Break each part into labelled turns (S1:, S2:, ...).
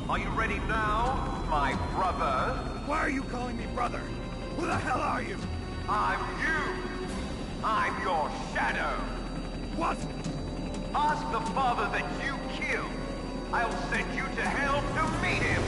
S1: Are you ready now, my brother?
S2: Why are you calling me brother? Who the hell are you?
S1: I'm you! I'm your shadow!
S2: What?
S1: Ask the father that you killed! I'll send you to hell to meet him!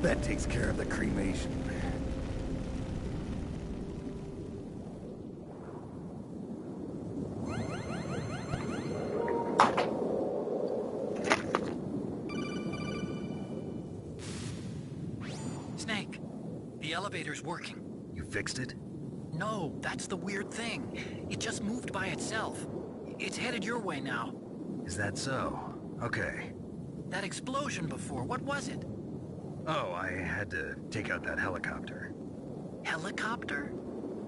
S2: That takes care of the cremation.
S3: Snake, the elevator's working.
S4: You fixed it?
S3: No, that's the weird thing. It just moved by itself. It's headed your way now.
S4: Is that so? Okay.
S3: That explosion before, what was it?
S4: Oh, I had to take out that helicopter.
S3: Helicopter?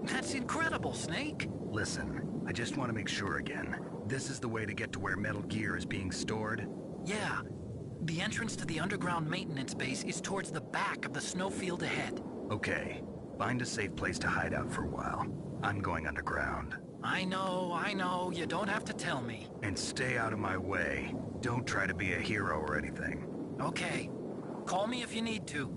S3: That's incredible, Snake.
S4: Listen, I just want to make sure again. This is the way to get to where Metal Gear is being stored?
S3: Yeah. The entrance to the underground maintenance base is towards the back of the snowfield ahead.
S4: Okay. Find a safe place to hide out for a while. I'm going underground.
S3: I know. You don't have to tell me.
S4: And stay out of my way. Don't try to be a hero or anything.
S3: Okay. Call me if you need to.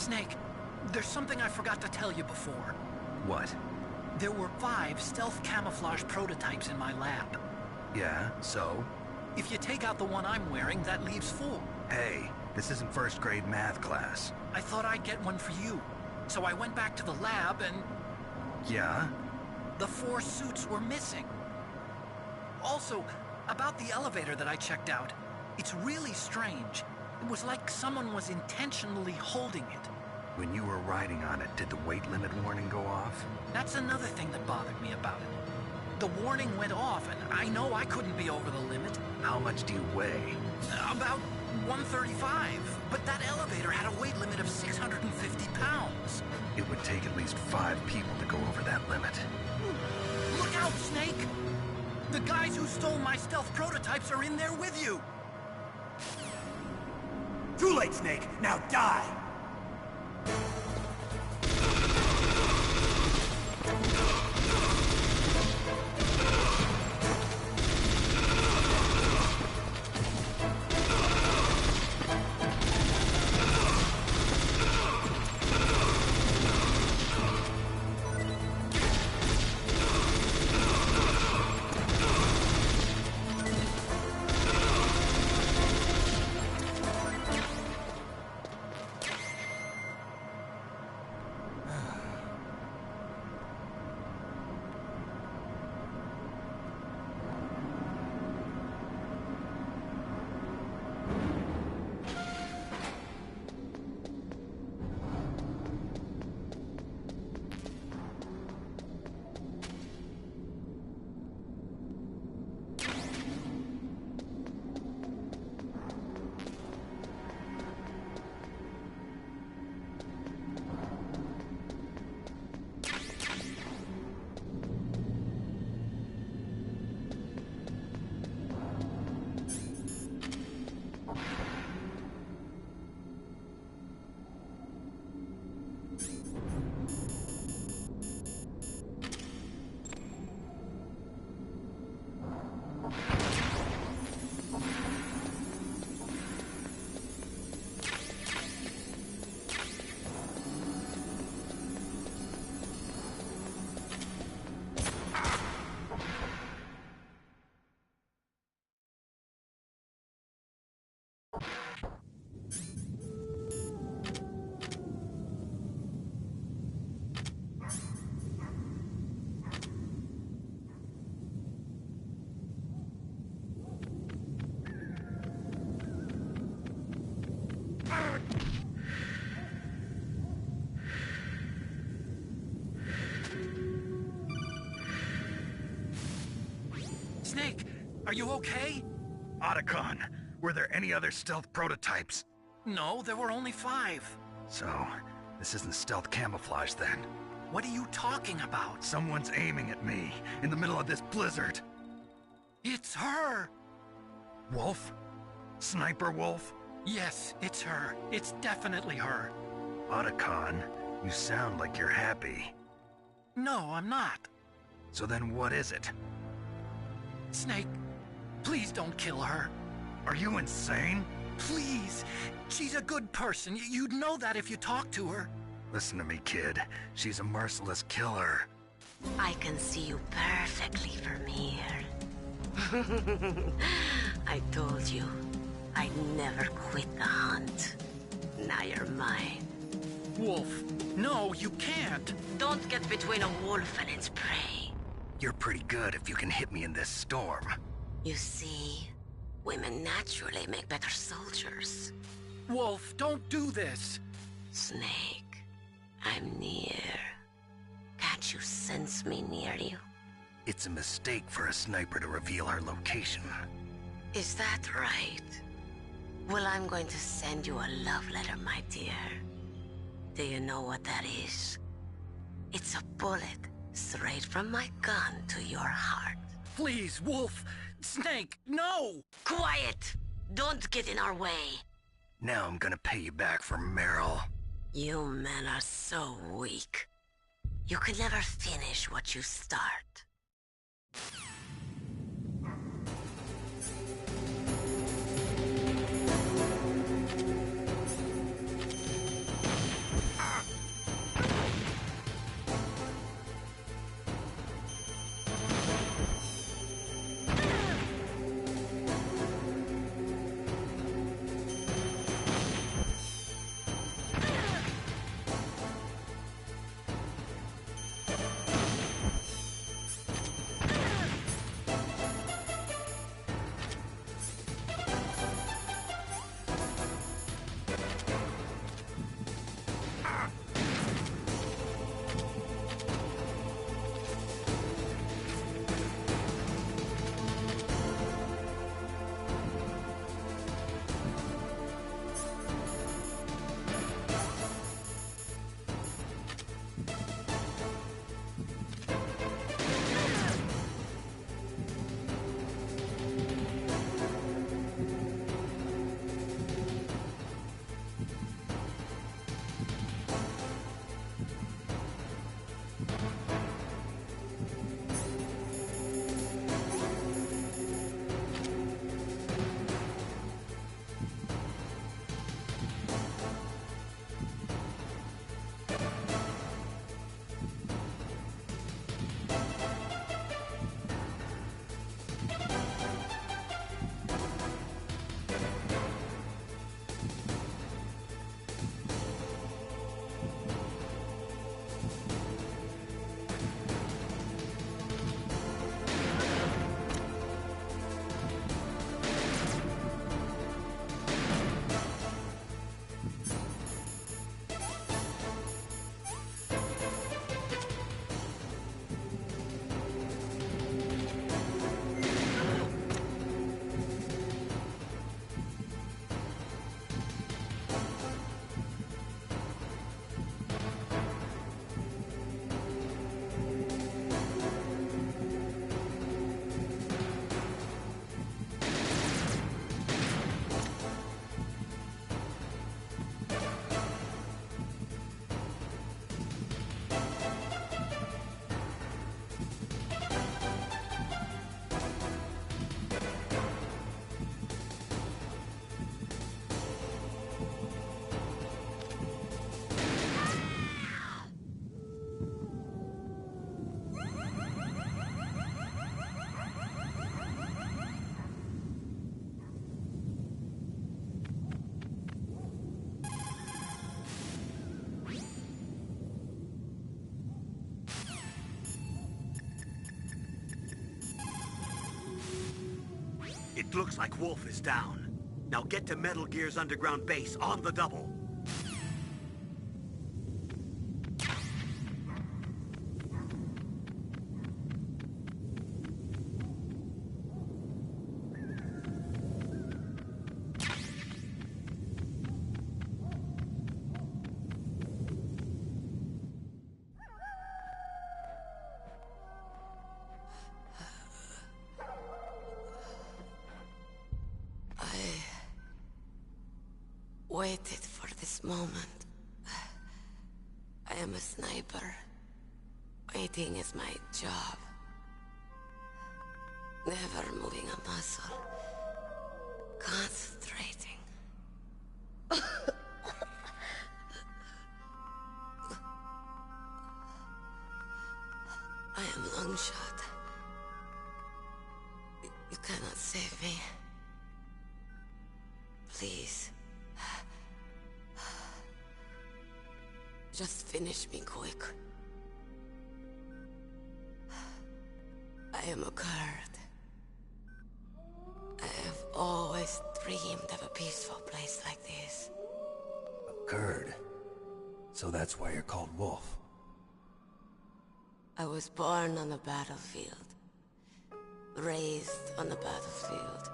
S3: Snake, there's something I forgot to tell you before.
S4: What?
S3: There were 5 stealth camouflage prototypes in my lab.
S4: Yeah, so?
S3: If you take out the one I'm wearing, that leaves 4.
S4: Hey, this isn't first grade math class.
S3: I thought I'd get one for you. So I went back to the lab and...
S4: Yeah?
S3: the 4 suits were missing. Also, about the elevator that I checked out, it's really strange. It was like someone was intentionally holding it.
S4: When you were riding on it, did the weight limit warning go off?
S3: That's another thing that bothered me about it. The warning went off, and I know I couldn't be over the limit.
S4: How much do you weigh?
S3: About 135, but that elevator had a weight limit of 650 pounds.
S4: It would take at least 5 people to go over that limit.
S3: Look out, Snake! The guys who stole my stealth prototypes are in there with you!
S2: Too late, Snake! Now die!
S3: Snake, are you okay?
S4: Otacon, were there any other stealth prototypes?
S3: No, there were only 5.
S4: So, this isn't stealth camouflage then.
S3: What are you talking about?
S4: Someone's aiming at me, in the middle of this blizzard.
S3: It's her!
S4: Wolf? Sniper Wolf?
S3: Yes, it's her. It's definitely her.
S4: Otacon, you sound like you're happy.
S3: No, I'm not.
S4: So then what is it?
S3: Snake, please don't kill her.
S4: Are you insane?
S3: Please. She's a good person. You'd know that if you talked to her.
S4: Listen to me, kid. She's a merciless killer.
S5: I can see you perfectly from here. I told you, I'd never quit the hunt. Now you're mine.
S3: Wolf, no, you can't.
S5: Don't get between a wolf and its prey.
S4: You're pretty good if you can hit me in this storm.
S5: You see, women naturally make better soldiers.
S3: Wolf, don't do this.
S5: Snake, I'm near. Can't you sense me near you?
S4: It's a mistake for a sniper to reveal her location.
S5: Is that right? Well, I'm going to send you a love letter, my dear. Do you know what that is? It's a bullet straight from my gun to your heart.
S3: Please, Wolf. Snake, no!
S5: Quiet! Don't get in our way.
S4: Now I'm gonna pay you back for Meryl.
S5: You men are so weak. You can never finish what you start.
S4: It looks like Wolf is down. Now get to Metal Gear's underground base on the double.
S5: Waited for this moment. I am a sniper. Waiting is my job. Never moving a muscle. Concentrating. I am long shot. You cannot save me. Please. Just finish me quick. I am a Kurd. I have always dreamed of a peaceful place like this.
S2: A Kurd. So that's why you're called Wolf.
S5: I was born on the battlefield. Raised on the battlefield.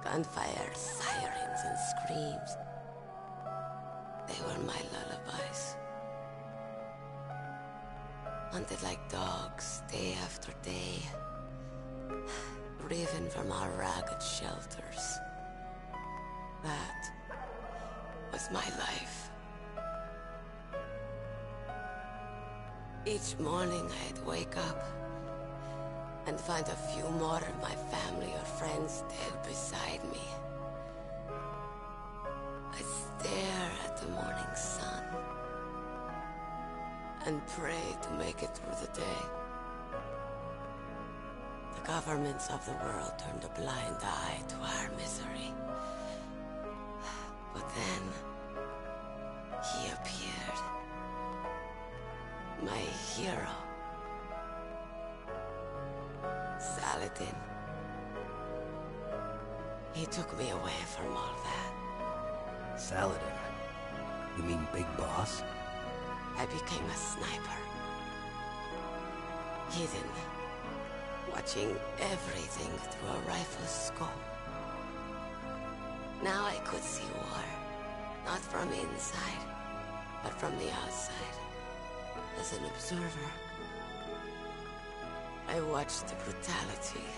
S5: Gunfire, sirens, and screams. They were my lullabies. Hunted like dogs, day after day. Driven from our ragged shelters. That was my life. Each morning I'd wake up and find a few more of my family or friends dead beside me. I'd stare at the morning sun and pray to make it through the day. The governments of the world turned a blind eye to our misery. But then, he appeared. My hero. Saladin. He took me away from all that.
S2: Saladin? You mean Big Boss?
S5: I became a sniper. Hidden. Watching everything through a rifle's scope. Now I could see war. Not from inside, but from the outside. As an observer. I watched the brutality,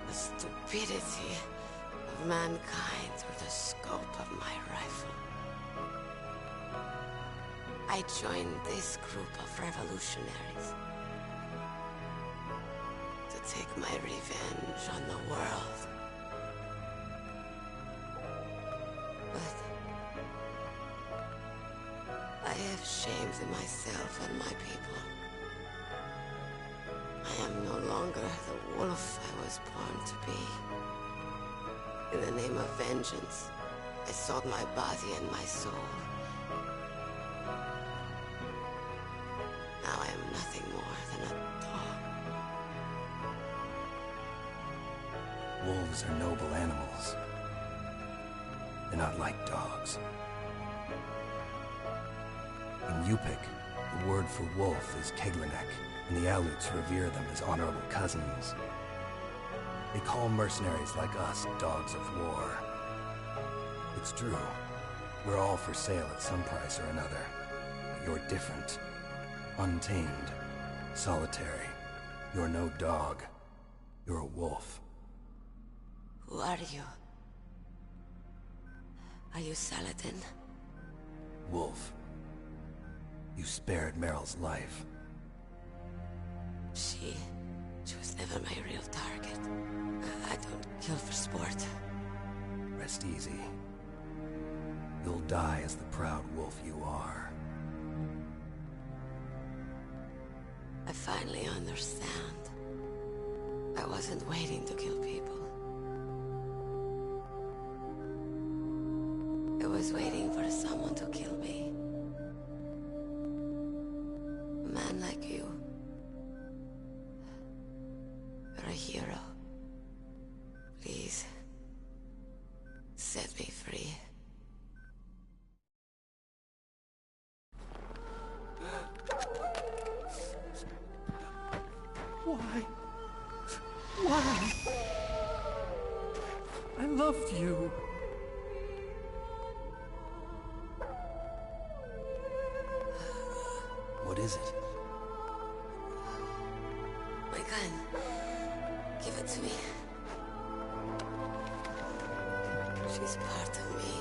S5: the stupidity of mankind through the scope of my rifle. I joined this group of revolutionaries to take my revenge on the world. But I have shamed myself and my people. I am no longer the wolf I was born to be. In the name of vengeance, I sold my body and my soul. Now I am nothing more than a dog.
S2: Wolves are noble animals. They're not like dogs. In Yupik, the word for wolf is Keglanek, and the Aleuts revere them as honorable cousins. They call mercenaries like us dogs of war. It's true. We're all for sale at some price or another. But you're different. Untamed. Solitary. You're no dog. You're a wolf.
S5: Who are you? Are you Saladin?
S2: Wolf. You spared Meryl's life.
S5: She was never my real target. I don't kill for sport.
S2: Rest easy. You'll die as the proud wolf you are.
S5: I finally understand. I wasn't waiting to kill people. I was waiting for someone to kill me. A man like you. You're a hero. Set me free.
S3: Why? Why? I loved you.
S2: What is it?
S5: My gun. Give it to me. She's part of me.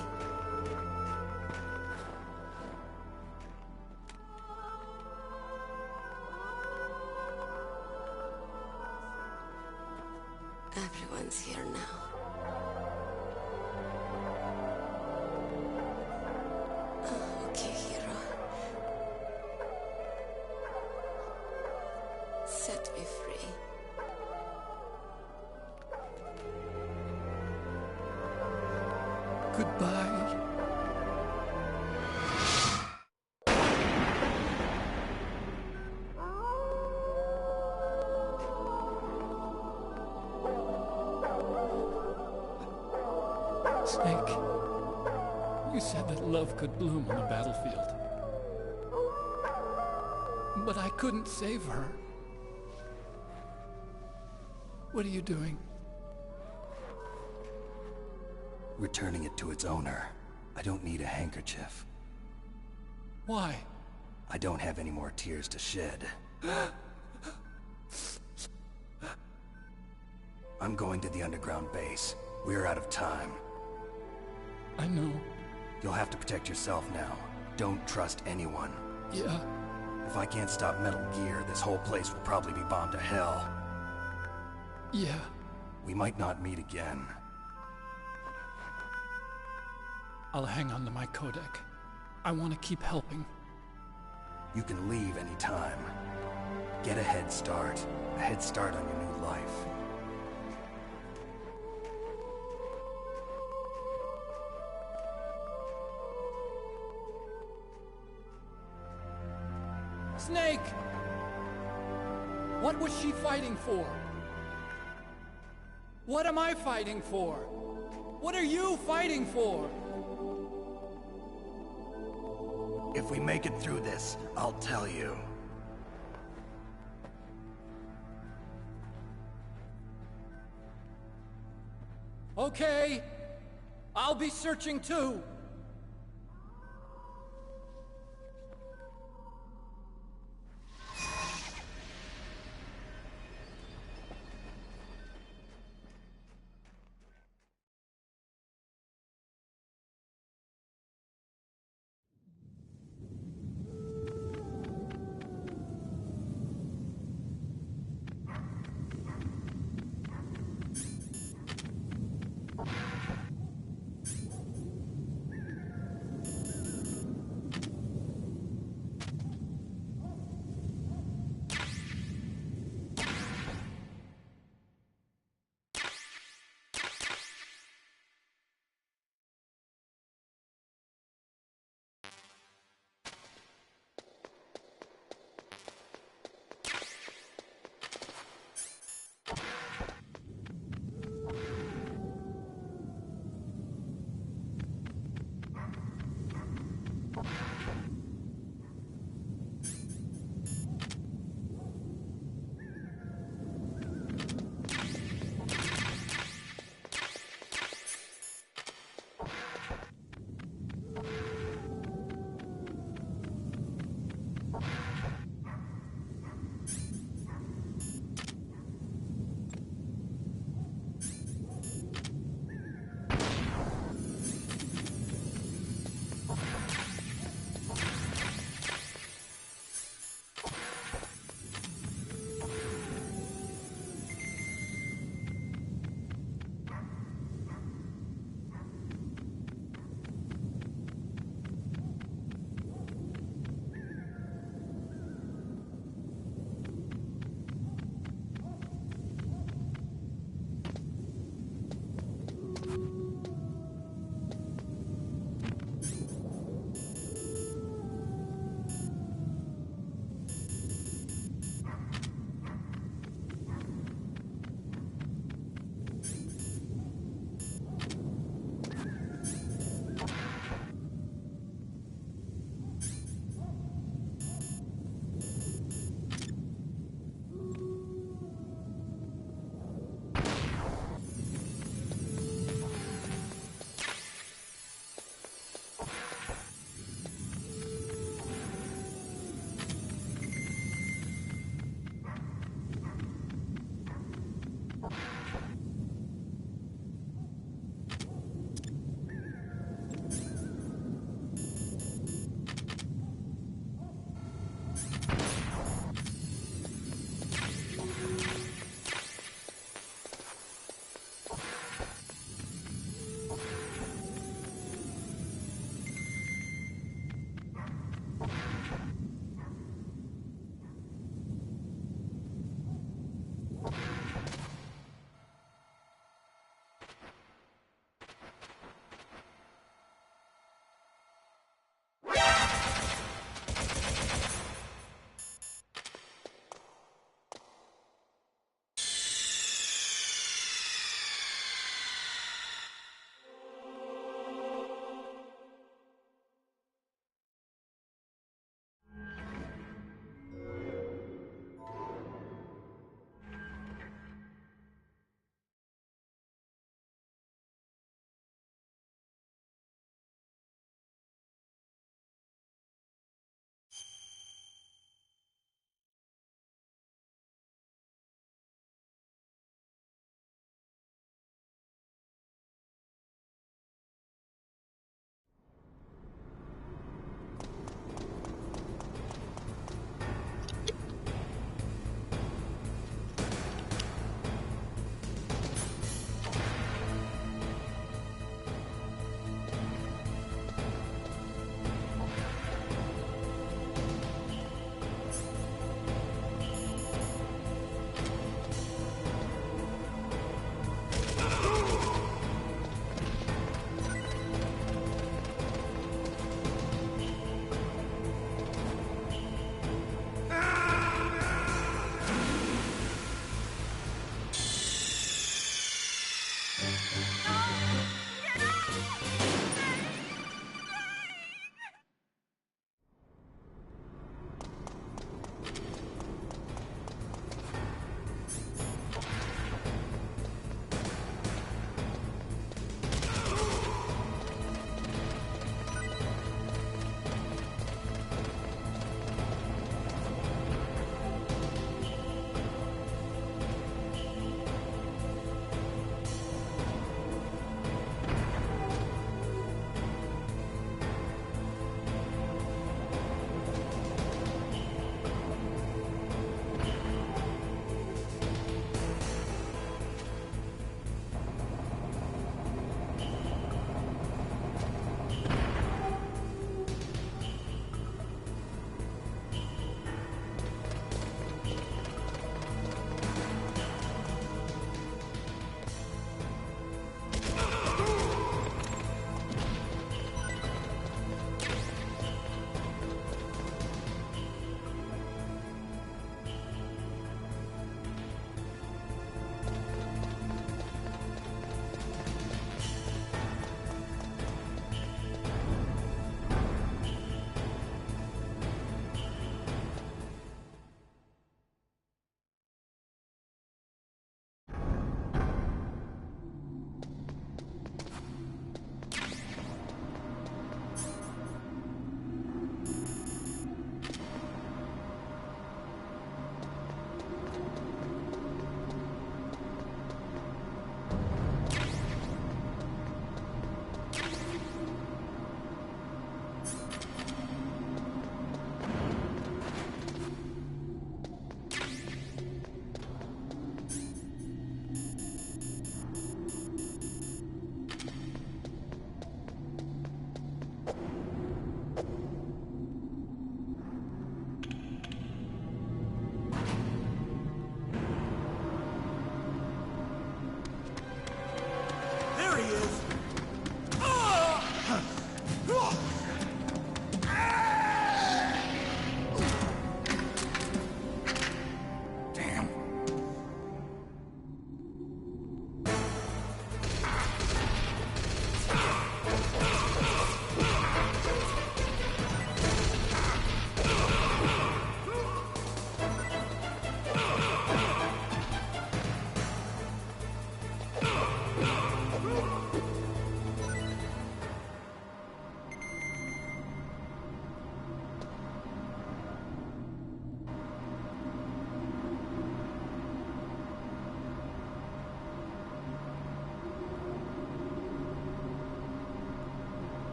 S5: Everyone's here now. Okay, hero. Set me free.
S3: Goodbye. Snake, you said that love could bloom on the battlefield. But I couldn't save her. What are you doing?
S2: Returning it to its owner. I don't need a handkerchief.
S3: Why?
S2: I don't have any more tears to shed. I'm going to the underground base. We're out of time.
S3: I know.
S2: You'll have to protect yourself now. Don't trust anyone.
S3: Yeah.
S2: If I can't stop Metal Gear, this whole place will probably be bombed to hell.
S3: Yeah.
S2: We might not meet again.
S3: I'll hang on to my codec. I want to keep helping.
S2: You can leave anytime. Get a head start. A head start on your new life.
S3: Snake! What was she fighting for? What am I fighting for? What are you fighting for?
S4: If we make it through this, I'll tell you.
S3: Okay. I'll be searching too.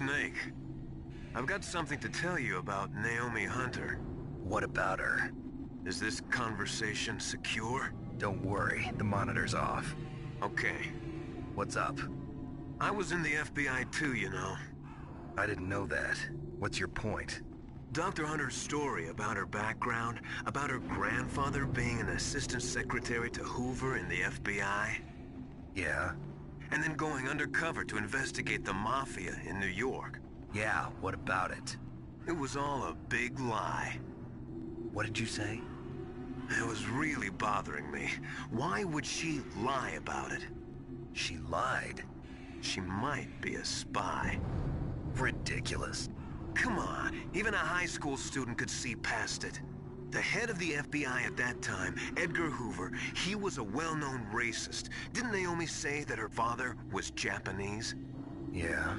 S6: Snake. I've got something to tell you about Naomi Hunter.
S4: What about her?
S6: Is this conversation secure?
S4: Don't worry, the monitor's off.
S6: Okay.
S4: What's up?
S6: I was in the FBI too, you know.
S4: I didn't know that. What's your point?
S6: Dr. Hunter's story about her background, about her grandfather being an assistant secretary to Hoover in the FBI.
S4: Yeah?
S6: And then going undercover to investigate the Mafia in New York.
S4: Yeah, what about it?
S6: It was all a big lie.
S4: What did you say?
S6: It was really bothering me. Why would she lie about it?
S4: She lied?
S6: She might be a spy.
S4: Ridiculous.
S6: Come on, even a high school student could see past it. The head of the FBI at that time, Edgar Hoover, he was a well-known racist. Didn't Naomi say that her father was Japanese?
S4: Yeah.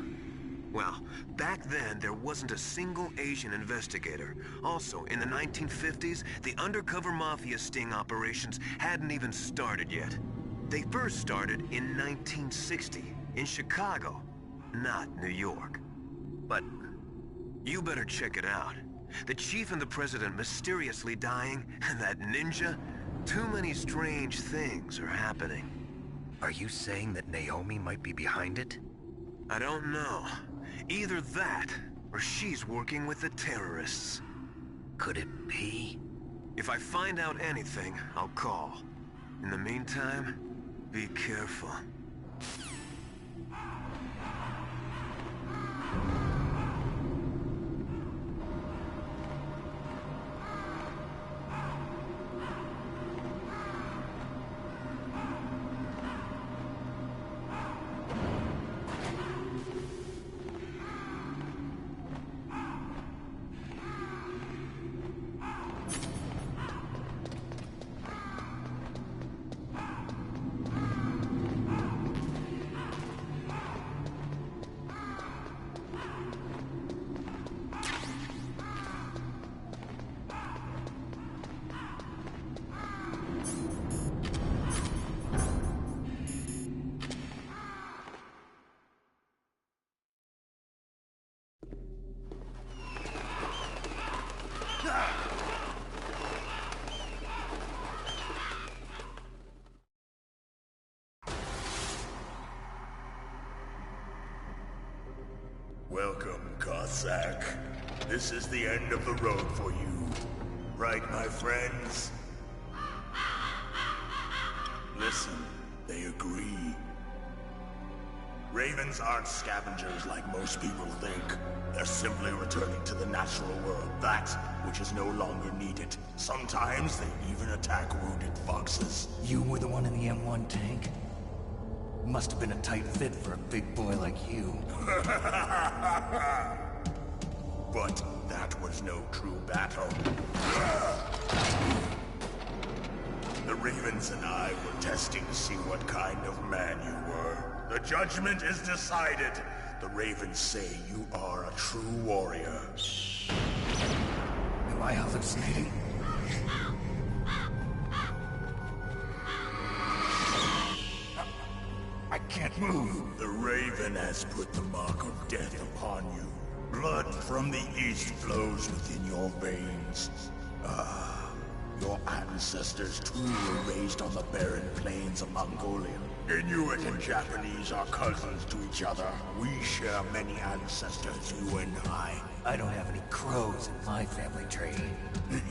S6: Well, back then, there wasn't a single Asian investigator. Also, in the 1950s, the undercover mafia sting operations hadn't even started yet. They first started in 1960, in Chicago, not New York.
S4: But
S6: you better check it out. The chief and the president mysteriously dying, and that ninja? Too many strange things are happening.
S4: are you saying that Naomi might be behind it?
S6: I don't know. Either that, or she's working with the terrorists.
S4: Could it be?
S6: If I find out anything, I'll call. In the meantime, be careful.
S7: Welcome, Cossack. This is the end of the road for you. Right, my friends? Listen, they agree. Ravens aren't scavengers like most people think. They're simply returning to the natural world, that which is no longer needed. Sometimes they even attack wounded foxes.
S2: You were the one in the M1 tank? Must have been a tight fit for a big boy like you.
S7: But that was no true battle. The Ravens and I were testing to see what kind of man you were. The judgment is decided. The Ravens say you are a true warrior.
S2: Am I hallucinating? I can't move.
S7: The Raven has put the mark of death upon you. Blood from the east flows within your veins. Your ancestors too were raised on the barren plains of Mongolia. Inuit and Japanese are cousins to each other. We share many ancestors, you and I.
S2: I don't have any crows in my family tree.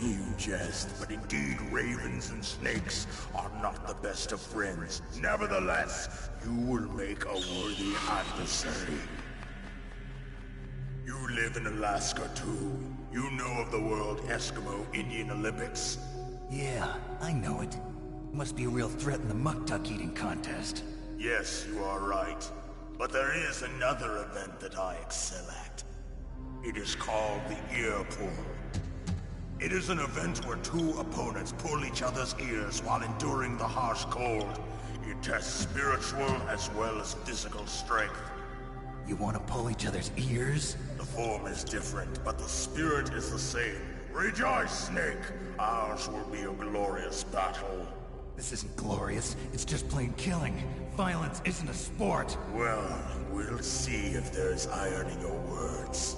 S7: You jest, but indeed ravens and snakes are not the best of friends. Nevertheless, you will make a worthy adversary. You live in Alaska too. You know of the World Eskimo Indian Olympics?
S2: Yeah, I know it. Must be a real threat in the muck-duck eating contest.
S7: Yes, you are right. But there is another event that I excel at. It is called the ear pull. It is an event where two opponents pull each other's ears while enduring the harsh cold. It tests spiritual as well as physical strength.
S2: You want to pull each other's ears?
S7: The form is different, but the spirit is the same. Rejoice, Snake! Ours will be a glorious battle.
S8: This isn't glorious, it's just plain killing. Violence isn't a sport.
S7: Well, we'll see if there's iron in your words.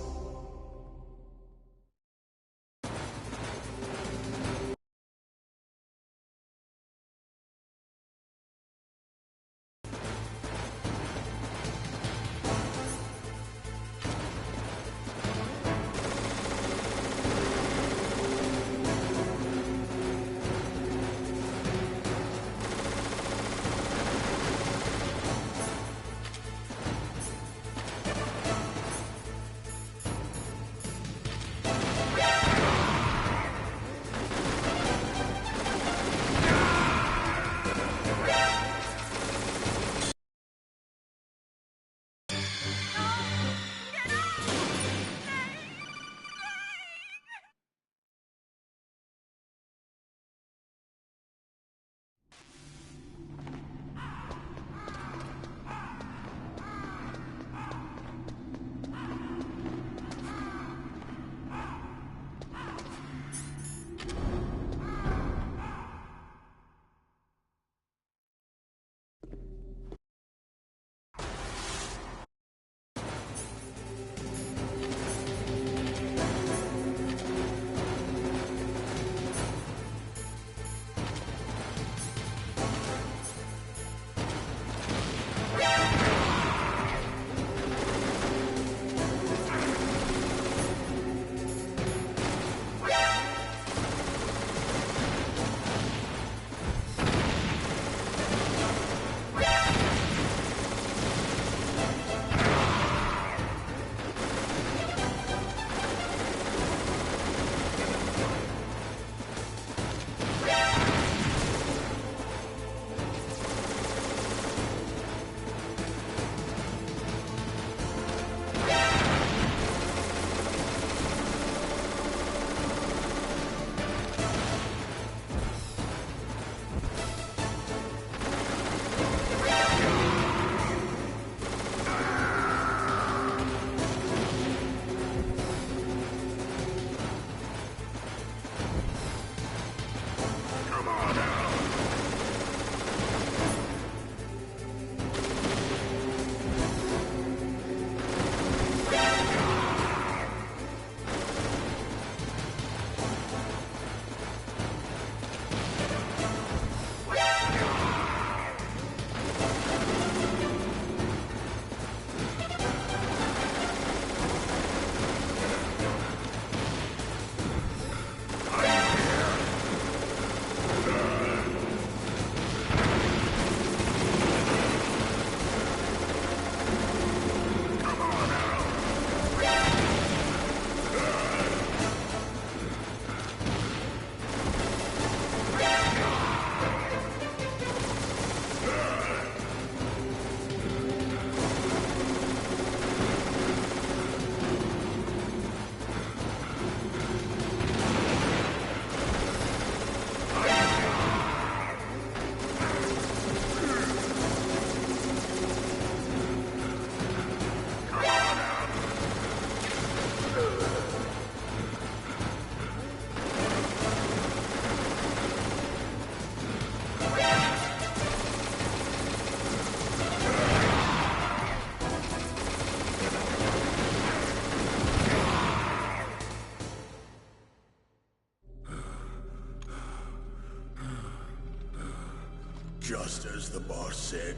S7: Just as the boss said,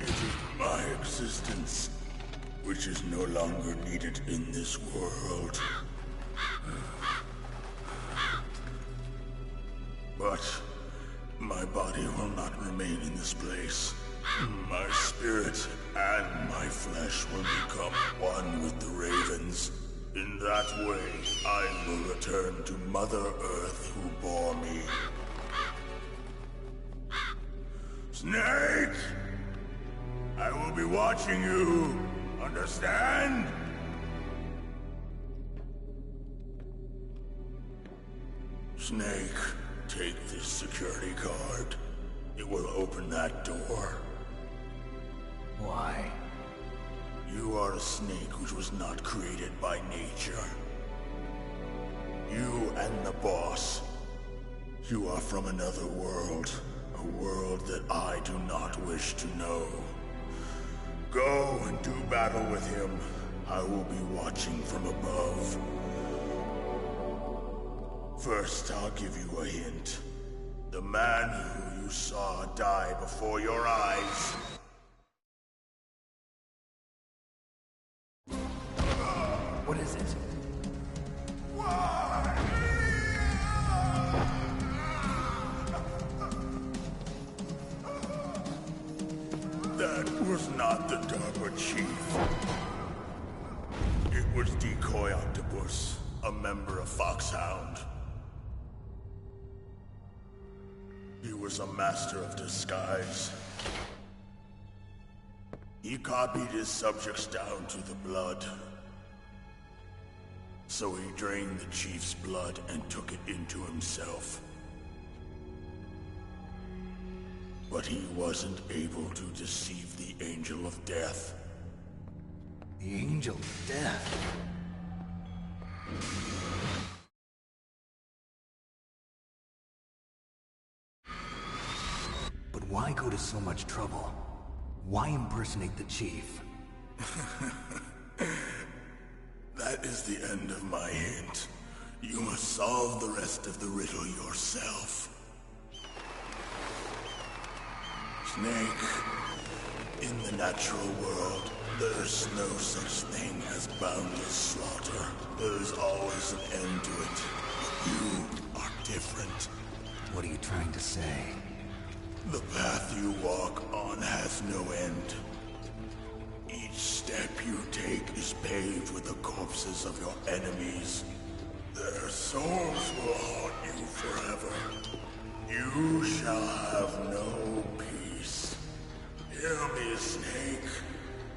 S7: it is my existence which is no longer needed in this world. But my body will not remain in this place. My spirit and my flesh will become one with the ravens. In that way, I will return to Mother Earth who bore me. Snake! I will be watching you. Understand? Snake, take this security card. It will open that door.
S8: Why?
S7: You are a snake which was not created by nature. You and the boss. You are from another world. A world that I do not wish to know. Go and do battle with him. I will be watching from above. First, I'll give you a hint. The man who you saw die before your eyes.
S2: What is it?
S7: That was not the DARPA chief. It was Decoy Octopus, a member of Foxhound. He was a master of disguise. He copied his subjects down to the blood. So he drained the chief's blood and took it into himself. But he wasn't able to deceive the Angel of Death.
S2: The Angel of Death? But why go to so much trouble? Why impersonate the chief?
S7: That is the end of my hint. You must solve the rest of the riddle yourself. Snake, in the natural world, there's no such thing as boundless slaughter. There's always an end to it. But you are different.
S2: What are you trying to say?
S7: The path you walk on has no end. Each step you take is paved with the corpses of your enemies. Their souls will haunt you forever. You shall have no peace. Hear me, Snake.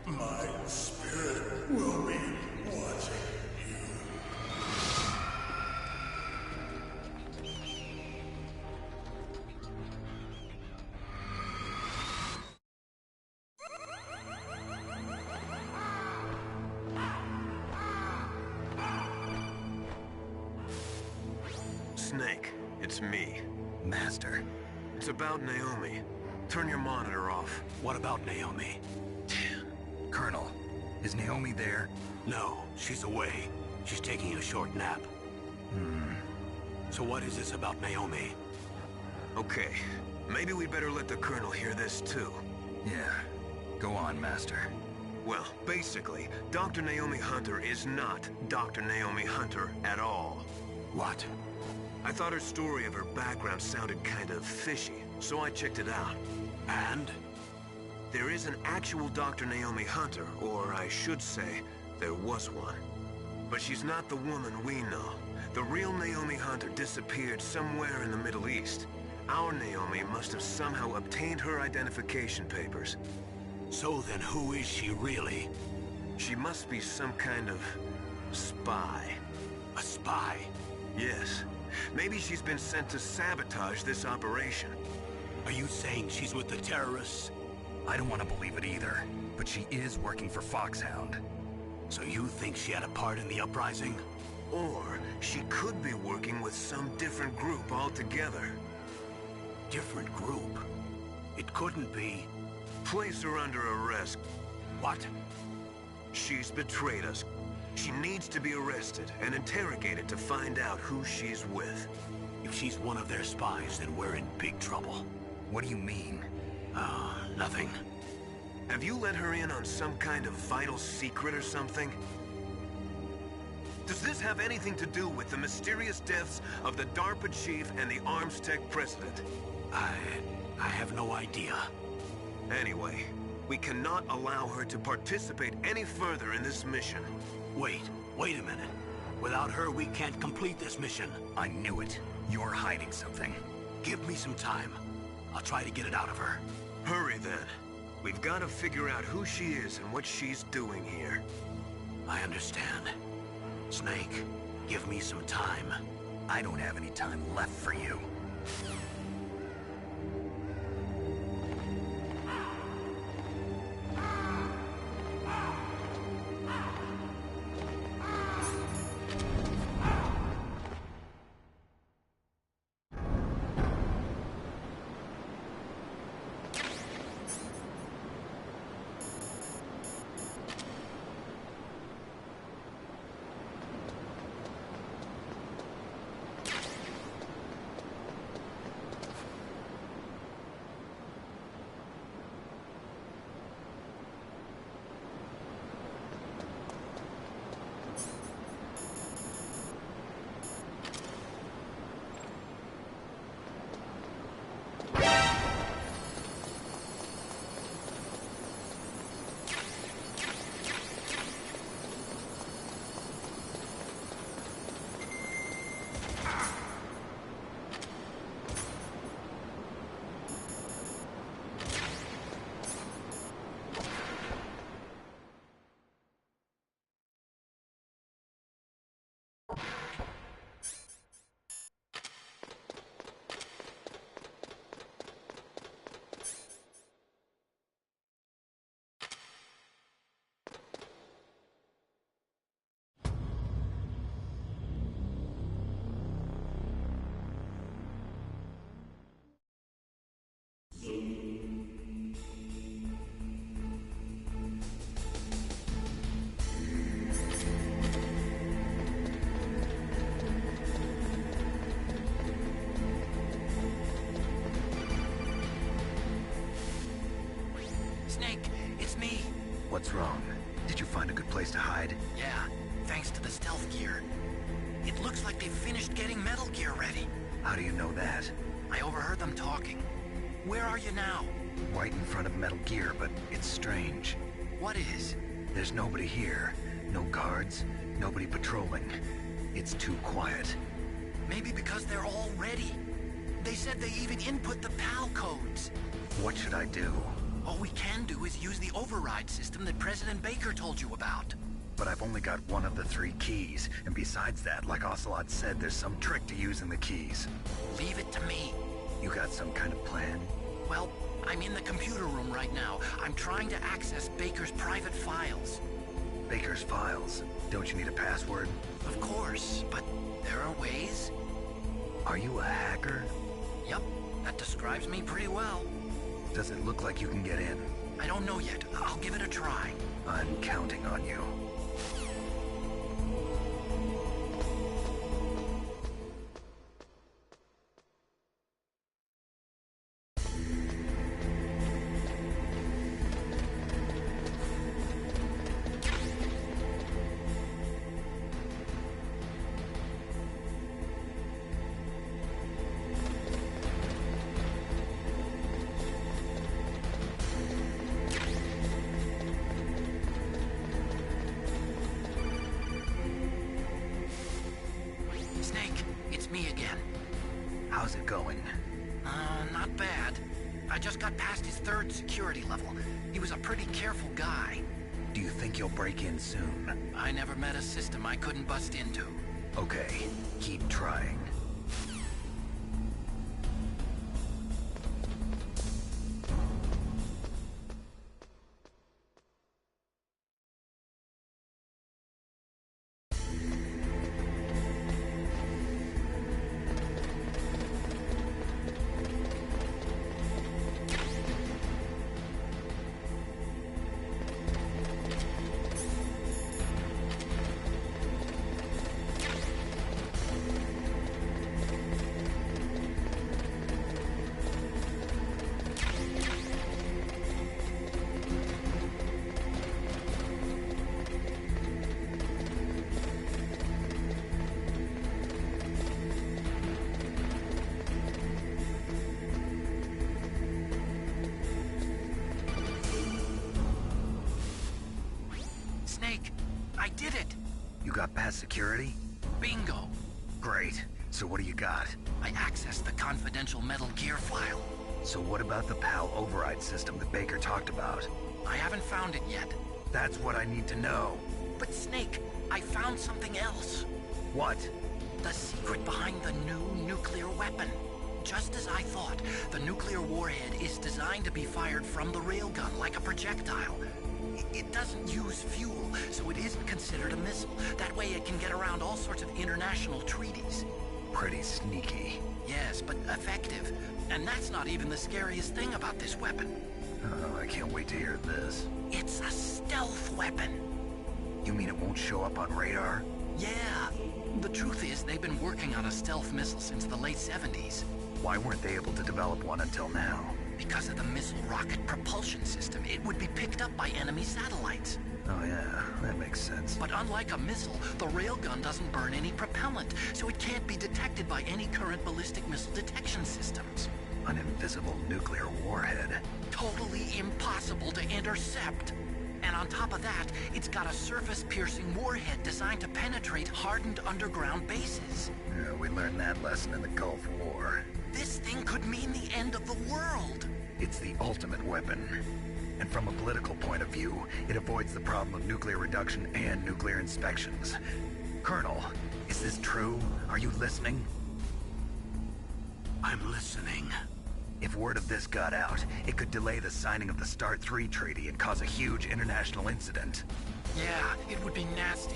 S7: My spirit will be watching you.
S6: Snake, it's me.
S2: Master.
S6: It's about Naomi. Turn your monitor off.
S9: What about Naomi?
S2: Colonel, is Naomi there?
S9: No, she's away. She's taking a short nap. So what is this about Naomi?
S6: Okay, maybe we'd better let the Colonel hear this too.
S2: Yeah. Go on, Master.
S6: Well, basically, Dr. Naomi Hunter is not Dr. Naomi Hunter at all.
S9: What?
S6: I thought her story of her background sounded kind of fishy, so I checked it out.
S9: And?
S6: There is an actual Dr. Naomi Hunter, or I should say, there was one. But she's not the woman we know. The real Naomi Hunter disappeared somewhere in the Middle East. Our Naomi must have somehow obtained her identification papers.
S9: So then who is she really?
S6: She must be some kind of spy.
S9: A spy?
S6: Yes. Maybe she's been sent to sabotage this operation.
S9: Are you saying she's with the terrorists?
S2: I don't want to believe it either, but she is working for Foxhound.
S9: So you think she had a part in the uprising?
S6: Or she could be working with some different group altogether.
S9: Different group? It couldn't be.
S6: Place her under arrest.
S9: What?
S6: She's betrayed us. She needs to be arrested and interrogated to find out who she's with.
S9: If she's one of their spies, then we're in big trouble.
S2: What do you mean?
S9: Nothing.
S6: Have you let her in on some kind of vital secret or something? Does this have anything to do with the mysterious deaths of the DARPA chief and the Arms Tech president?
S9: I have no idea.
S6: Anyway, we cannot allow her to participate any further in this mission.
S9: Wait a minute. Without her, we can't complete this mission.
S2: I knew it. You're hiding something.
S9: Give me some time. I'll try to get it out of her.
S6: Hurry then. We've got to figure out who she is and what she's doing here.
S9: I understand. Snake, give me some time.
S2: I don't have any time left for you.
S4: What's wrong? Did you find a good place to hide?
S3: Yeah, thanks to the stealth gear. It looks like they've finished getting Metal Gear ready.
S4: How do you know that?
S3: I overheard them talking. Where are you now?
S4: Right in front of Metal Gear, but it's strange.
S3: What is?
S4: There's nobody here. No guards, nobody patrolling. It's too quiet.
S3: Maybe because they're all ready. They said they even input the PAL codes.
S4: What should I do?
S3: All we can do is use the override system that President Baker told you about.
S4: But I've only got one of the 3 keys, and besides that, like Ocelot said, there's some trick to using the keys.
S3: Leave it to me.
S4: You got some kind of plan?
S3: Well, I'm in the computer room right now. I'm trying to access Baker's private files.
S4: Baker's files? Don't you need a password?
S3: Of course, but there are ways.
S4: Are you a hacker?
S3: Yep, that describes me pretty well.
S4: Does it look like you can get in?
S3: I don't know yet. I'll give it a try.
S4: I'm counting on you.
S3: Snake, it's me again.
S4: How's it going?
S3: Not bad. I just got past his 3rd security level. He was a pretty careful guy.
S4: Do you think you'll break in soon?
S3: I never met a system I couldn't bust into.
S4: Okay, keep trying.
S3: Snake, I did it!
S4: You got past security?
S3: Bingo!
S4: Great. So what do you got?
S3: I accessed the confidential Metal Gear file.
S4: So what about the PAL override system that Baker talked about?
S3: I haven't found it yet.
S4: That's what I need to know.
S3: But Snake, I found something else.
S4: What?
S3: The secret behind the new nuclear weapon. Just as I thought, the nuclear warhead is designed to be fired from the railgun like a projectile. It doesn't use fuel, so it isn't considered a missile. That way it can get around all sorts of international treaties.
S4: Pretty sneaky.
S3: Yes, but effective. And that's not even the scariest thing about this weapon.
S4: Oh, I can't wait to hear this.
S3: It's a stealth weapon.
S4: You mean it won't show up on radar?
S3: Yeah. The truth is, they've been working on a stealth missile since the late 70s.
S4: Why weren't they able to develop one until now?
S3: Because of the missile rocket propulsion system, it would be picked up by enemy satellites.
S4: Oh yeah, that makes sense.
S3: But unlike a missile, the railgun doesn't burn any propellant, so it can't be detected by any current ballistic missile detection systems.
S4: An invisible nuclear warhead.
S3: Totally impossible to intercept. And on top of that, it's got a surface-piercing warhead designed to penetrate hardened underground bases.
S4: Yeah, we learned that lesson in the Gulf War.
S3: This thing could mean the end of the world.
S4: It's the ultimate weapon. And from a political point of view, it avoids the problem of nuclear reduction and nuclear inspections. Colonel, is this true? Are you listening?
S9: I'm listening.
S4: If word of this got out, it could delay the signing of the START 3 treaty and cause a huge international incident.
S3: Yeah, it would be nasty.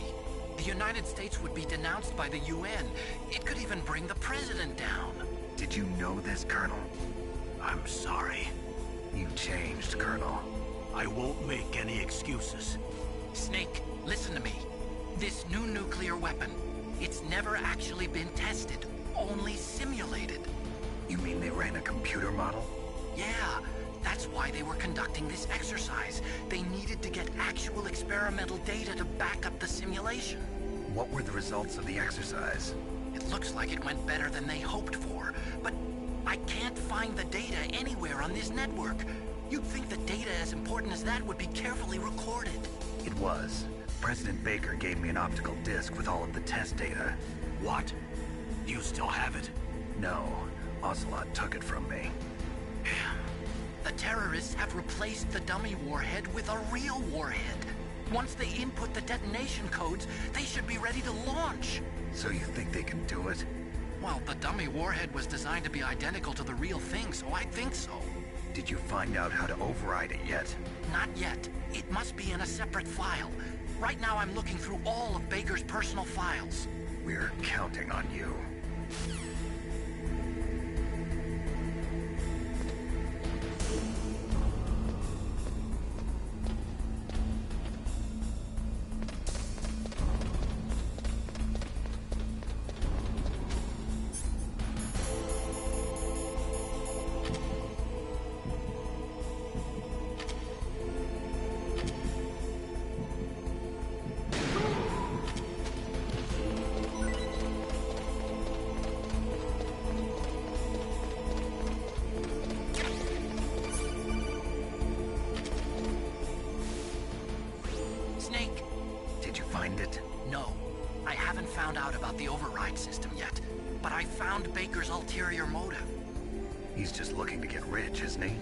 S3: The United States would be denounced by the UN. It could even bring the president down.
S4: Did you know this, Colonel?
S9: I'm sorry.
S4: You changed, Colonel.
S9: I won't make any excuses.
S3: Snake, listen to me. This new nuclear weapon, it's never actually been tested, only simulated.
S4: You mean they ran a computer model?
S3: Yeah, that's why why they were conducting this exercise. They needed to get actual experimental data to back up the simulation.
S4: What were the results of the exercise?
S3: It looks like it went better than they hoped for, but I can't find the data anywhere on this network. You'd think that data as important as that would be carefully recorded.
S4: It was. President Baker gave me an optical disc with all of the test data.
S9: What? You still have it?
S4: No, Ocelot took it from me.
S3: The terrorists have replaced the dummy warhead with a real warhead. Once they input the detonation codes, they should be ready to launch.
S4: So you think they can do it?
S3: Well, the dummy warhead was designed to be identical to the real thing, so I think so.
S4: Did you find out how to override it yet?
S3: Not yet. It must be in a separate file. Right now I'm looking through all of Baker's personal files.
S4: We're counting on you.
S3: Snake.
S4: Did you find it?
S3: No. I haven't found out about the override system yet, but I found Baker's ulterior motive.
S4: He's just looking to get rich, isn't he?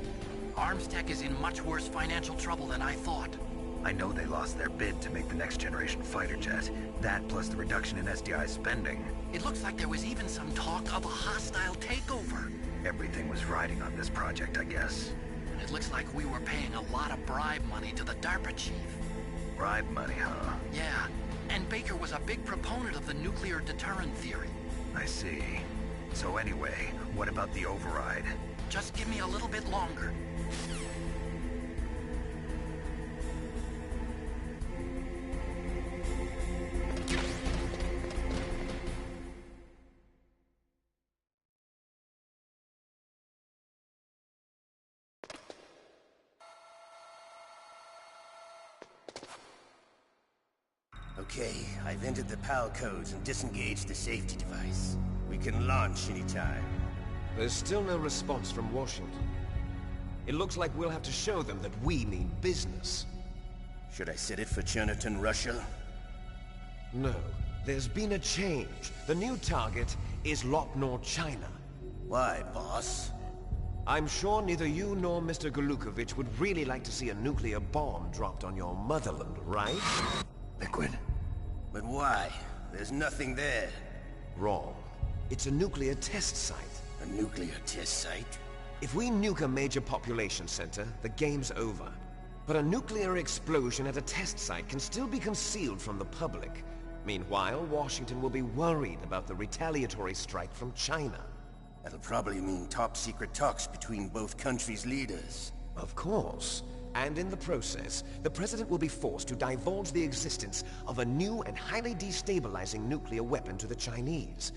S3: Armstech is in much worse financial trouble than I thought.
S4: I know they lost their bid to make the next generation fighter jet. That plus the reduction in SDI spending.
S3: It looks like there was even some talk of a hostile takeover.
S4: Everything was riding on this project, I guess.
S3: And it looks like we were paying a lot of bribe money to the DARPA chief.
S4: Bribe money, huh?
S3: Yeah, and Baker was a big proponent of the nuclear deterrent theory.
S4: I see. So anyway, what about the override?
S3: Just give me a little bit longer.
S10: Okay, I've entered the PAL codes and disengaged the safety device. We can launch anytime.
S11: There's still no response from Washington. It looks like we'll have to show them that we mean business.
S10: Should I set it for Cherniton, Russia?
S11: No. There's been a change. The new target is Lopnor, China.
S10: Why, boss?
S11: I'm sure neither you nor Mr. Golukovich would really like to see a nuclear bomb dropped on your motherland, right?
S4: Liquid.
S10: But why? There's nothing there.
S11: Wrong. It's a nuclear test site.
S10: A nuclear test site?
S11: If we nuke a major population center, the game's over. But a nuclear explosion at a test site can still be concealed from the public. Meanwhile, Washington will be worried about the retaliatory strike from China.
S10: That'll probably mean top-secret talks between both countries' leaders.
S11: Of course. And in the process, the President will be forced to divulge the existence of a new and highly destabilizing nuclear weapon to the Chinese.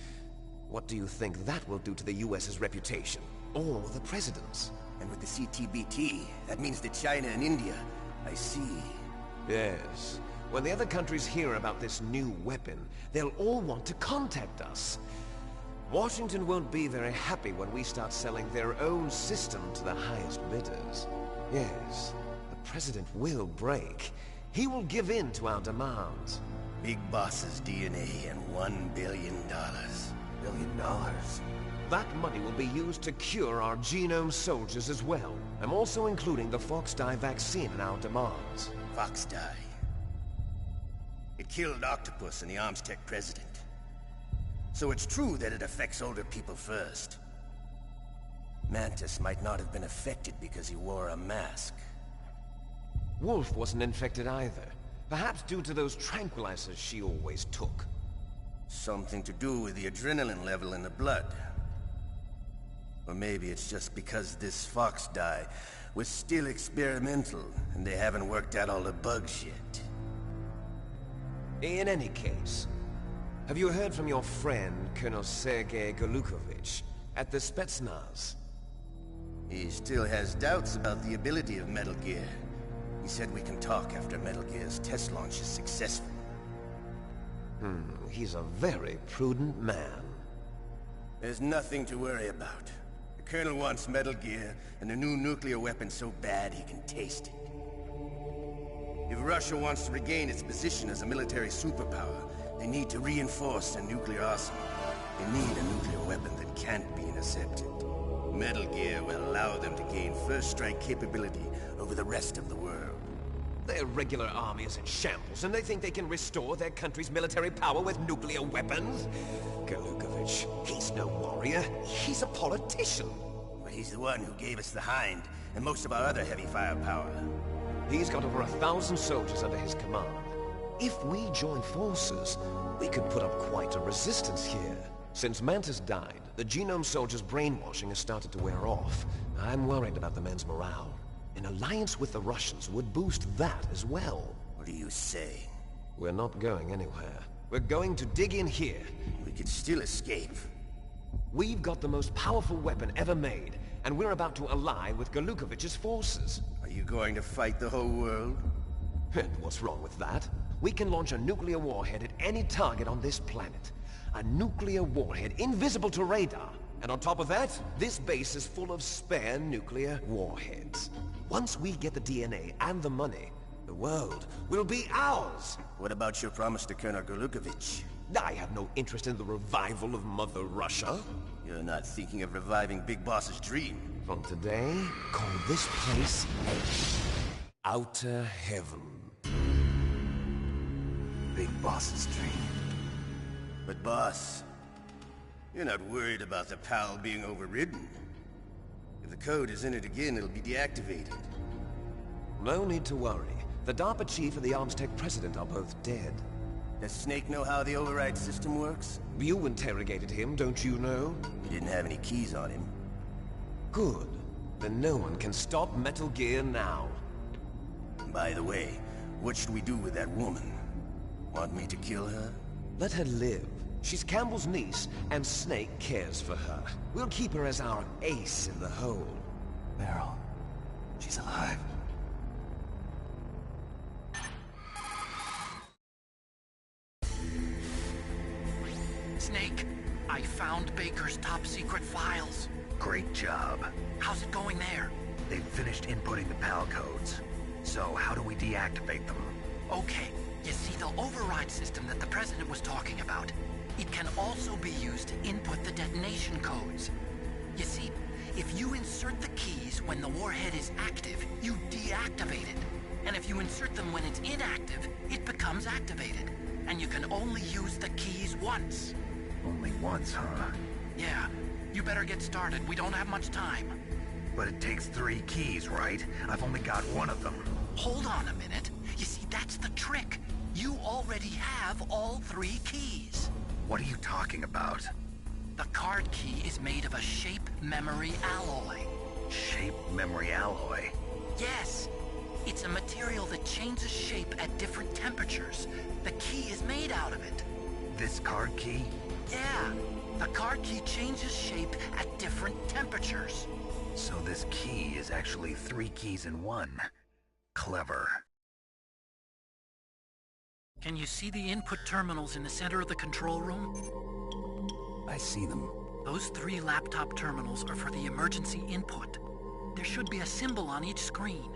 S11: What do you think that will do to the US's reputation? Or the President's?
S10: And with the CTBT, that means that China and India... I see.
S11: Yes. When the other countries hear about this new weapon, they'll all want to contact us. Washington won't be very happy when we start selling their own system to the highest bidders. Yes, the President will break. He will give in to our demands.
S10: Big Boss's DNA and $1 billion.
S2: $1 billion?
S11: That money will be used to cure our genome soldiers as well. I'm also including the Fox-Die vaccine in our demands.
S10: Fox-Die? It killed Octopus and the Armstech president. So it's true that it affects older people first. Mantis might not have been affected because he wore a mask.
S11: Wolf wasn't infected either. Perhaps due to those tranquilizers she always took.
S10: Something to do with the adrenaline level in the blood. Or maybe it's just because this Fox-Die was still experimental, and they haven't worked out all the bugs yet.
S11: In any case, have you heard from your friend, Colonel Sergei Golukovich, at the Spetsnaz?
S10: He still has doubts about the ability of Metal Gear. He said we can talk after Metal Gear's test launch is successful.
S11: He's a very prudent man.
S10: There's nothing to worry about. The Colonel wants Metal Gear and a new nuclear weapon so bad he can taste it. If Russia wants to regain its position as a military superpower, they need to reinforce their nuclear arsenal. They need a nuclear weapon that can't be intercepted. Metal Gear will allow them to gain first strike capability over the rest of the world.
S11: Their regular army is in shambles, and they think they can restore their country's military power with nuclear weapons? Galukovich, he's no warrior. He's a politician.
S10: But he's the one who gave us the Hind and most of our other heavy firepower.
S11: He's got over 1,000 soldiers under his command. If we join forces, we could put up quite a resistance here. Since Mantis died, the Genome Soldiers' brainwashing has started to wear off. I'm worried about the men's morale. An alliance with the Russians would boost that as well.
S10: What are you saying?
S11: We're not going anywhere. We're going to dig in here.
S10: We could still escape.
S11: We've got the most powerful weapon ever made, and we're about to ally with Galukovich's forces.
S10: Are you going to fight the whole world?
S11: And what's wrong with that? We can launch a nuclear warhead at any target on this planet. A nuclear warhead invisible to radar. And on top of that, this base is full of spare nuclear warheads. Once we get the DNA and the money, the world will be ours!
S10: What about your promise to Colonel Galukovich?
S11: I have no interest in the revival of Mother Russia.
S10: You're not thinking of reviving Big Boss's dream.
S11: From today, call this place Outer Heaven.
S2: Big Boss's dream.
S10: But boss, you're not worried about the PAL being overridden. If the code is entered again, it'll be deactivated.
S11: No need to worry. The DARPA chief and the ArmsTech president are both dead.
S10: Does Snake know how the override system works?
S11: You interrogated him, don't you know?
S10: He didn't have any keys on him.
S11: Good. Then no one can stop Metal Gear now.
S10: By the way, what should we do with that woman? Want me to kill her?
S11: Let her live. She's Campbell's niece, and Snake cares for her. We'll keep her as our ace in the hole.
S2: Meryl, she's alive.
S3: Snake, I found Baker's top-secret files.
S4: Great job.
S3: How's it going there?
S4: They've finished inputting the PAL codes. So how do we deactivate them?
S3: Okay, you see the override system that the President was talking about? It can also be used to input the detonation codes. You see, if you insert the keys when the warhead is active, you deactivate it. And if you insert them when it's inactive, it becomes activated. And you can only use the keys once.
S4: Only once, huh?
S3: Yeah, you better get started. We don't have much time.
S4: But it takes 3 keys, right? I've only got 1 of them.
S3: Hold on a minute. You see, that's the trick. You already have all 3 keys.
S4: What are you talking about?
S3: The card key is made of a shape memory alloy.
S4: Shape memory alloy?
S3: Yes. It's a material that changes shape at different temperatures. The key is made out of it.
S4: This card key?
S3: Yeah. The card key changes shape at different temperatures.
S4: So this key is actually 3 keys in 1. Clever.
S3: Can you see the input terminals in the center of the control room?
S2: I see them.
S3: Those 3 laptop terminals are for the emergency input. There should be a symbol on each screen.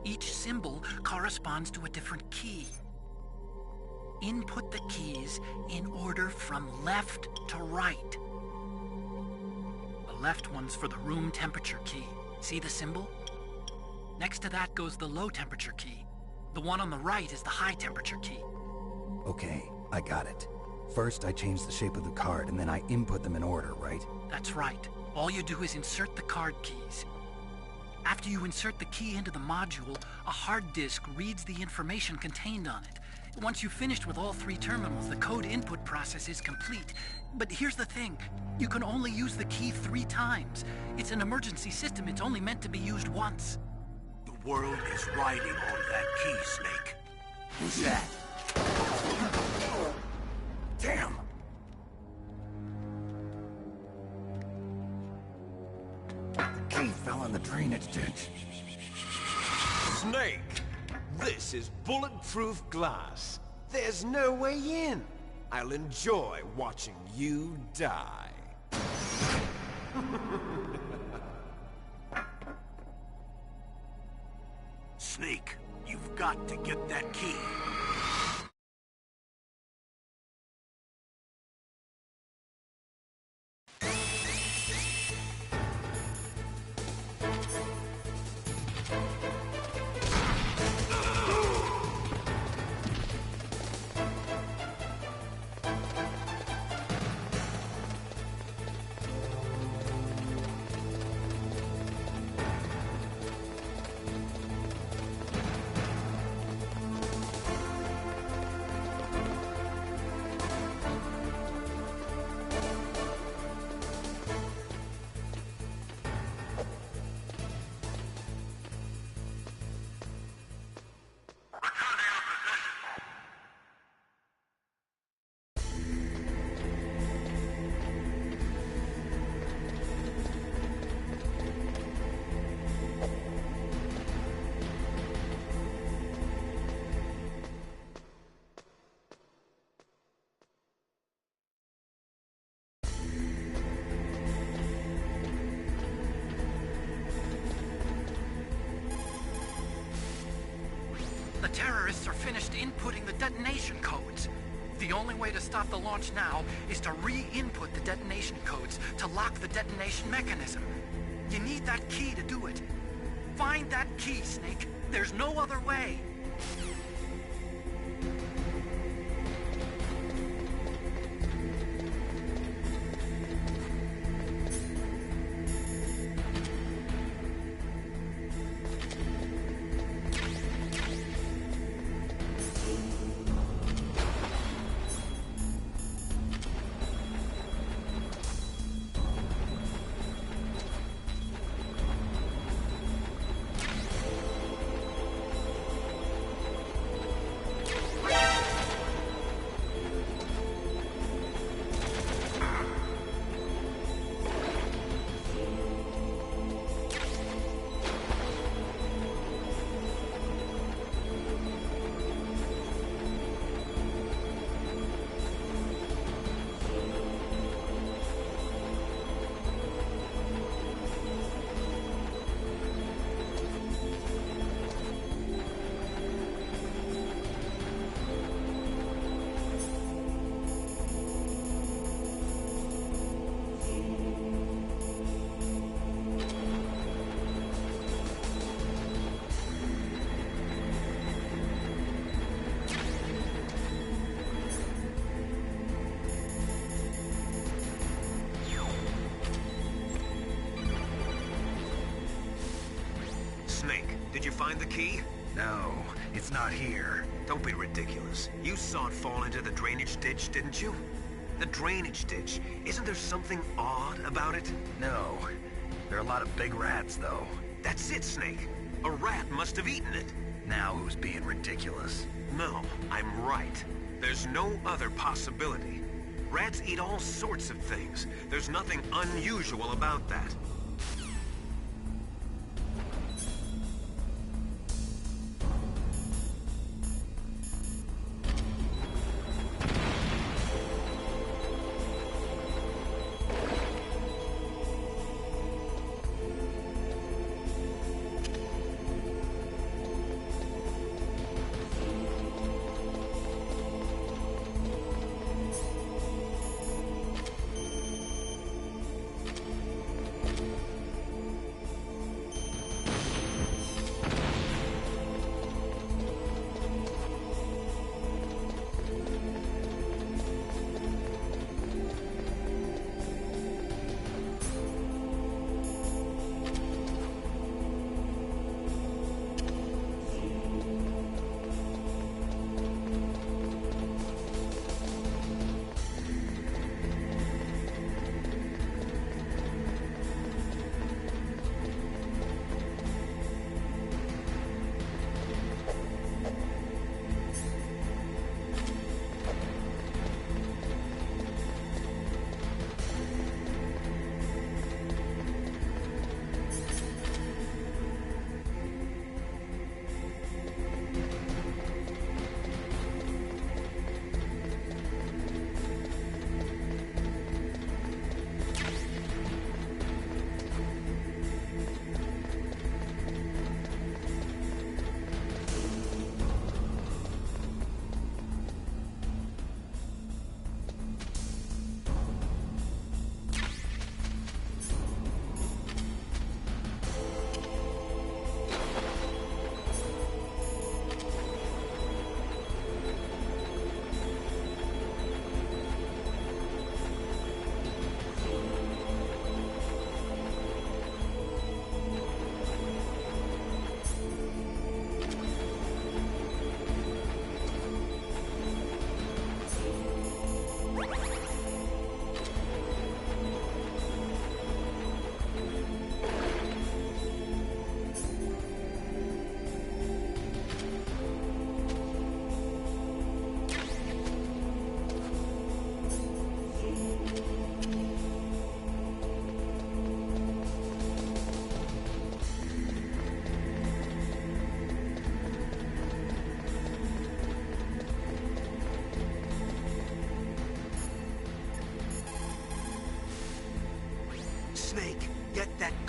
S3: Each symbol corresponds to a different key. Input the keys in order from left to right. The left one's for the room temperature key. See the symbol? Next to that goes the low temperature key. The one on the right is the high temperature key.
S2: Okay, I got it. First, I change the shape of the card, and then I input them in order, right?
S3: That's right. All you do is insert the card keys. After you insert the key into the module, a hard disk reads the information contained on it. Once you've finished with all 3 terminals, the code input process is complete. But here's the thing. You can only use the key 3 times. It's an emergency system. It's only meant to be used once.
S9: The world is riding on that key, Snake.
S10: Who's that?
S2: Damn! The key fell
S8: on the drainage ditch.
S11: Snake! This is bulletproof glass. There's no way in. I'll enjoy watching you die.
S9: Snake, you've got to get that key.
S3: The terrorists are finished inputting the detonation codes. The only way to stop the launch now is to re-input the detonation codes to lock the detonation mechanism. You need that key to do it. Find that key, Snake. There's no other way.
S6: Snake, did you find the key?
S4: No, it's not here.
S6: Don't be ridiculous. You saw it fall into the drainage ditch, didn't you? The drainage ditch. Isn't there something odd about it?
S4: No. There are a lot of big rats, though.
S6: That's it, Snake. A rat must have eaten it.
S4: Now who's being ridiculous?
S6: No, I'm right. There's no other possibility. Rats eat all sorts of things. There's nothing unusual about that.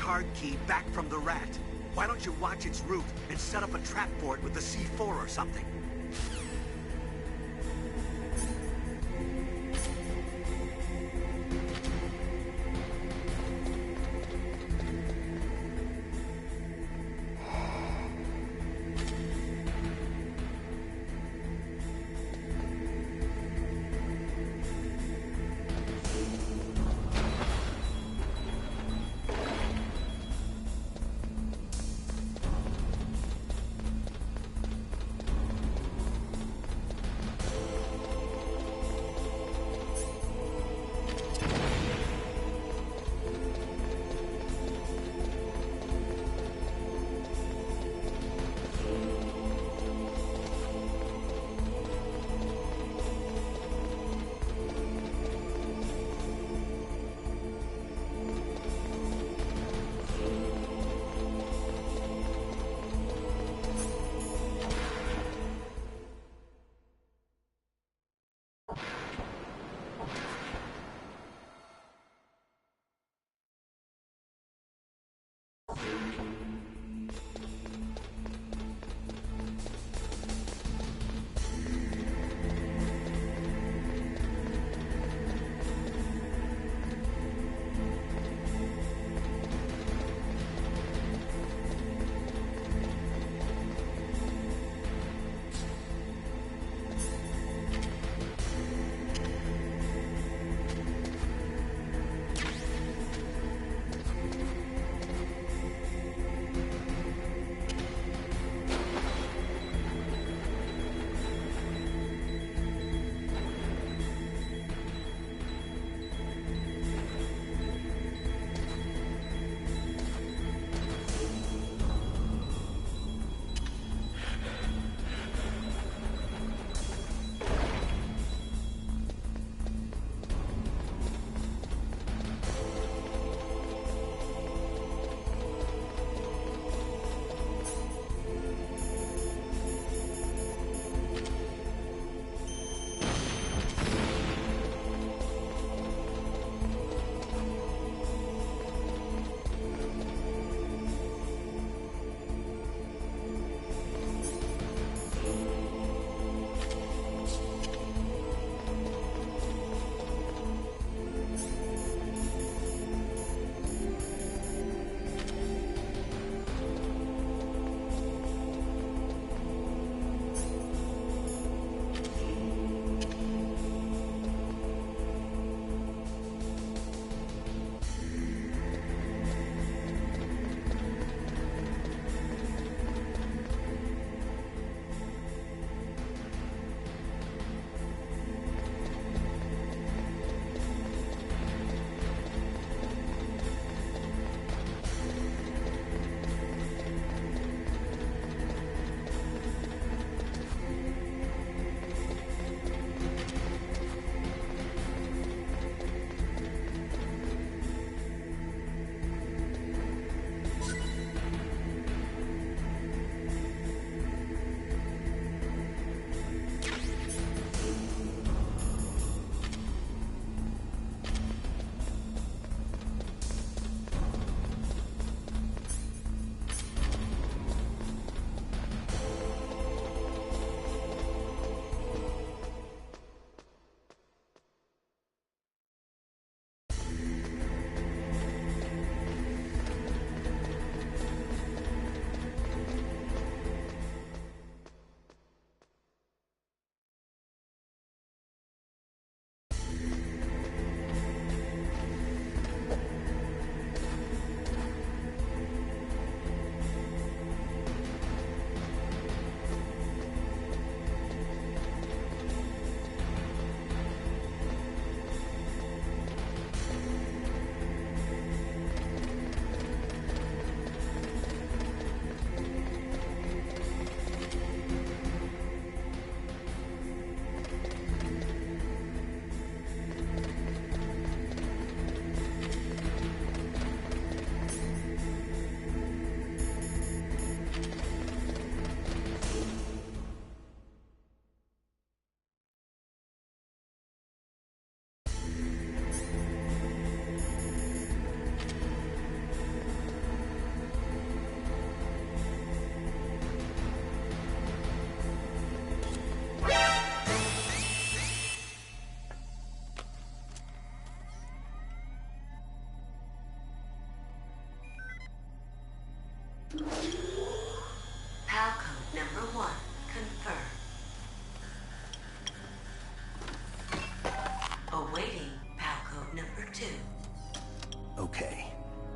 S12: card key back from the rat. Why don't you watch its route and set up a trap for it with the C4 or something?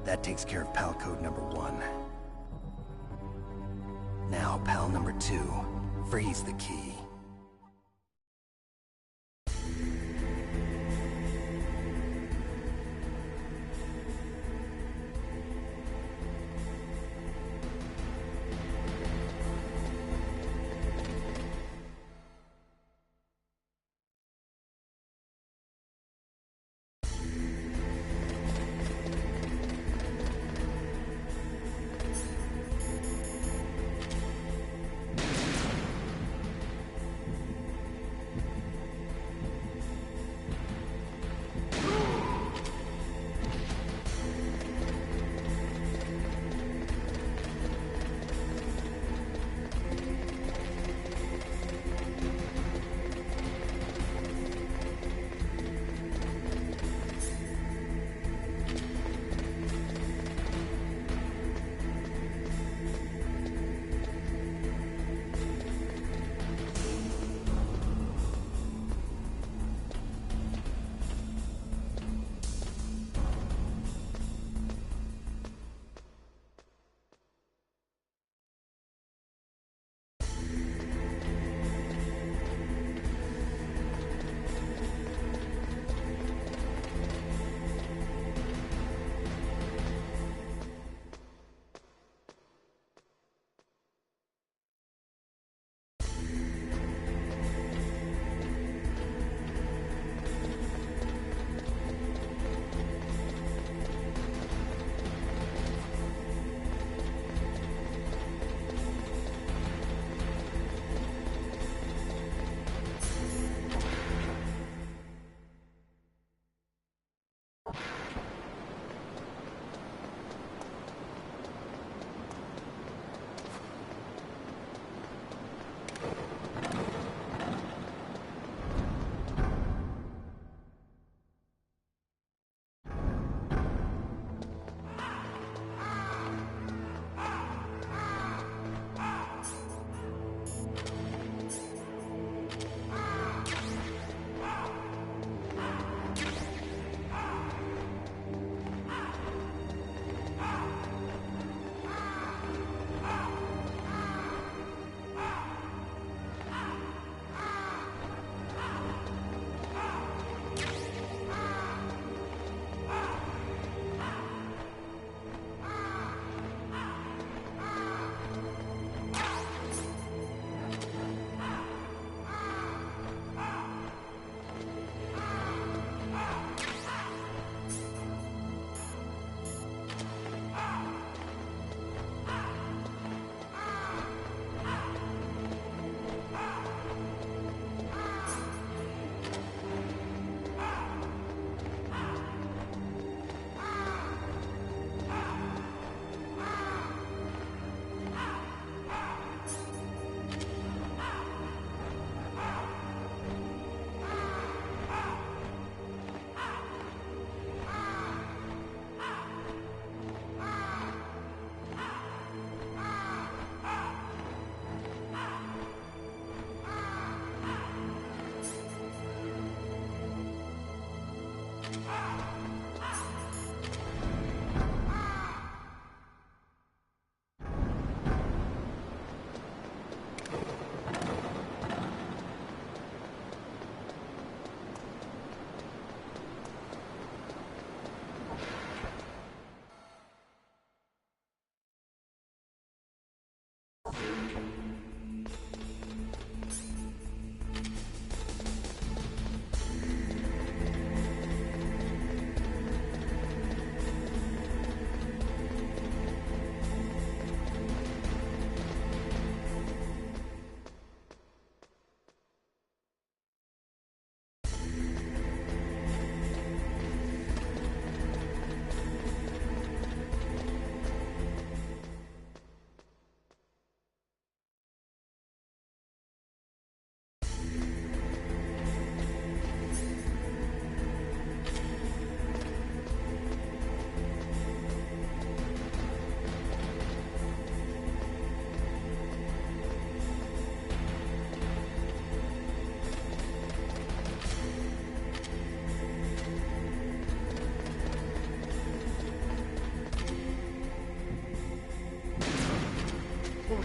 S2: That takes care of pal code number 1. Now, pal number 2. Freeze the key.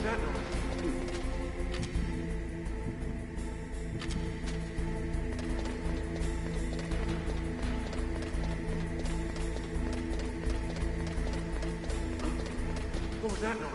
S1: that noise? What was that noise?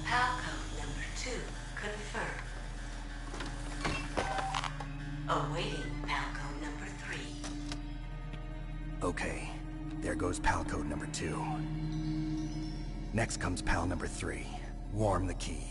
S5: Palcode number 2 confirmed. Awaiting Palcode number 3.
S2: Okay, there goes pal code number 2. Next comes pal number 3. Warm the key.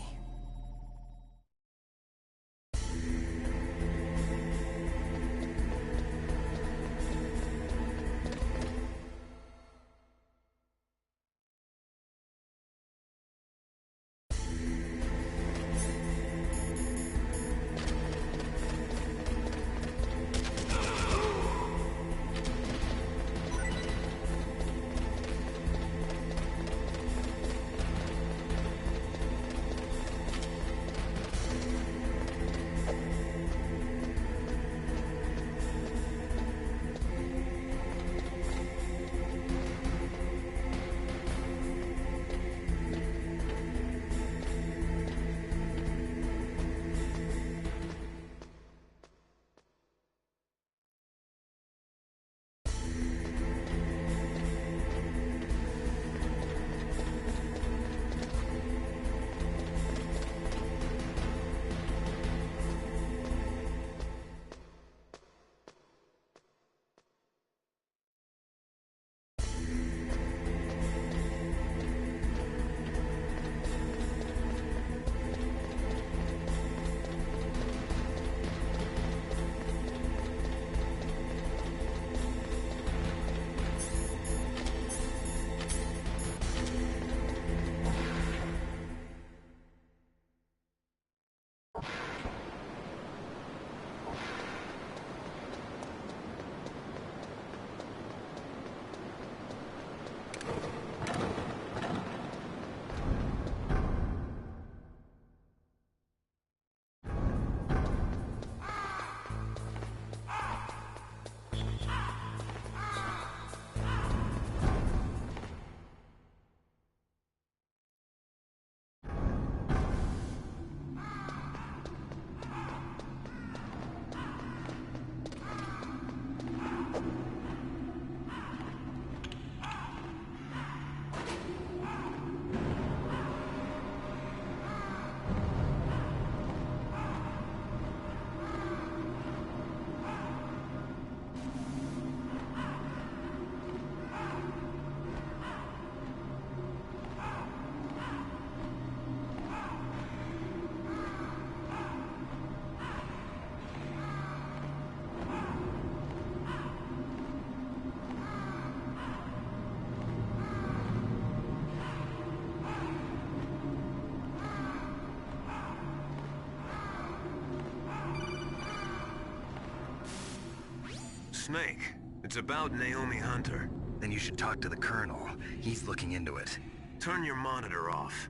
S6: Snake, it's about Naomi Hunter.
S4: Then you should talk to the Colonel. He's looking into it.
S6: Turn your monitor off.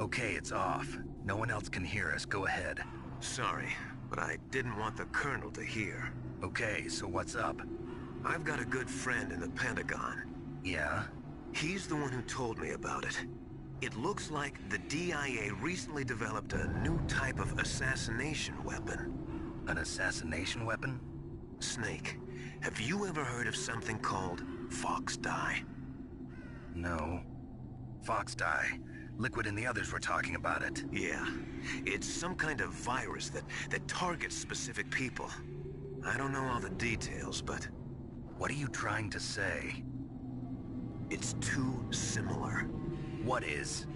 S4: Okay, it's off. No one else can hear us. Go ahead.
S6: Sorry, but I didn't want the Colonel to hear.
S4: Okay, so what's up?
S6: I've got a good friend in the Pentagon.
S4: Yeah?
S6: He's the one who told me about it. It looks like the DIA recently developed a new type of assassination weapon.
S4: An assassination weapon?
S6: Snake, have you ever heard of something called Fox Dye?
S4: No. Fox Dye. Liquid and the others were talking about it.
S6: Yeah. It's some kind of virus that targets specific people. I don't know all the details, but...
S4: What are you trying to say?
S6: It's too similar.
S4: What is?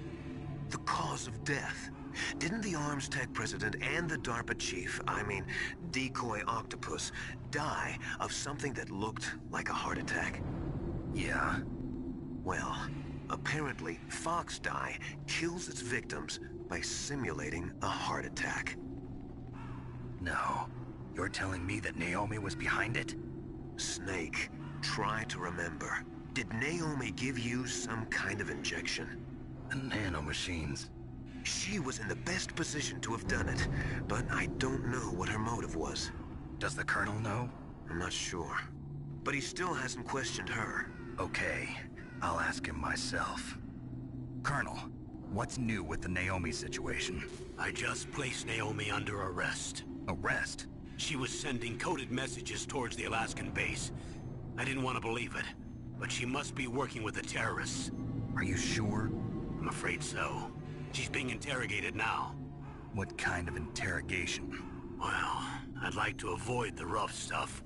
S6: The cause of death. Didn't the Arms Tech president and the DARPA chief, I mean, Decoy Octopus, die of something that looked like a heart attack?
S4: Yeah.
S6: Well, apparently Fox Dye kills its victims by simulating a heart attack.
S4: No. You're telling me that Naomi was behind it?
S6: Snake, try to remember. Did Naomi give you some kind of injection?
S4: The nanomachines.
S6: She was in the best position to have done it, but I don't know what her motive was.
S4: Does the Colonel know?
S6: I'm not sure. But he still hasn't questioned her.
S4: Okay, I'll ask him myself. Colonel, what's new with the Naomi situation?
S9: I just placed Naomi under arrest.
S4: Arrest?
S9: She was sending coded messages towards the Alaskan base. I didn't want to believe it, but she must be working with the terrorists.
S4: Are you sure?
S9: I'm afraid so. She's being interrogated now.
S4: What kind of interrogation?
S9: Well, I'd like to avoid the rough stuff,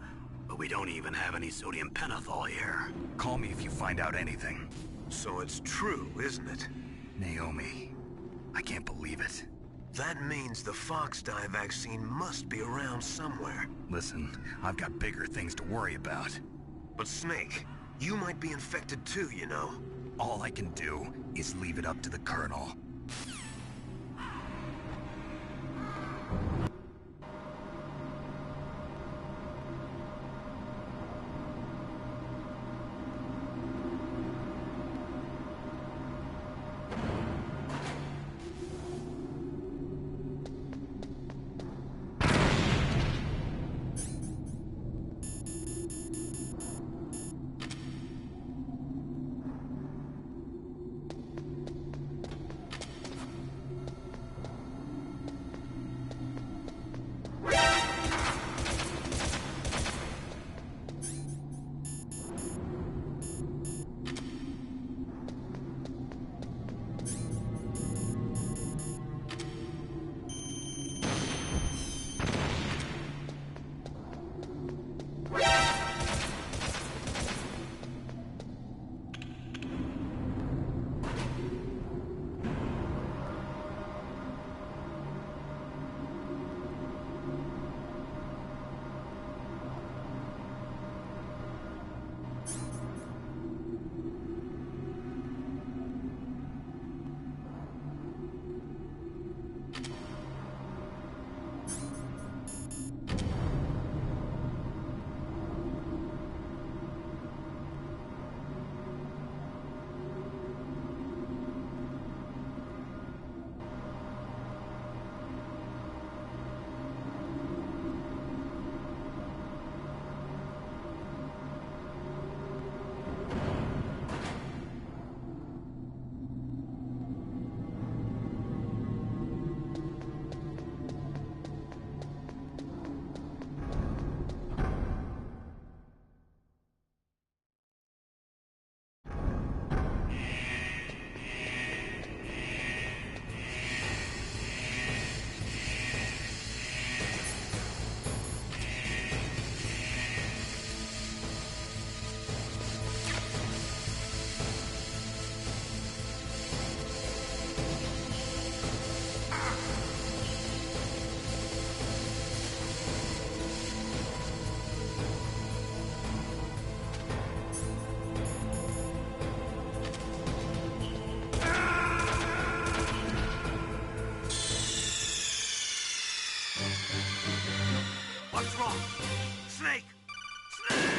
S9: but we don't even have any sodium pentothal here.
S4: Call me if you find out anything.
S6: So it's true, isn't it?
S4: Naomi. I can't believe it.
S6: That means the Fox dye vaccine must be around somewhere.
S4: Listen, I've got bigger things to worry about.
S6: But Snake, you might be infected too, you know.
S4: All I can do is leave it up to the Colonel.
S6: What's wrong? Snake! Snake!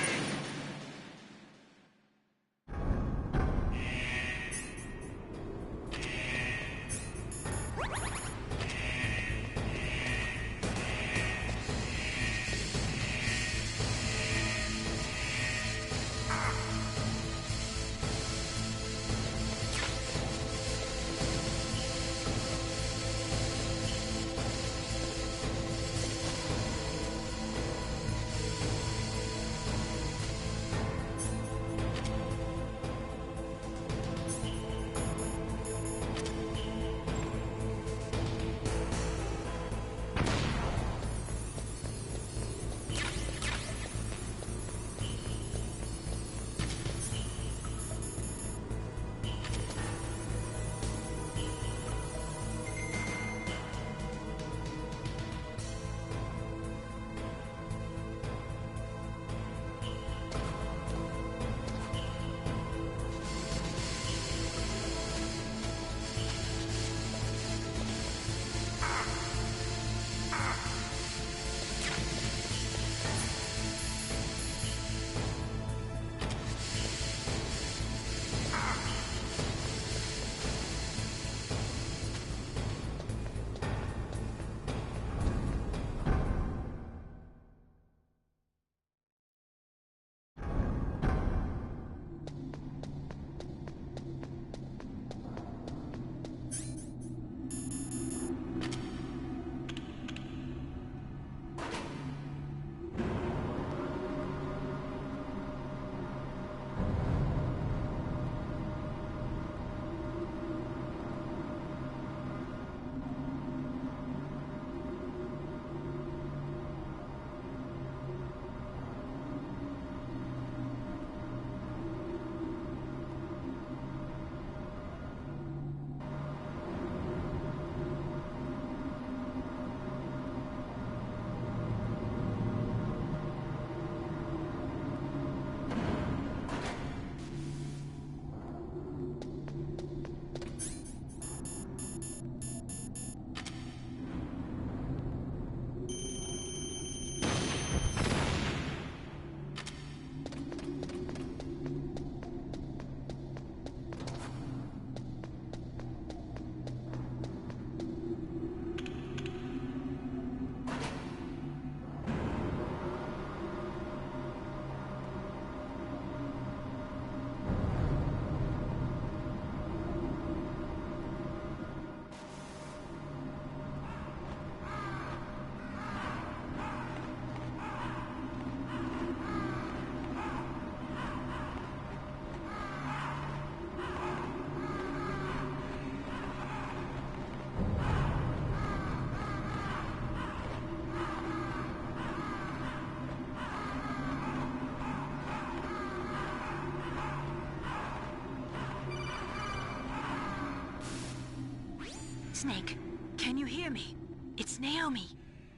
S13: Snake, can you hear me? It's Naomi.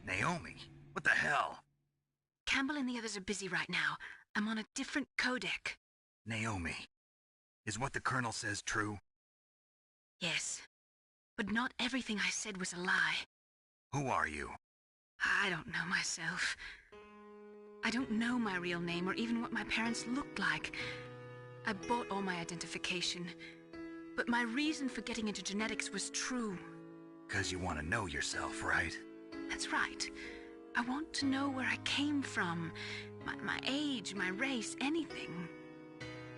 S4: Naomi? What the hell?
S13: Campbell and the others are busy right now. I'm on a different codec.
S4: Naomi, is what the Colonel says true?
S13: Yes, but not everything I said was a lie.
S4: Who are you?
S13: I don't know myself. I don't know my real name or even what my parents looked like. I bought all my identification, but my reason for getting into genetics was true.
S4: 'Cause you want to know yourself, right?
S13: That's right. I want to know where I came from, my age, my race, anything.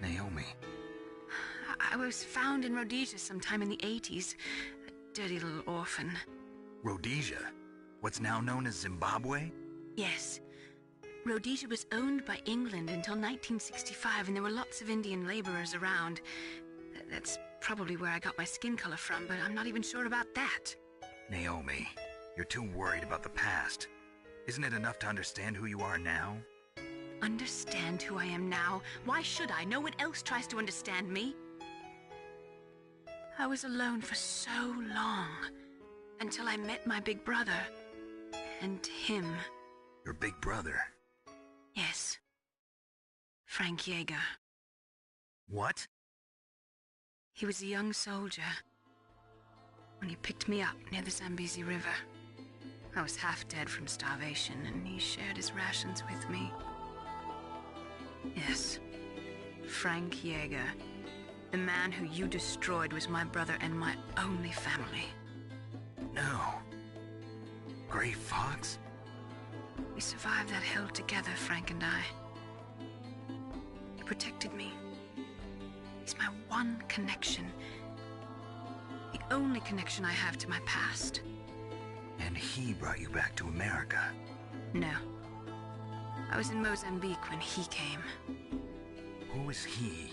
S4: Naomi.
S13: I was found in Rhodesia sometime in the 80s. A dirty little orphan.
S4: Rhodesia? What's now known as Zimbabwe?
S13: Yes. Rhodesia was owned by England until 1965, and there were lots of Indian laborers around. That's probably where I got my skin color from, but I'm not even sure about that.
S4: Naomi, you're too worried about the past. Isn't it enough to understand who you are now?
S13: Understand who I am now? Why should I? No one else tries to understand me. I was alone for so long, until I met my big brother, and him.
S4: Your big brother?
S13: Yes. Frank Yeager.
S4: What?
S13: He was a young soldier when he picked me up near the Zambezi River. I was half dead from starvation, and he shared his rations with me. Yes, Frank Yeager. The man who you destroyed was my brother and my only family.
S4: No. Gray Fox?
S13: We survived that hell together, Frank and I. He protected me. He's my one connection. The only connection I have to my past.
S4: And he brought you back to America?
S13: No. I was in Mozambique when he came.
S4: Who is he?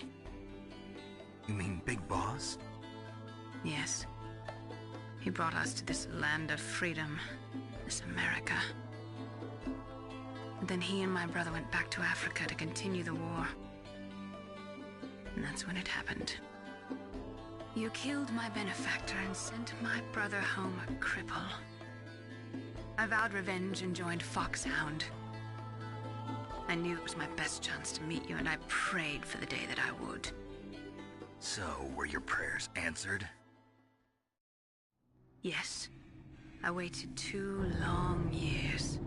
S4: You mean Big Boss?
S13: Yes. He brought us to this land of freedom, this America. And then he and my brother went back to Africa to continue the war. And that's when it happened. You killed my benefactor and sent my brother home a cripple. I vowed revenge and joined Foxhound. I knew it was my best chance to meet you, and I prayed for the day that I would.
S4: So, were your prayers answered?
S13: Yes. I waited 2 long years.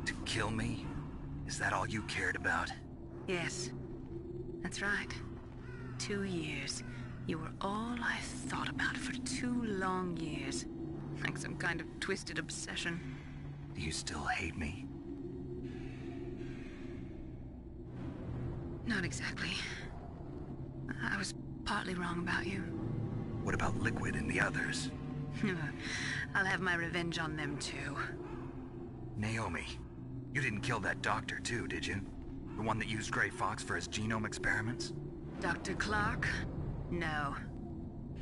S4: To kill me? Is that all you cared about?
S13: Yes. That's right. 2 years. You were all I thought about for 2 long years. Like some kind of twisted obsession.
S4: Do you still hate me?
S13: Not exactly. I was partly wrong about you.
S4: What about Liquid and the others?
S13: I'll have my revenge on them too.
S4: Naomi, you didn't kill that doctor too, did you? The one that used Gray Fox for his genome experiments?
S13: Dr. Clark? No.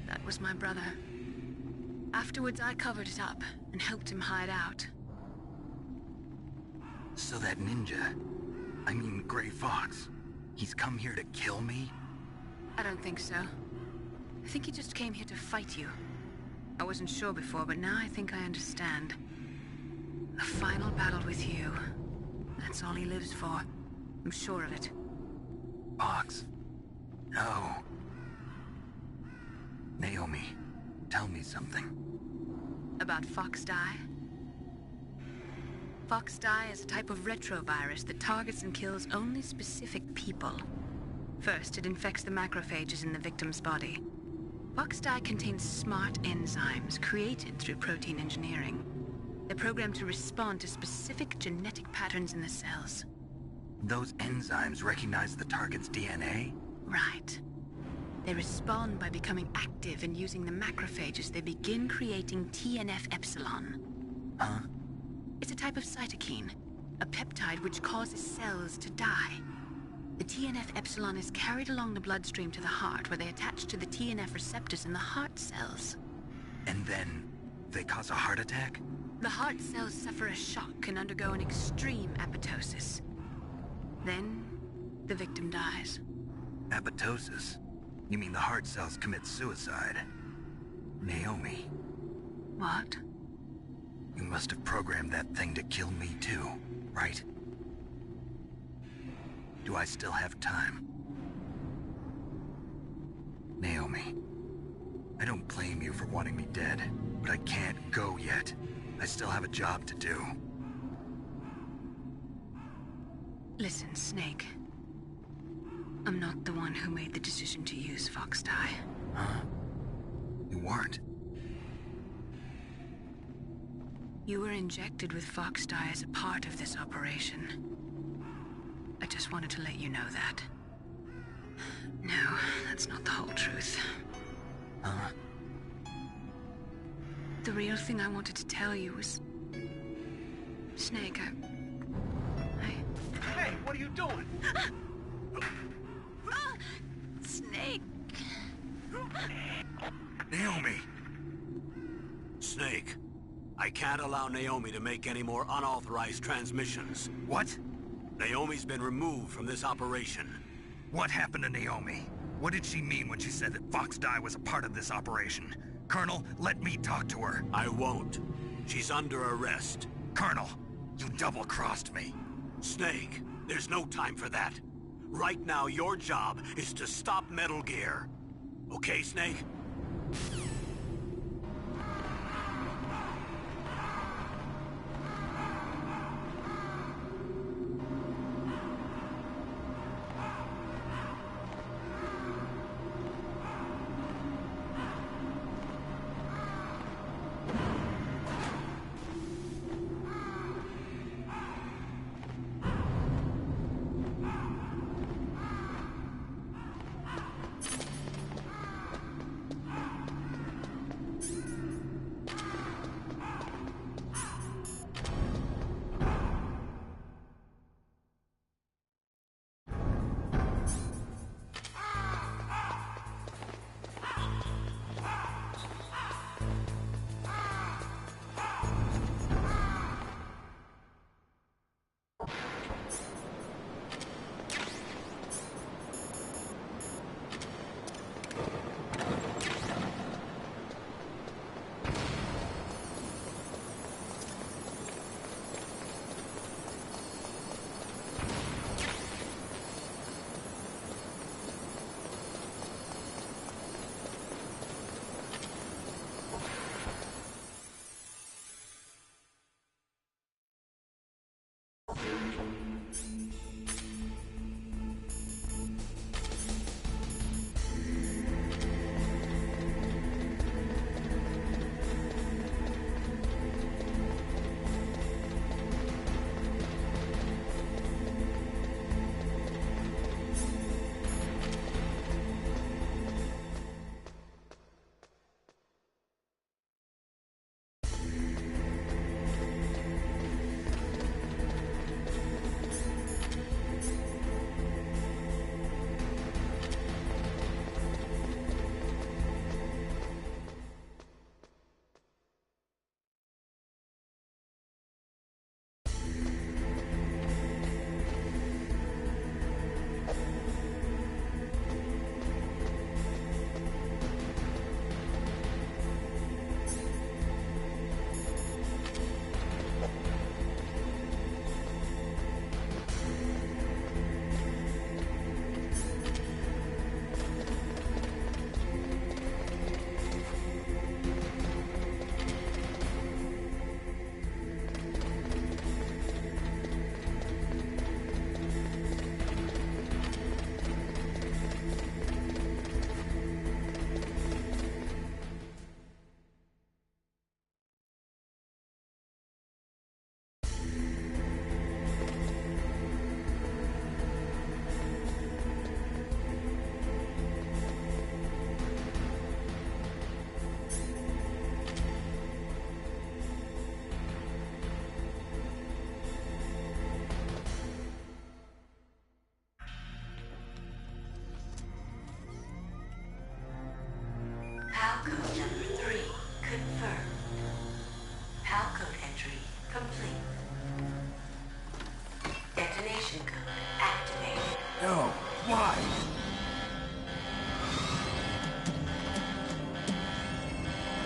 S13: That was my brother. Afterwards, I covered it up and helped him hide out.
S4: So that ninja, I mean Gray Fox, he's come here to kill me?
S13: I don't think so. I think he just came here to fight you. I wasn't sure before, but now I think I understand. A final battle with you. That's all he lives for. I'm sure of it.
S4: Fox? No. Naomi, tell me something.
S13: About Fox Die? Fox Die is a type of retrovirus that targets and kills only specific people. First, it infects the macrophages in the victim's body. Fox Die contains smart enzymes created through protein engineering. They're programmed to respond to specific genetic patterns in the cells.
S4: Those enzymes recognize the target's DNA?
S13: Right. They respond by becoming active and using the macrophages. They begin creating TNF-epsilon.
S4: Huh?
S13: It's a type of cytokine, a peptide which causes cells to die. The TNF-epsilon is carried along the bloodstream to the heart, where they attach to the TNF receptors in the heart cells.
S4: And then they cause a heart attack?
S13: The heart cells suffer a shock and undergo an extreme apoptosis. Then, the victim dies.
S4: Apoptosis? You mean the heart cells commit suicide? Naomi,
S13: What?
S4: You must have programmed that thing to kill me too, right? Do I still have time? Naomi, I don't blame you for wanting me dead, but I can't go yet. I still have a job to do.
S13: Listen, Snake. I'm not the one who made the decision to use Fox Dye.
S4: Huh? You weren't?
S13: You were injected with Fox Dye as a part of this operation. I just wanted to let you know that. No, that's not the whole truth.
S4: Huh?
S13: The real thing I wanted to tell you was... Snake,
S12: Hey, what are you doing?
S13: Snake!
S4: Naomi!
S9: Snake, I can't allow Naomi to make any more unauthorized transmissions.
S4: What?
S9: Naomi's been removed from this operation.
S4: What happened to Naomi? What did she mean when she said that Fox Dye was a part of this operation? Colonel, let me talk to her.
S9: I won't. She's under arrest.
S4: Colonel, you double-crossed me.
S9: Snake, there's no time for that. Right now, your job is to stop Metal Gear. Okay, Snake?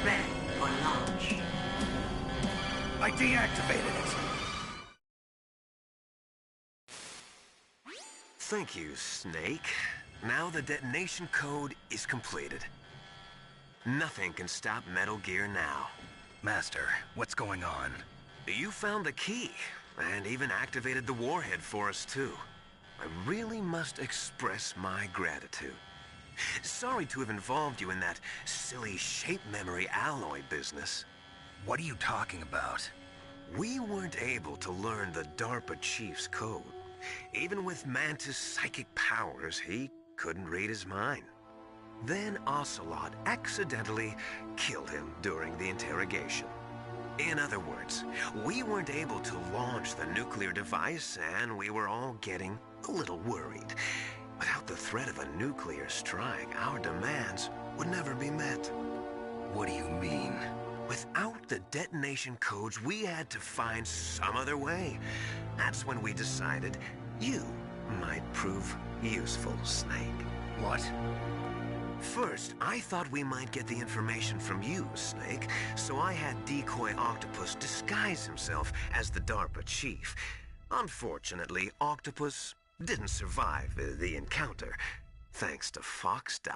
S5: Ready for launch.
S8: deactivated it.
S6: Thank you, Snake. Now the detonation code is completed. Nothing can stop Metal Gear now.
S4: Master, what's going on?
S6: You found the key, and even activated the warhead for us, too. I really must express my gratitude. Sorry to have involved you in that silly shape memory alloy business.
S4: What are you talking about?
S6: We weren't able to learn the DARPA chief's code. Even with Mantis' psychic powers, he couldn't read his mind. Then Ocelot accidentally killed him during the interrogation. In other words, we weren't able to launch the nuclear device, and we were all getting a little worried. Without the threat of a nuclear strike, our demands would never be met.
S4: What do you mean?
S6: Without the detonation codes, we had to find some other way. That's when we decided you might prove useful, Snake.
S4: What?
S6: First, I thought we might get the information from you, Snake, so I had Decoy Octopus disguise himself as the DARPA chief. Unfortunately, Octopus didn't survive the encounter, thanks to Fox Die.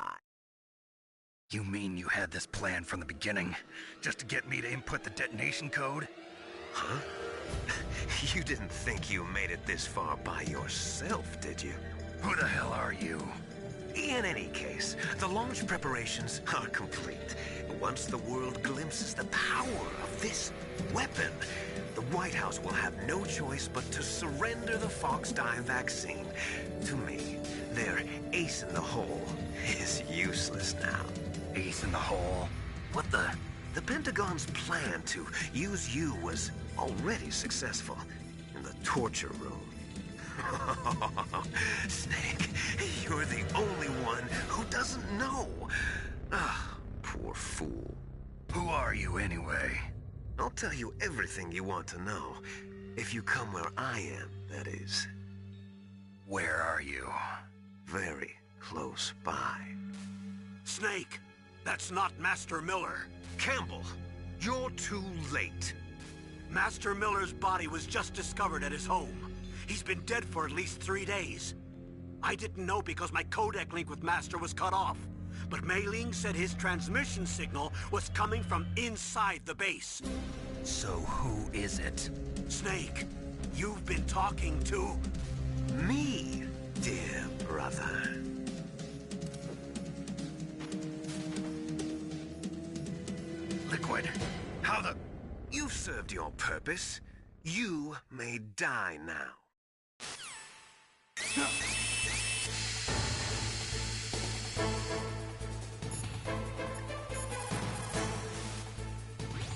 S4: You mean you had this plan from the beginning, just to get me to input the detonation code?
S6: Huh? You didn't think you made it this far by yourself, did you?
S4: Who the hell are you?
S6: In any case, the launch preparations are complete. Once the world glimpses the power of this weapon, the White House will have no choice but to surrender the Fox Die vaccine to me. Their ace in the hole is useless now.
S4: Ace in the hole?
S6: What the? The Pentagon's plan to use you was already successful in the torture room. Snake, you're the only one who doesn't know. Ah, poor fool.
S4: Who are you anyway?
S6: I'll tell you everything you want to know. If you come where I am, that is.
S4: Where are you?
S6: Very close by.
S9: Snake, that's not Master Miller.
S6: Campbell, you're too late.
S9: Master Miller's body was just discovered at his home. He's been dead for at least 3 days. I didn't know because my codec link with Master was cut off. But Mei Ling said his transmission signal was coming from inside the base.
S4: So who is it?
S9: Snake, you've been talking to...
S6: me, dear brother.
S4: Liquid, how the...
S6: You've served your purpose. You may die now.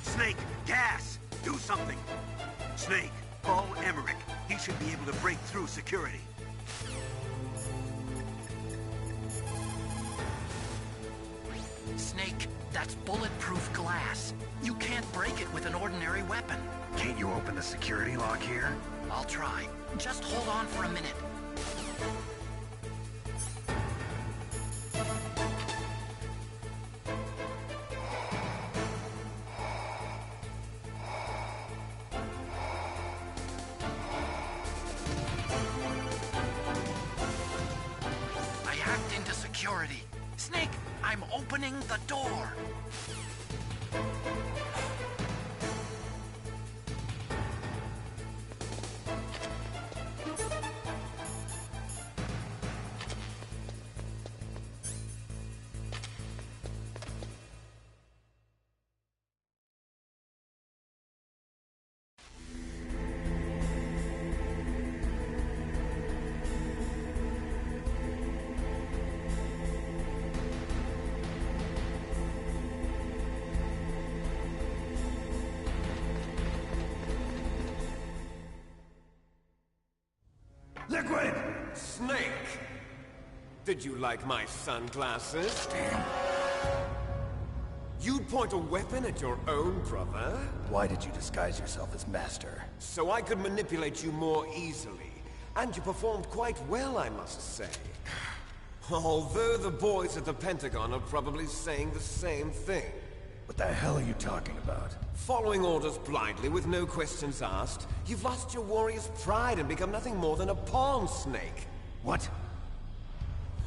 S12: Snake, gas! Do something! Snake, call Emmerich. He should be able to break through security.
S3: Snake, that's bulletproof glass. You can't break it with an ordinary weapon.
S4: Can't you open the security lock here?
S3: I'll try. Just hold on for a minute. I hacked into security. Snake, I'm opening the door.
S8: Liquid!
S11: Snake! Did you like my sunglasses? You'd point a weapon at your own brother?
S2: Why did you disguise yourself as Master?
S11: So I could manipulate you more easily. And you performed quite well, I must say. Although the boys at the Pentagon are probably saying the same thing.
S2: What the hell are you talking about?
S11: Following orders blindly with no questions asked, you've lost your warrior's pride and become nothing more than a pawn, Snake.
S2: What?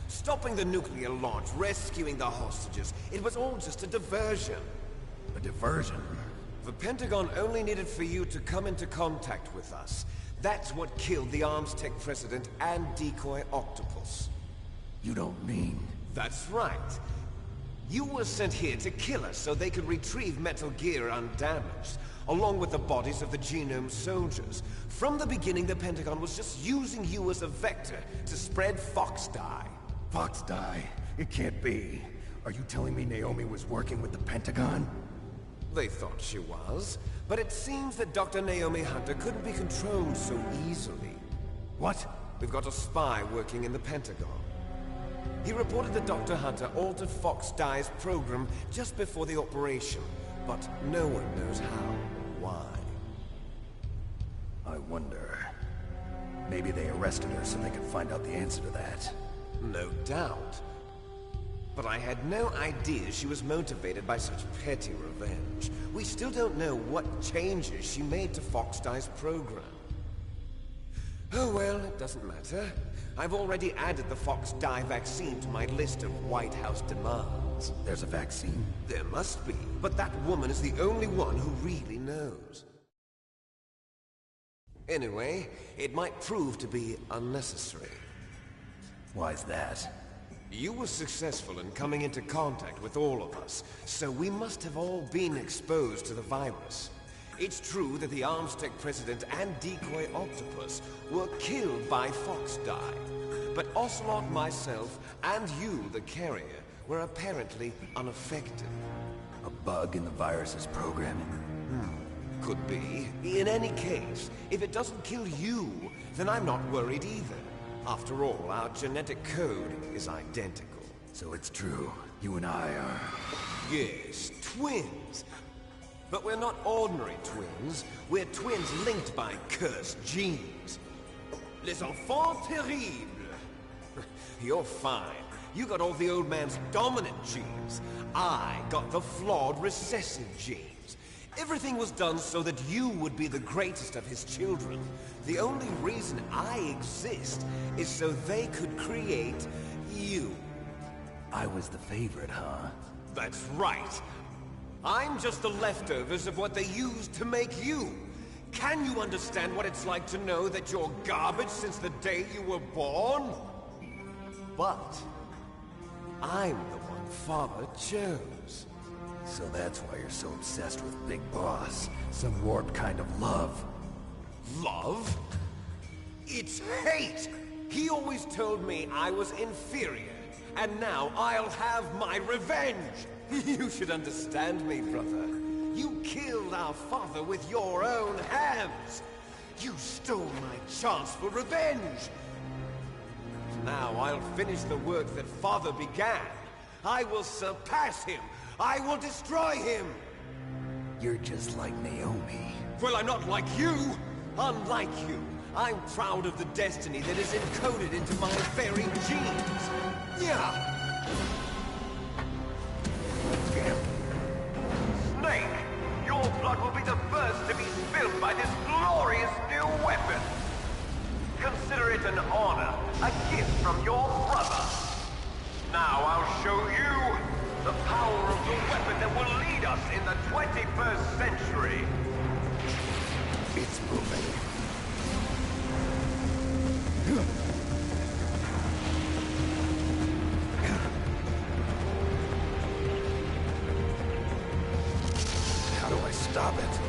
S11: Stopping the nuclear launch, rescuing the hostages, it was all just a diversion.
S2: A diversion?
S11: The Pentagon only needed for you to come into contact with us. That's what killed the Arms Tech president and decoy Octopus.
S2: You don't mean...
S11: That's right. You were sent here to kill us so they could retrieve Metal Gear undamaged, along with the bodies of the Genome soldiers. From the beginning, the Pentagon was just using you as a vector to spread Fox Dye.
S2: Fox Dye? It can't be. Are you telling me Naomi was working with the Pentagon?
S11: They thought she was, but it seems that Dr. Naomi Hunter couldn't be controlled so easily.
S2: What?
S11: We've got a spy working in the Pentagon. He reported that Dr. Hunter altered Fox Dye's program just before the operation, but no one knows how or why.
S2: I wonder... Maybe they arrested her so they could find out the answer to that.
S11: No doubt. But I had no idea she was motivated by such petty revenge. We still don't know what changes she made to Fox Dye's program. Oh well, it doesn't matter. I've already added the Fox Dye vaccine to my list of White House demands.
S2: There's a vaccine?
S11: There must be, but that woman is the only one who really knows. Anyway, it might prove to be unnecessary.
S2: Why's that?
S11: You were successful in coming into contact with all of us, so we must have all been exposed to the virus. It's true that the Arms Tech president and decoy Octopus were killed by Fox Dye, but Ocelot, myself, and you, the carrier, were apparently unaffected.
S2: A bug in the virus's programming?
S11: Could be. In any case, if it doesn't kill you, then I'm not worried either. After all, our genetic code is identical.
S2: So it's true. You and I are...
S11: Yes, twins. But we're not ordinary twins. We're twins linked by cursed genes. Les enfants terribles. You're fine. You got all the old man's dominant genes. I got the flawed recessive genes. Everything was done so that you would be the greatest of his children. The only reason I exist is so they could create you.
S2: I was the favorite, huh?
S11: That's right. I'm just the leftovers of what they used to make you. Can you understand what it's like to know that you're garbage since the day you were born? But I'm the one Father chose.
S2: So that's why you're so obsessed with Big Boss. Some warped kind of love.
S11: Love? It's hate! He always told me I was inferior, and now I'll have my revenge! You should understand me, brother. You killed our father with your own hands! You stole my chance for revenge! Now I'll finish the work that Father began. I will surpass him! I will destroy him!
S2: You're just like Naomi.
S11: Well, I'm not like you! Unlike you, I'm proud of the destiny that is encoded into my very genes! Yeah!
S1: Snake, your blood will be the first to be spilled by this glorious new weapon! Consider it an honor, a gift from your brother! Now I'll show you the power of the weapon that will lead us in the 21st century!
S2: It's moving. How do I stop it?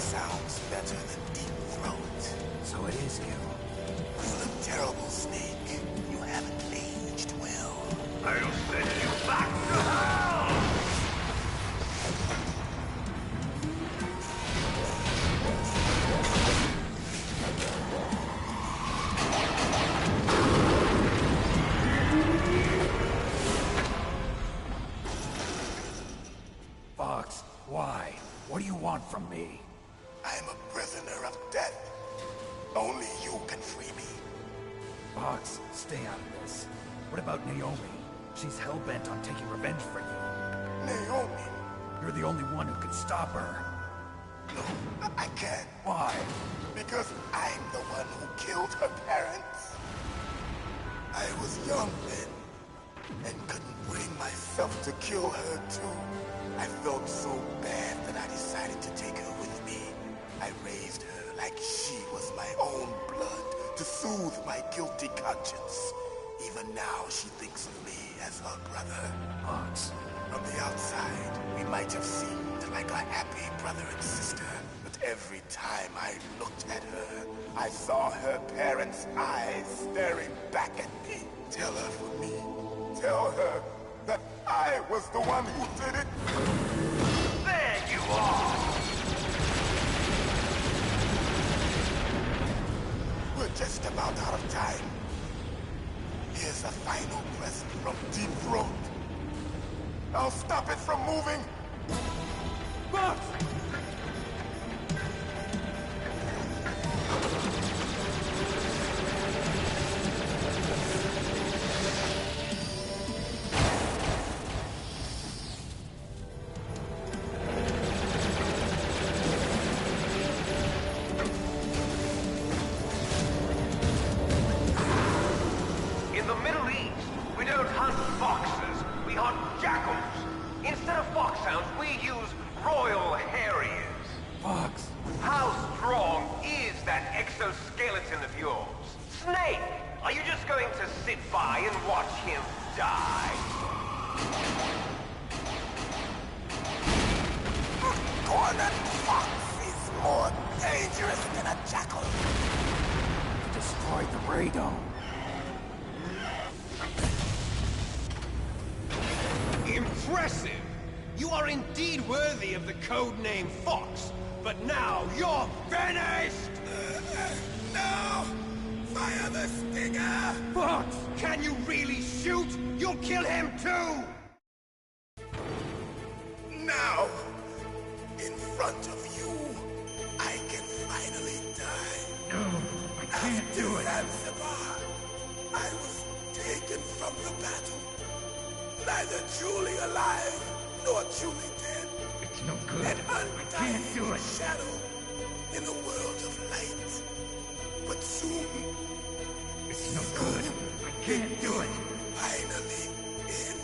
S7: sounds better than Deep Throat.
S2: So it is you.
S7: You look terrible, Snake. You haven't aged well.
S1: I'll send you back to hell!
S8: Fox, why? What do you want from me?
S7: I'm a prisoner of death. Only you can free me.
S8: Fox, stay out of this. What about Naomi? She's hell-bent on taking revenge for you.
S7: Naomi?
S8: You're the only one who can stop her.
S7: No, I can't.
S8: Why?
S7: Because I'm the one who killed her parents. I was young then, and couldn't bring myself to kill her too. I felt so bad that I decided to take her with me. I raised her like she was my own blood to soothe my guilty conscience. Even now, she thinks of me as her brother.
S8: Fox.
S7: From the outside, we might have seemed like a happy brother and sister, but every time I looked at her, I saw her parents' eyes staring back at me. Tell her for me. Tell her that I was the one who did it.
S1: There you are!
S7: We're just about out of time. Here's a final present from Deep Throat. I'll stop it from moving.
S8: Fox!
S1: In the Middle East, we don't hunt foxes, we hunt jackals. Instead of foxhounds, we use royal harriers.
S8: Fox!
S1: How strong is that exoskeleton of yours? Snake, are you just going to sit by and watch him die?
S7: Cornered fox is more dangerous than a jackal.
S8: Destroyed the radome.
S11: Impressive! You are indeed worthy of the codename Fox, but now you're finished!
S7: No! Fire the stinger!
S11: Fox! Can you really shoot? You'll kill him too!
S7: Now, in front of you, I can finally die.
S8: No, I can't do it.
S7: Zanzibar, I was taken from the battle. Neither truly alive, nor truly dead.
S8: It's no good.
S7: An
S8: I can't do
S7: undying
S8: it.
S7: shadow in a world of light. But soon,
S8: It's no good. I can't do it.
S7: finally end.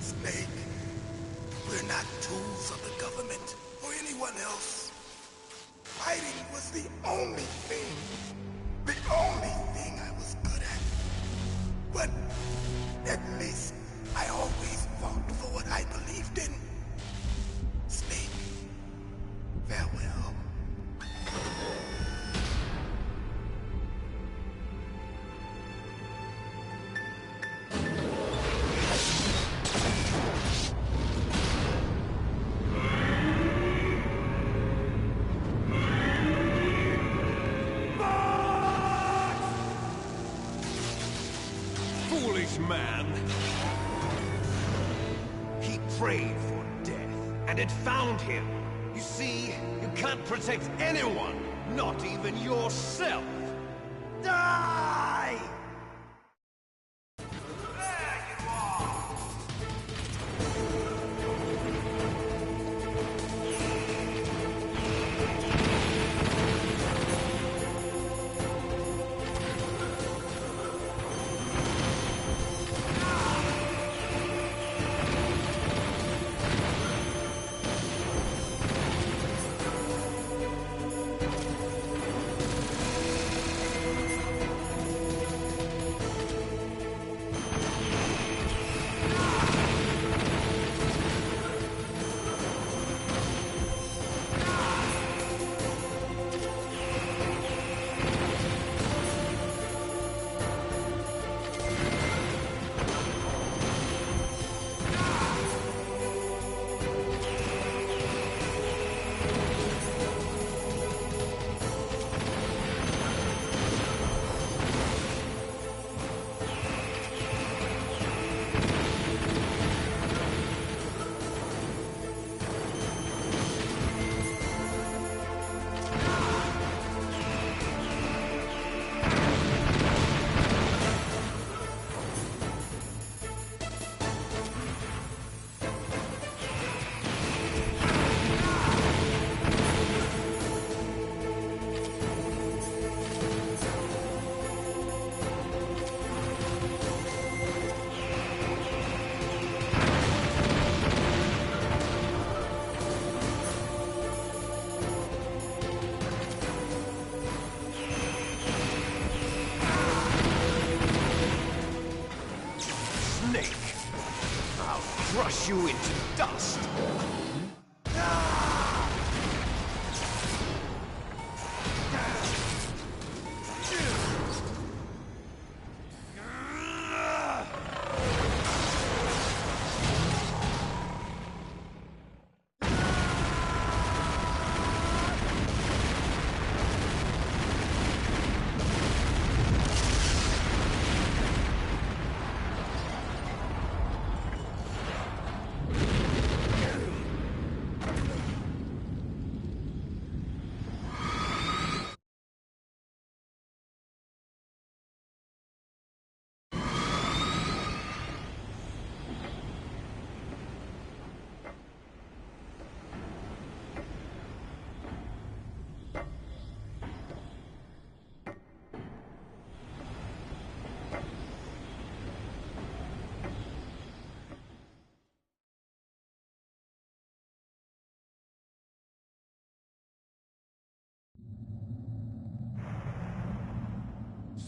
S7: Snake, we're not tools of the government or anyone else. Fighting was the only thing I was good at. But at least I always fought for what I believed in. Snake, farewell.
S11: Foolish man! He prayed for death, and it found him. You see, you can't protect anyone, not even yourself. Die!
S1: There you are!
S11: crush you into dust!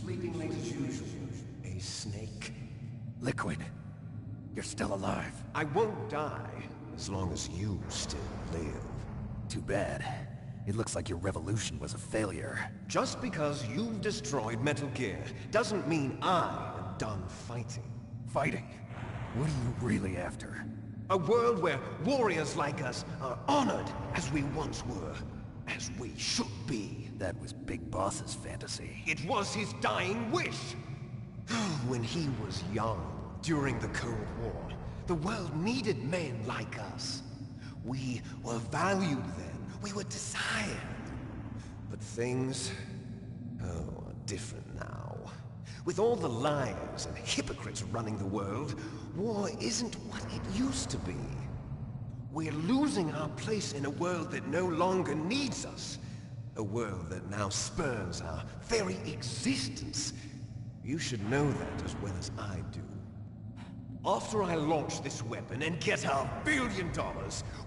S11: Sleeping late as usual. A snake.
S2: Liquid, you're still alive.
S11: I won't die, as long as you still live.
S2: Too bad. It looks like your revolution was a failure.
S11: Just because you've destroyed Metal Gear doesn't mean I am done fighting.
S2: Fighting? What are you really after?
S11: A world where warriors like us are honored as we once were, as we should be.
S2: That was Big Boss's fantasy.
S11: It was his dying wish! When he was young, during the Cold War, the world needed men like us. We were valued then. We were desired. But things, are different now. With all the liars and hypocrites running the world, war isn't what it used to be. We're losing our place in a world that no longer needs us. A world that now spurns our very existence. You should know that as well as I do. After I launch this weapon and get our $1 billion,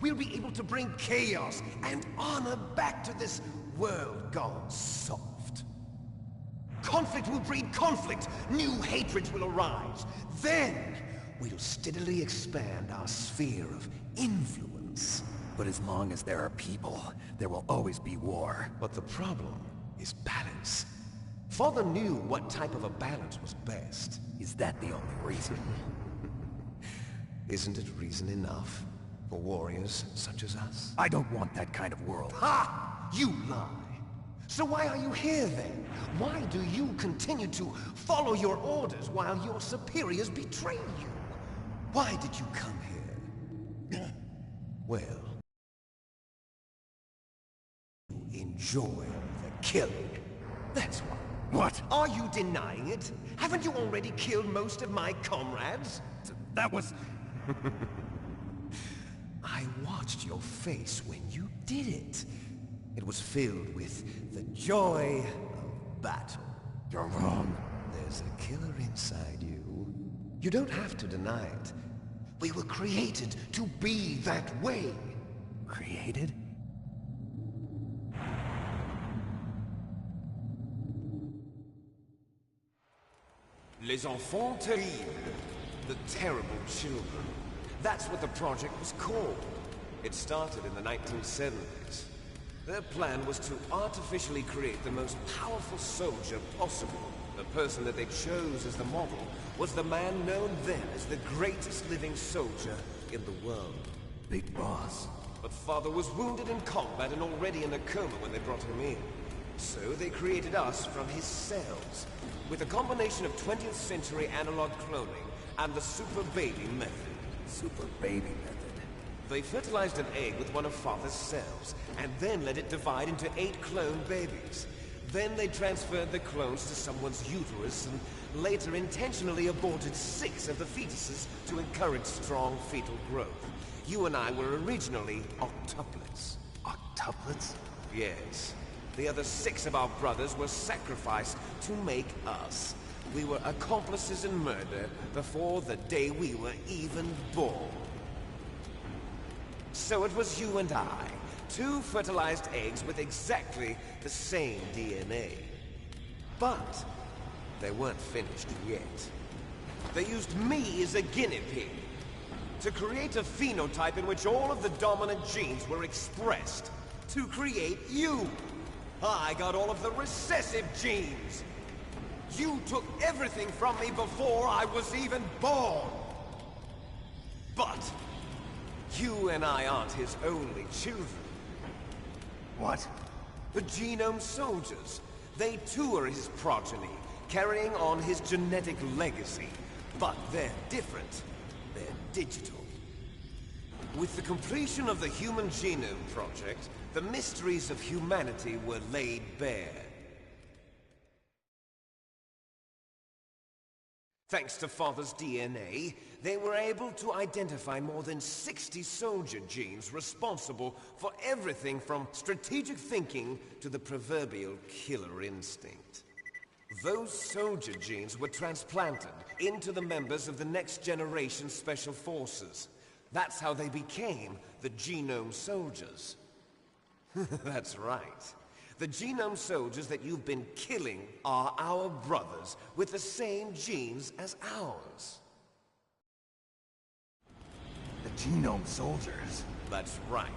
S11: we'll be able to bring chaos and honor back to this world gone soft. Conflict will breed conflict. New hatreds will arise. Then, we'll steadily expand our sphere of influence.
S2: But as long as there are people, there will always be war.
S11: But the problem is balance. Father knew what type of a balance was best.
S2: Is that the only reason?
S11: Isn't it reason enough for warriors such as us?
S2: I don't want that kind of world.
S11: Ha! You lie! So why are you here then? Why do you continue to follow your orders while your superiors betray you? Why did you come here? Well, enjoy the killing. That's why.
S2: What?
S11: Are you denying it? Haven't you already killed most of my comrades?
S2: That was...
S11: I watched your face when you did it. It was filled with the joy of battle.
S2: You're wrong.
S11: There's a killer inside you. You don't have to deny it. We were created to be that way.
S2: Created?
S11: Les enfants terribles. The terrible children. That's what the project was called. It started in the 1970s. Their plan was to artificially create the most powerful soldier possible. The person that they chose as the model was the man known then as the greatest living soldier in the world.
S2: Big Boss.
S11: But Father was wounded in combat and already in a coma when they brought him in. So they created us from his cells, with a combination of 20th century analog cloning and the super baby method.
S2: Super baby method.
S11: They fertilized an egg with one of Father's cells, and then let it divide into 8 clone babies. Then they transferred the clones to someone's uterus, and later intentionally aborted 6 of the fetuses to encourage strong fetal growth. You and I were originally octuplets.
S2: Octuplets?
S11: Yes. The other 6 of our brothers were sacrificed to make us. We were accomplices in murder before the day we were even born. So it was you and I, 2 fertilized eggs with exactly the same DNA. But they weren't finished yet. They used me as a guinea pig. To create a phenotype in which all of the dominant genes were expressed. To create you. I got all of the recessive genes. You took everything from me before I was even born. But you and I aren't his only children.
S2: What?
S11: The Genome Soldiers. They too are his progeny, carrying on his genetic legacy. But they're different. They're digital. With the completion of the Human Genome Project, the mysteries of humanity were laid bare. Thanks to Father's DNA, they were able to identify more than 60 soldier genes responsible for everything from strategic thinking to the proverbial killer instinct. Those soldier genes were transplanted into the members of the next generation Special Forces. That's how they became the Genome Soldiers. That's right. The Genome Soldiers that you've been killing are our brothers with the same genes as ours.
S2: The Genome Soldiers?
S11: That's right.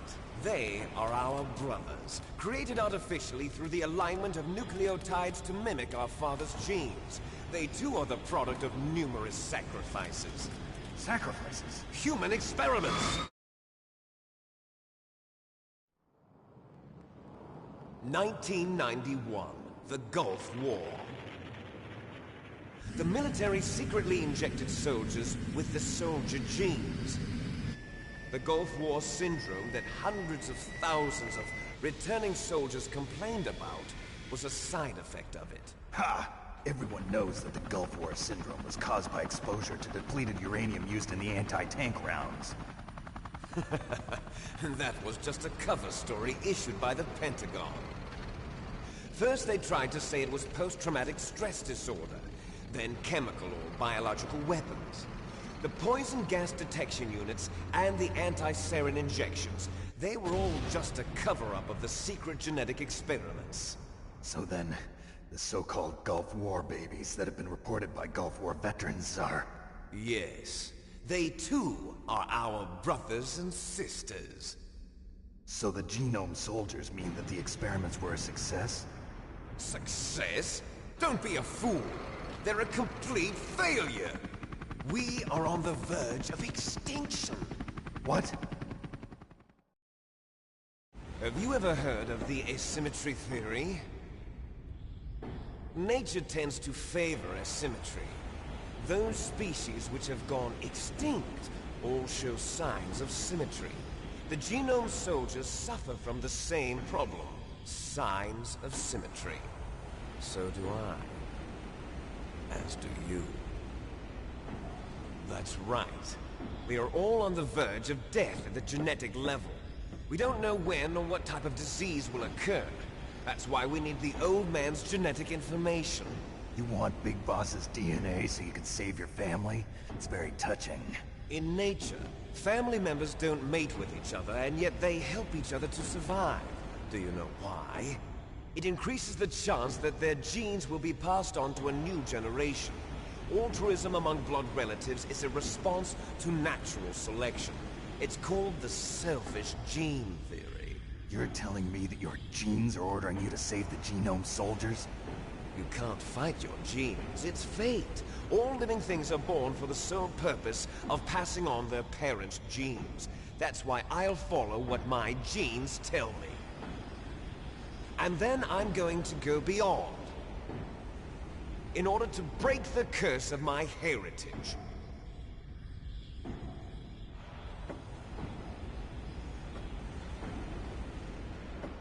S11: They are our brothers, created artificially through the alignment of nucleotides to mimic our father's genes. They too are the product of numerous sacrifices.
S2: Sacrifices?
S11: Human experiments! 1991, the Gulf War. The military secretly injected soldiers with the soldier genes. The Gulf War syndrome that hundreds of thousands of returning soldiers complained about was a side effect of it.
S2: Ha! Everyone knows that the Gulf War syndrome was caused by exposure to depleted uranium used in the anti-tank rounds.
S11: That was just a cover story issued by the Pentagon. First they tried to say it was post-traumatic stress disorder, then chemical or biological weapons. The poison gas detection units and the anti-sarin injections, they were all just a cover-up of the secret genetic experiments.
S2: So then, the so-called Gulf War babies that have been reported by Gulf War veterans are...
S11: Yes. They too are our brothers and sisters.
S2: So the Genome Soldiers mean that the experiments were a success?
S11: Success? Don't be a fool. They're a complete failure. We are on the verge of extinction.
S2: What?
S11: Have you ever heard of the asymmetry theory? Nature tends to favor asymmetry. Those species which have gone extinct all show signs of symmetry. The Genome Soldiers suffer from the same problem. Signs of symmetry. So do I. As do you. That's right. We are all on the verge of death at the genetic level. We don't know when or what type of disease will occur. That's why we need the old man's genetic information.
S2: You want Big Boss's DNA so you can save your family? It's very touching.
S11: In nature, family members don't mate with each other, and yet they help each other to survive. Do you know why? It increases the chance that their genes will be passed on to a new generation. Altruism among blood relatives is a response to natural selection. It's called the selfish gene theory.
S2: You're telling me that your genes are ordering you to save the Genome Soldiers?
S11: You can't fight your genes. It's fate. All living things are born for the sole purpose of passing on their parents' genes. That's why I'll follow what my genes tell me. And then I'm going to go beyond. In order to break the curse of my heritage.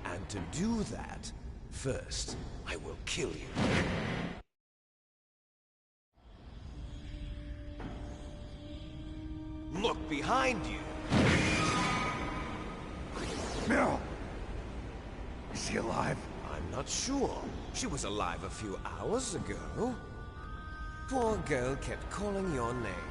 S11: And to do that, first, I will kill you. Look behind you!
S2: Meryl! Is she alive?
S11: I'm not sure. She was alive a few hours ago. Poor girl kept calling your name.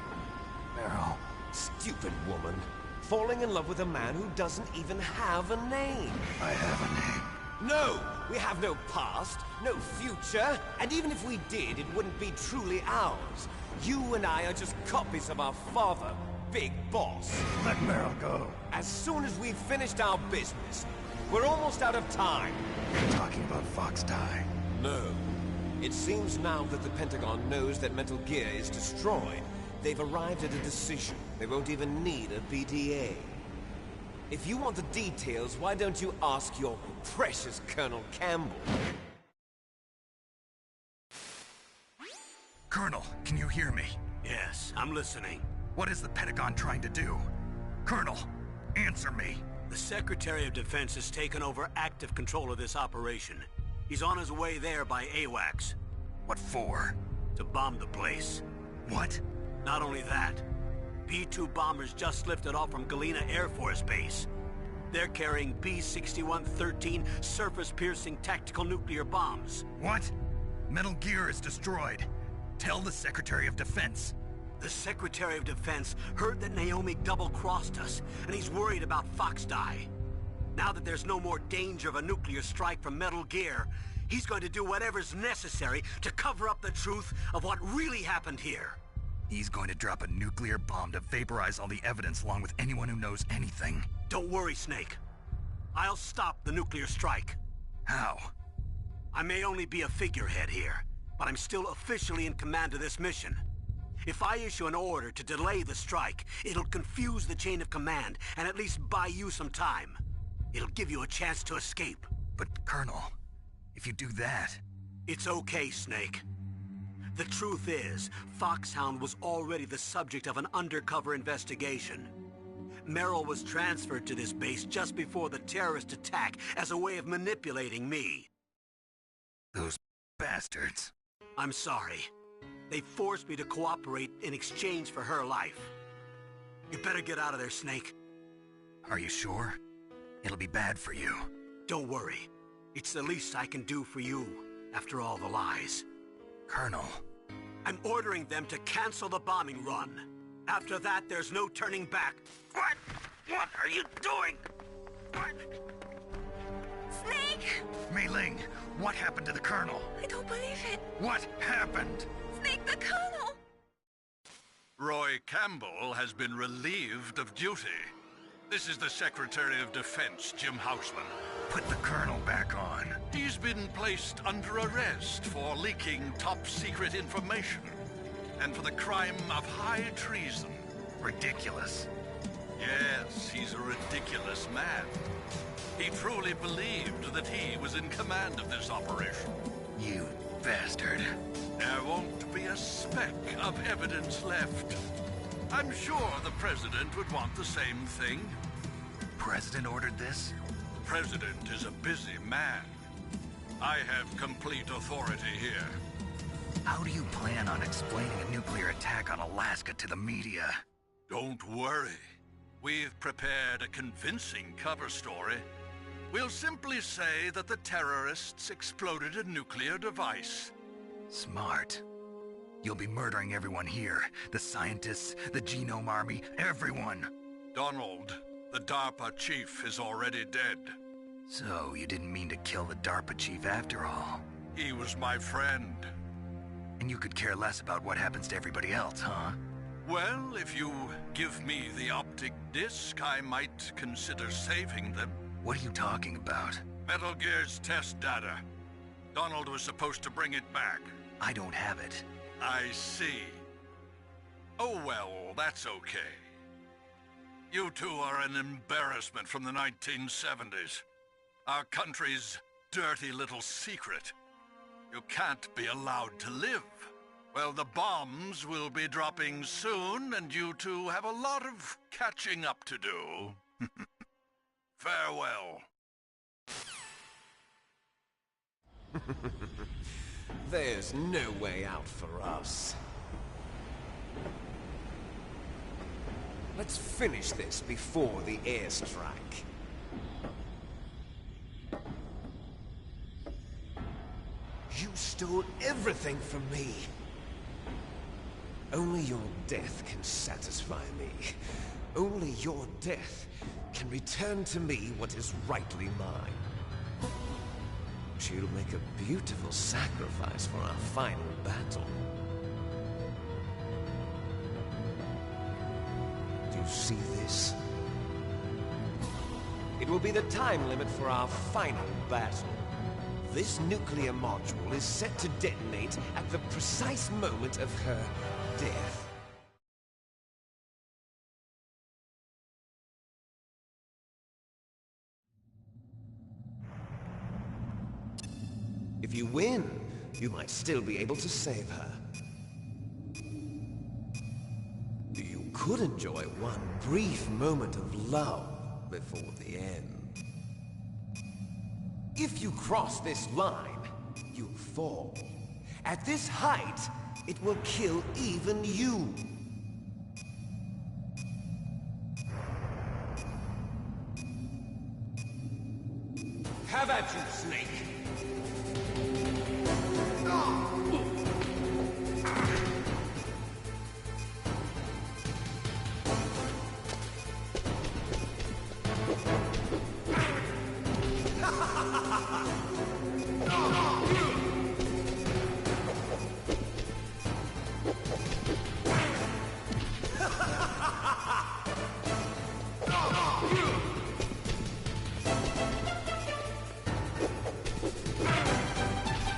S2: Meryl.
S11: Stupid woman. Falling in love with a man who doesn't even have a name.
S2: I have a name.
S11: No! We have no past, no future, and even if we did, it wouldn't be truly ours. You and I are just copies of our father. big boss.
S8: Let Meryl go.
S11: As soon as we've finished our business, we're almost out of time.
S8: You're talking about Fox Die.
S11: No. It seems now that the Pentagon knows that Metal Gear is destroyed, they've arrived at a decision. They won't even need a BDA. If you want the details, why don't you ask your precious Colonel Campbell?
S4: Colonel, can you hear me?
S9: Yes, I'm listening.
S4: What is the Pentagon trying to do? Colonel, answer me.
S9: The Secretary of Defense has taken over active control of this operation. He's on his way there by AWACS.
S4: What for?
S9: To bomb the place.
S4: What?
S9: Not only that, B-2 bombers just lifted off from Galena Air Force Base. They're carrying B-6113 surface-piercing tactical nuclear bombs.
S4: What? Metal Gear is destroyed. Tell the Secretary of Defense.
S9: The Secretary of Defense heard that Naomi double-crossed us, and he's worried about Fox Die. Now that there's no more danger of a nuclear strike from Metal Gear, he's going to do whatever's necessary to cover up the truth of what really happened here.
S4: He's going to drop a nuclear bomb to vaporize all the evidence along with anyone who knows anything.
S9: Don't worry, Snake. I'll stop the nuclear strike.
S4: How?
S9: I may only be a figurehead here, but I'm still officially in command of this mission. If I issue an order to delay the strike, it'll confuse the chain of command and at least buy you some time. It'll give you a chance to escape.
S4: But, Colonel, if you do that...
S9: It's okay, Snake. The truth is, Foxhound was already the subject of an undercover investigation. Meryl was transferred to this base just before the terrorist attack as a way of manipulating me.
S4: Those bastards.
S9: I'm sorry. They forced me to cooperate in exchange for her life. You better get out of there, Snake.
S4: Are you sure? It'll be bad for you.
S9: Don't worry. It's the least I can do for you, after all the lies.
S4: Colonel.
S9: I'm ordering them to cancel the bombing run. After that, there's no turning back. What? What are you doing? What?
S13: Snake!
S4: Mei Ling, what happened to the Colonel?
S13: I don't believe it.
S4: What happened?
S13: Snake, the Colonel!
S7: Roy Campbell has been relieved of duty. This is the Secretary of Defense, Jim Houseman.
S4: Put the Colonel back on.
S7: He's been placed under arrest for leaking top-secret information and for the crime of high treason.
S4: Ridiculous.
S7: Yes, he's a ridiculous man. He truly believed that he was in command of this operation.
S4: You bastard.
S7: There won't be a speck of evidence left. I'm sure the President would want the same thing.
S4: President ordered this?
S7: The President is a busy man. I have complete authority here.
S4: How do you plan on explaining a nuclear attack on Alaska to the media?
S7: Don't worry. We've prepared a convincing cover story. We'll simply say that the terrorists exploded a nuclear device.
S4: Smart. You'll be murdering everyone here. The scientists, the Genome Army, everyone.
S7: Donald, the DARPA chief, is already dead.
S4: So, you didn't mean to kill the DARPA chief after all?
S7: He was my friend.
S4: And you could care less about what happens to everybody else, huh?
S7: Well, if you give me the optic disc, I might consider saving them.
S4: What are you talking about?
S7: Metal Gear's test data. Donald was supposed to bring it back.
S4: I don't have it.
S7: I see. Oh well, that's okay. You two are an embarrassment from the 1970s. Our country's dirty little secret. You can't be allowed to live. Well, the bombs will be dropping soon, and you two have a lot of catching up to do. Farewell.
S11: There's no way out for us. Let's finish this before the airstrike. You stole everything from me. Only your death can satisfy me. Only your death can return to me what is rightly mine. She'll make a beautiful sacrifice for our final battle. you see this? It will be the time limit for our final battle. This nuclear module is set to detonate at the precise moment of her death. If you win, you might still be able to save her. You could enjoy one brief moment of love before the end. If you cross this line, you'll fall. At this height, it will kill even you. Have at you, Snake!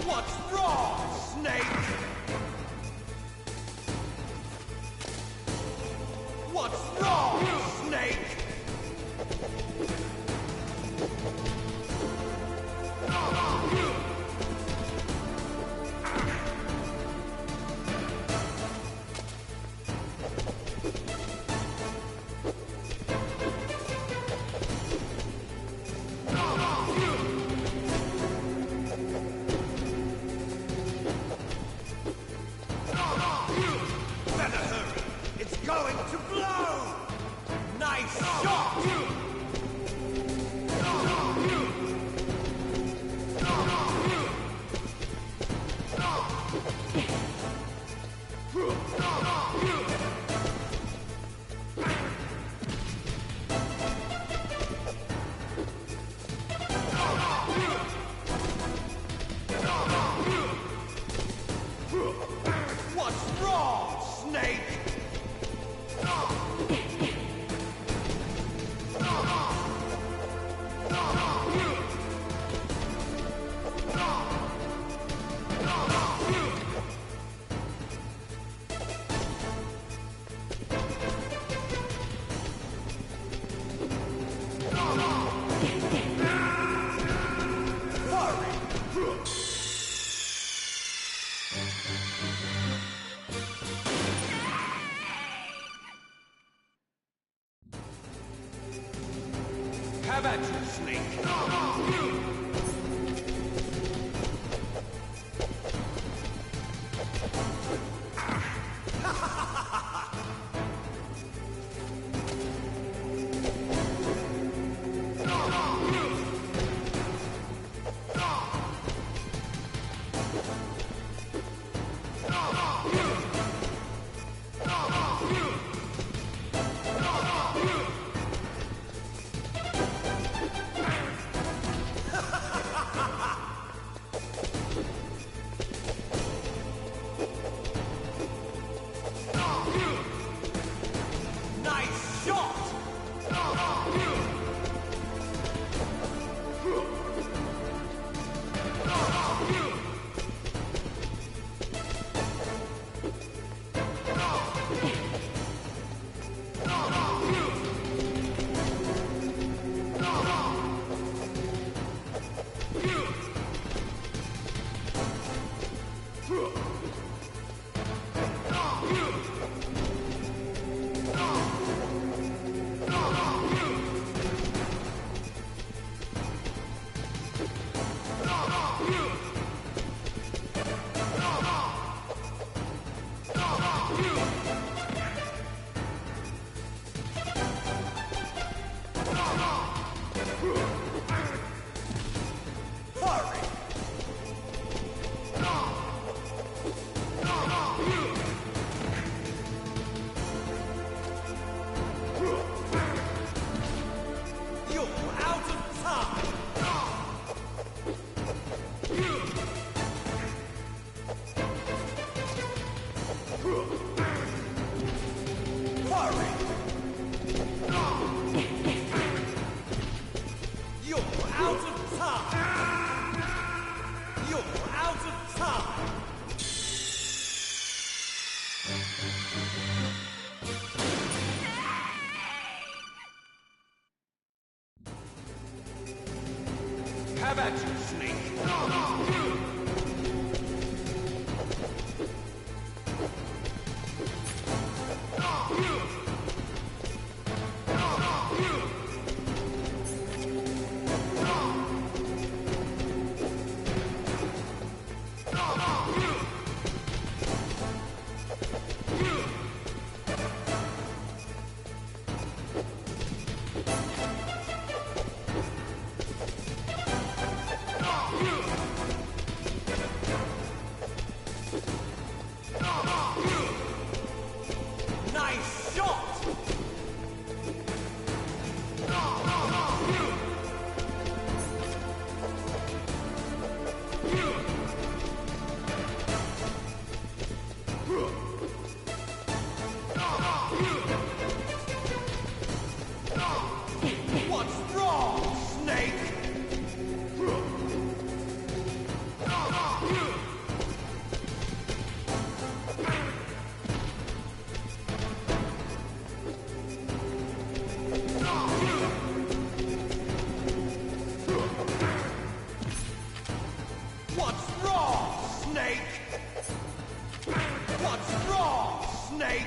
S11: What's wrong, Snake? What's wrong, Snake? Better hurry! It's going to blow! Nice shot! What's wrong, Snake? Have at you, Snake! Nice shot!
S8: Snake!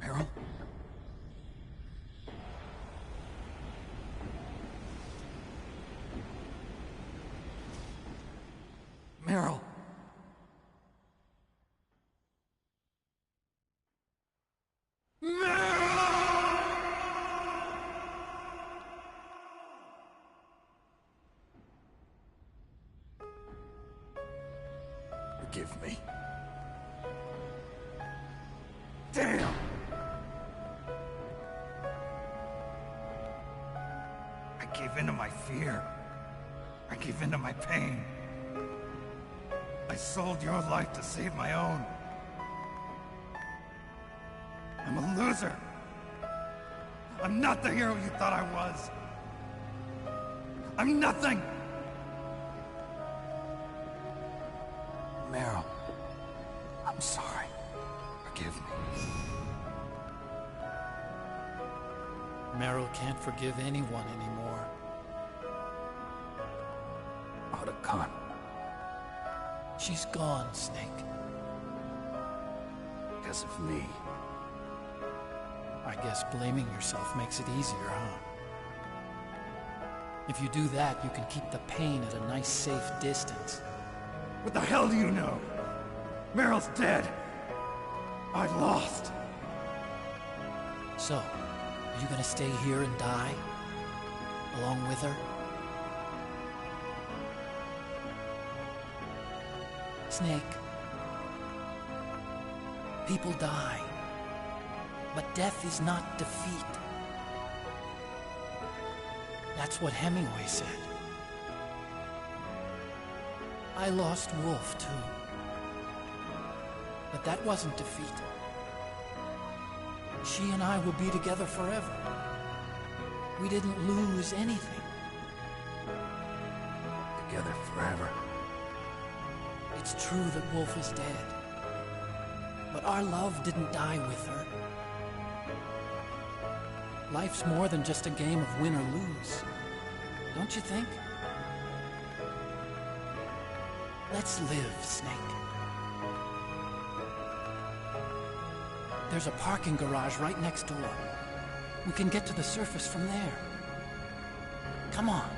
S8: Meryl? Meryl! Forgive me. Damn! I gave in to my fear. I gave in to my pain. I sold your life to save my own. I'm a loser. I'm not the hero you thought I was. I'm nothing. Meryl, I'm sorry. Forgive me.
S14: Meryl can't forgive anyone anymore.
S8: Otacon.
S14: She's gone, Snake.
S8: Because of me.
S14: I guess blaming yourself makes it easier, huh? If you do that, you can keep the pain at a nice, safe distance.
S8: What the hell do you know? Meryl's dead. I lost.
S14: So, are you gonna stay here and die? Along with her? Snake. People die. But death is not defeat. That's what Hemingway said. I lost Wolf, too. But that wasn't defeat. She and I will be together forever. We didn't lose anything.
S8: Together forever.
S14: It's true that Wolf is dead. But our love didn't die with her. Life's more than just a game of win or lose. Don't you think? Let's live, Snake. There's a parking garage right next door. We can get to the surface from there. Come on.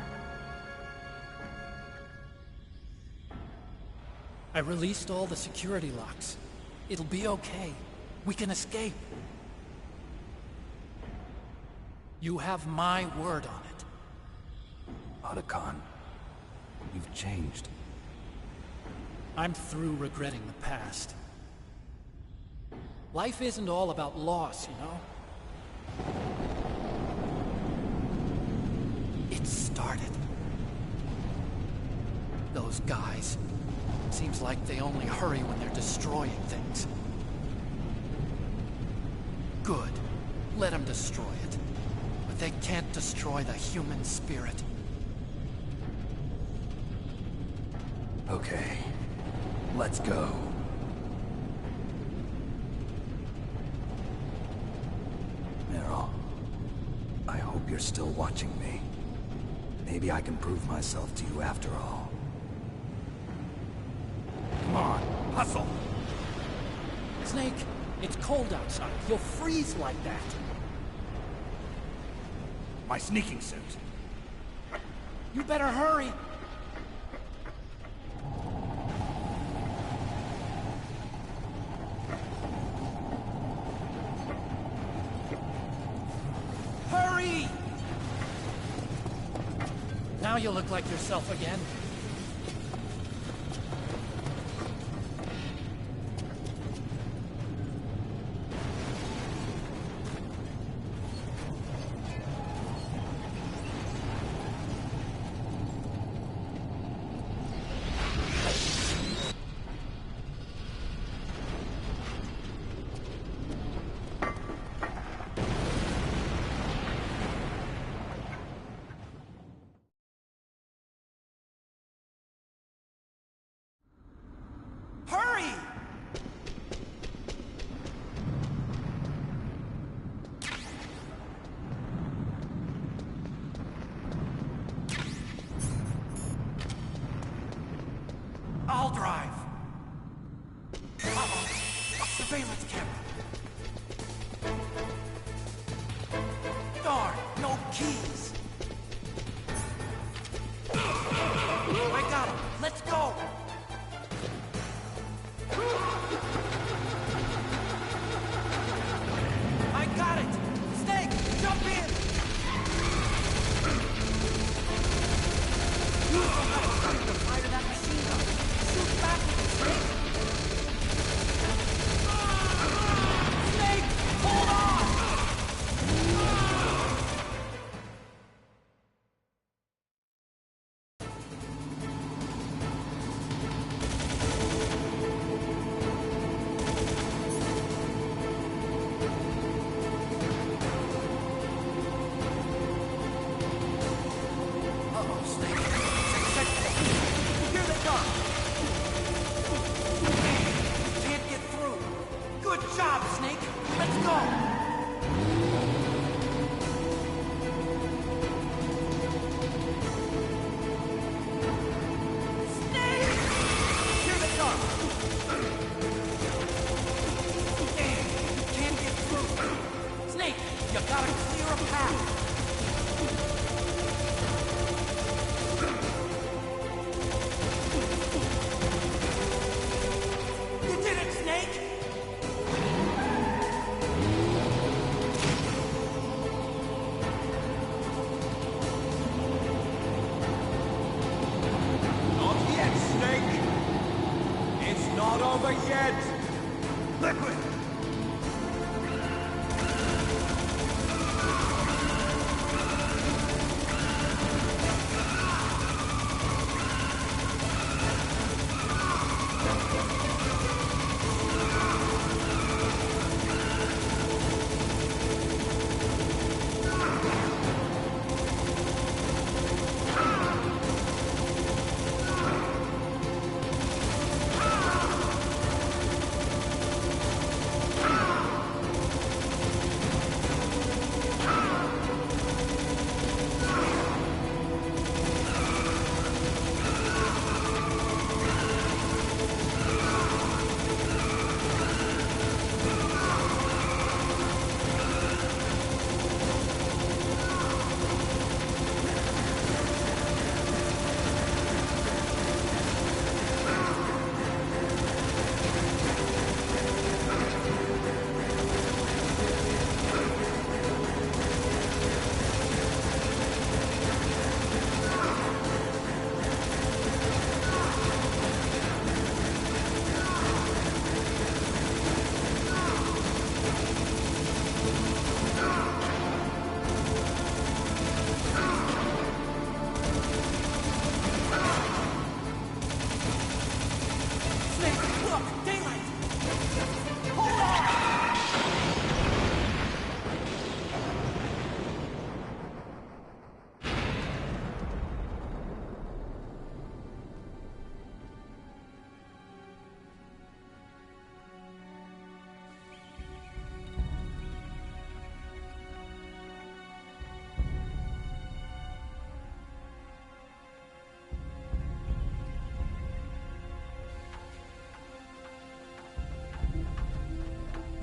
S14: I released all the security locks. It'll be okay. We can escape. You have my word on it.
S8: Otacon, you've changed.
S14: I'm through regretting the past. Life isn't all about loss, you know? It started. Those guys. Seems like they only hurry when they're destroying things. Good. Let them destroy it. But they can't destroy the human spirit.
S8: Okay. Let's go. Meryl, I hope
S2: hope you're still watching me. Maybe I can prove myself to you after all.
S8: Come on, hustle!
S14: Snake, it's cold outside. You'll freeze like that.
S8: My sneaking suit.
S14: You better hurry. Hurry! Now you look like yourself again. Hurry! I'll drive. Uh-oh. A surveillance camera. Darn, no keys. I got him. Let's go. I got it! Snake, jump in! You don't have a time to fire that machine gun. Shoot back with it, Snake! Snake, hold on! Uh-oh, Snake. Here they come! Can't get through. Good job, Snake! Let's go! Snake! Here they come! Damn, you can't get through. Snake, you gotta clear a path. You did it, Snake!
S1: Not yet, Snake! It's not over yet!
S8: Liquid!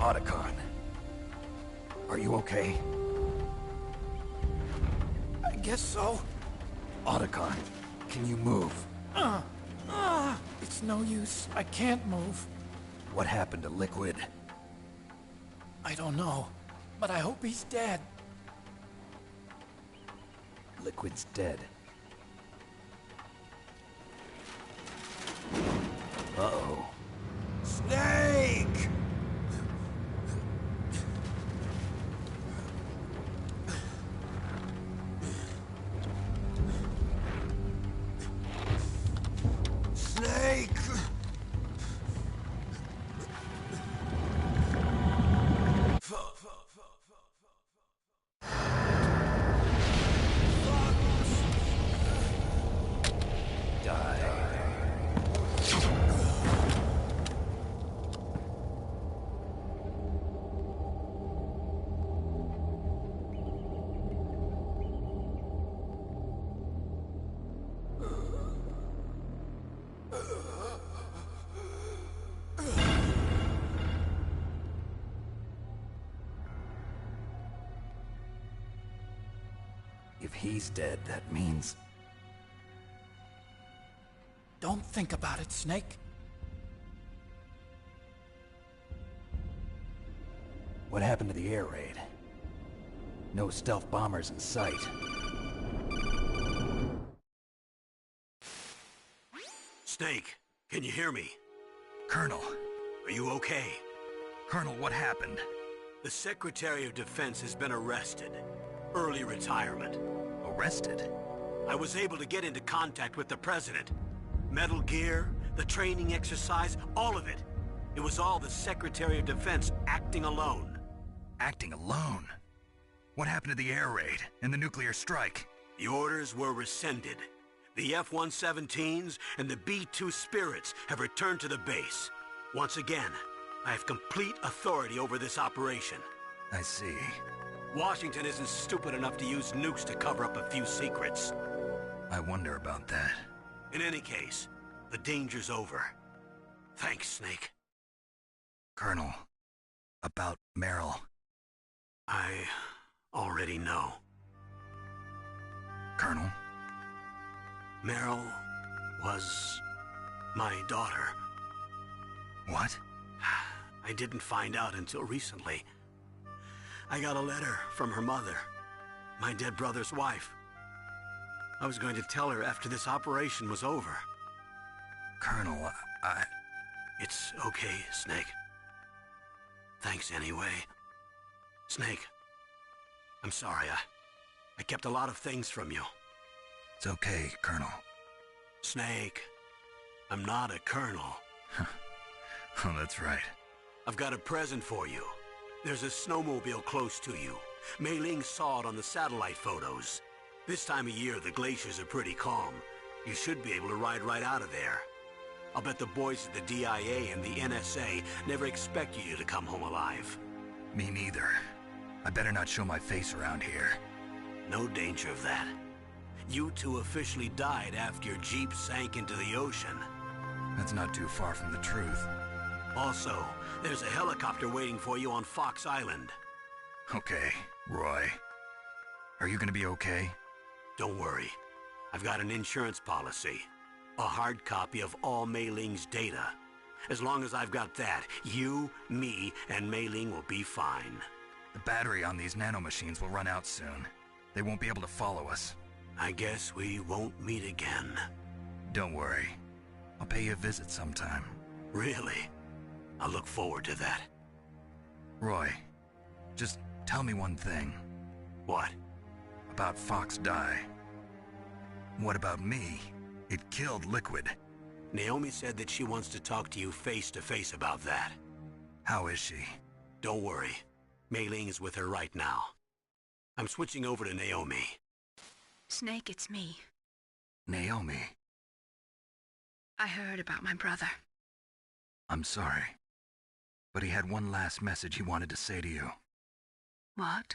S2: Otacon. Are you okay?
S14: I guess so.
S2: Otacon, can you move?
S14: It's no use. I can't move.
S2: What happened to Liquid?
S14: I don't know, but I hope he's dead.
S2: Liquid's dead. Uh-oh.
S10: Snake! Snake!
S2: If he's dead, that means...
S14: Don't think about it, Snake.
S2: What happened to the air raid? No stealth bombers in sight.
S9: Snake, can you hear me?
S4: Colonel.
S9: Are you okay?
S4: Colonel, what happened?
S9: The Secretary of Defense has been arrested. Early retirement.
S4: Arrested?
S9: I was able to get into contact with the President. Metal Gear, the training exercise, all of it. It was all the Secretary of Defense acting alone.
S4: Acting alone? What happened to the air raid and the nuclear strike?
S9: The orders were rescinded. The F-117s and the B-2 Spirits have returned to the base. Once again, I have complete authority over this operation.
S4: I see.
S9: Washington isn't stupid enough to use nukes to cover up a few secrets.
S4: I wonder about that.
S9: In any case, the danger's over. Thanks, Snake.
S4: Colonel, about Meryl.
S9: I already know.
S4: Colonel?
S9: Meryl was my daughter.
S4: What?
S9: I didn't find out until recently. I got a letter from her mother, my dead brother's wife. I was going to tell her after this operation was over.
S4: Colonel,
S9: It's okay, Snake. Thanks anyway. Snake, I'm sorry. I kept a lot of things from you.
S4: It's okay, Colonel.
S9: Snake, I'm not a colonel.
S4: Oh, that's right.
S9: I've got a present for you. There's a snowmobile close to you. Mei Ling saw it on the satellite photos. This time of year, the glaciers are pretty calm. You should be able to ride right out of there. I'll bet the boys at the DIA and the NSA never expect you to come home alive.
S4: Me neither. I better not show my face around here.
S9: No danger of that. You two officially died after your Jeep sank into the ocean.
S4: That's not too far from the truth.
S9: Also, there's a helicopter waiting for you on Fox Island.
S4: Okay, Roy. Are you gonna be okay?
S9: Don't worry. I've got an insurance policy. A hard copy of all Mei Ling's data. As long as I've got that, you, me, and Mei Ling will be fine.
S4: The battery on these nanomachines will run out soon. They won't be able to follow us.
S9: I guess we won't meet again.
S4: Don't worry. I'll pay you a visit sometime.
S9: Really? I look forward to that.
S4: Roy, just tell me one thing.
S9: What?
S4: About Fox Die. What about me? It killed Liquid.
S9: Naomi said that she wants to talk to you face to face about that.
S4: How is she?
S9: Don't worry. Mei Ling is with her right now. I'm switching over to Naomi.
S13: Snake, it's me.
S4: Naomi.
S13: I heard about my brother.
S4: I'm sorry. But he had one last message he wanted to say to you.
S13: What?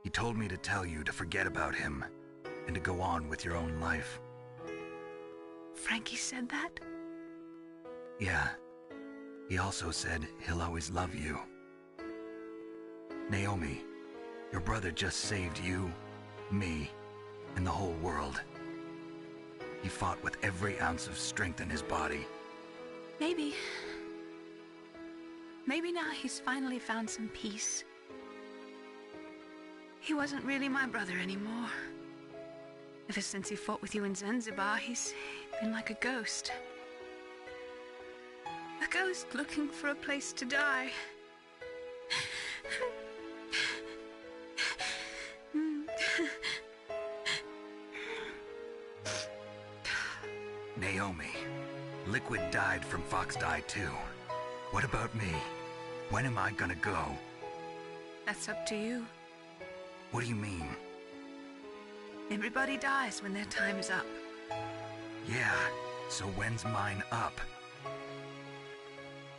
S4: He told me to tell you to forget about him and to go on with your own life.
S13: Frankie said that?
S4: Yeah. He also said he'll always love you. Naomi, your brother just saved you, me, and the whole world. He fought with every ounce of strength in his body.
S13: Maybe. Maybe now he's finally found some peace. He wasn't really my brother anymore. Ever since he fought with you in Zanzibar, he's been like a ghost. A ghost looking for a place to die.
S4: Naomi, Liquid died from Fox Die too. What about me? When am I gonna go?
S13: That's up to you.
S4: What do you mean?
S13: Everybody dies when their time is up.
S4: Yeah, so when's mine up?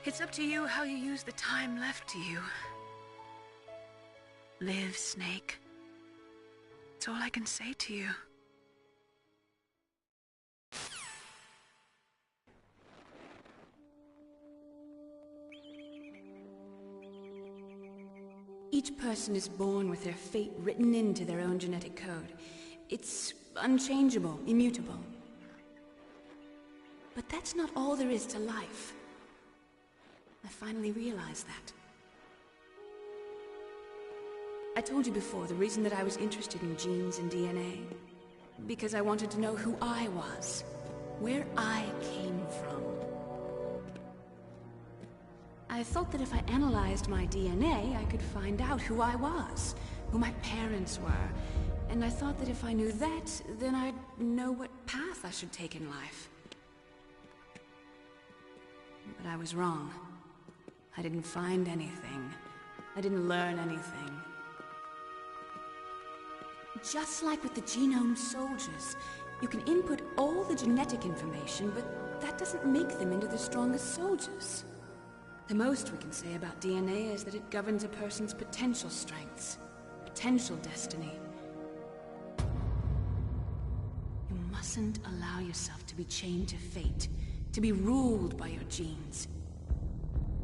S13: It's up to you how you use the time left to you. Live, Snake. That's all I can say to you.
S15: Each person is born with their fate written into their own genetic code. It's unchangeable, immutable. But that's not all there is to life. I finally realized that. I told you before the reason that I was interested in genes and DNA. Because I wanted to know who I was, where I came from. I thought that if I analyzed my DNA, I could find out who I was, who my parents were, and I thought that if I knew that, then I'd know what path I should take in life. But I was wrong. I didn't find anything. I didn't learn anything. Just like with the genome soldiers, you can input all the genetic information, but that doesn't make them into the strongest soldiers. The most we can say about DNA is that it governs a person's potential strengths, potential destiny. You mustn't allow yourself to be chained to fate, to be ruled by your genes.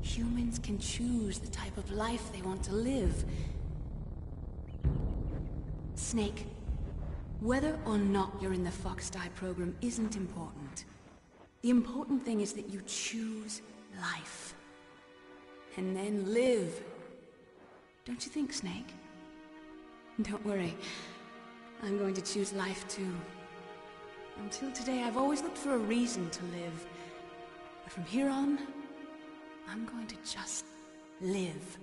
S15: Humans can choose the type of life they want to live. Snake, whether or not you're in the Fox Die program isn't important. The important thing is that you choose life. And then live. Don't you think, Snake? Don't worry. I'm going to choose life too. Until today, I've always looked for a reason to live. But from here on, I'm going to just live.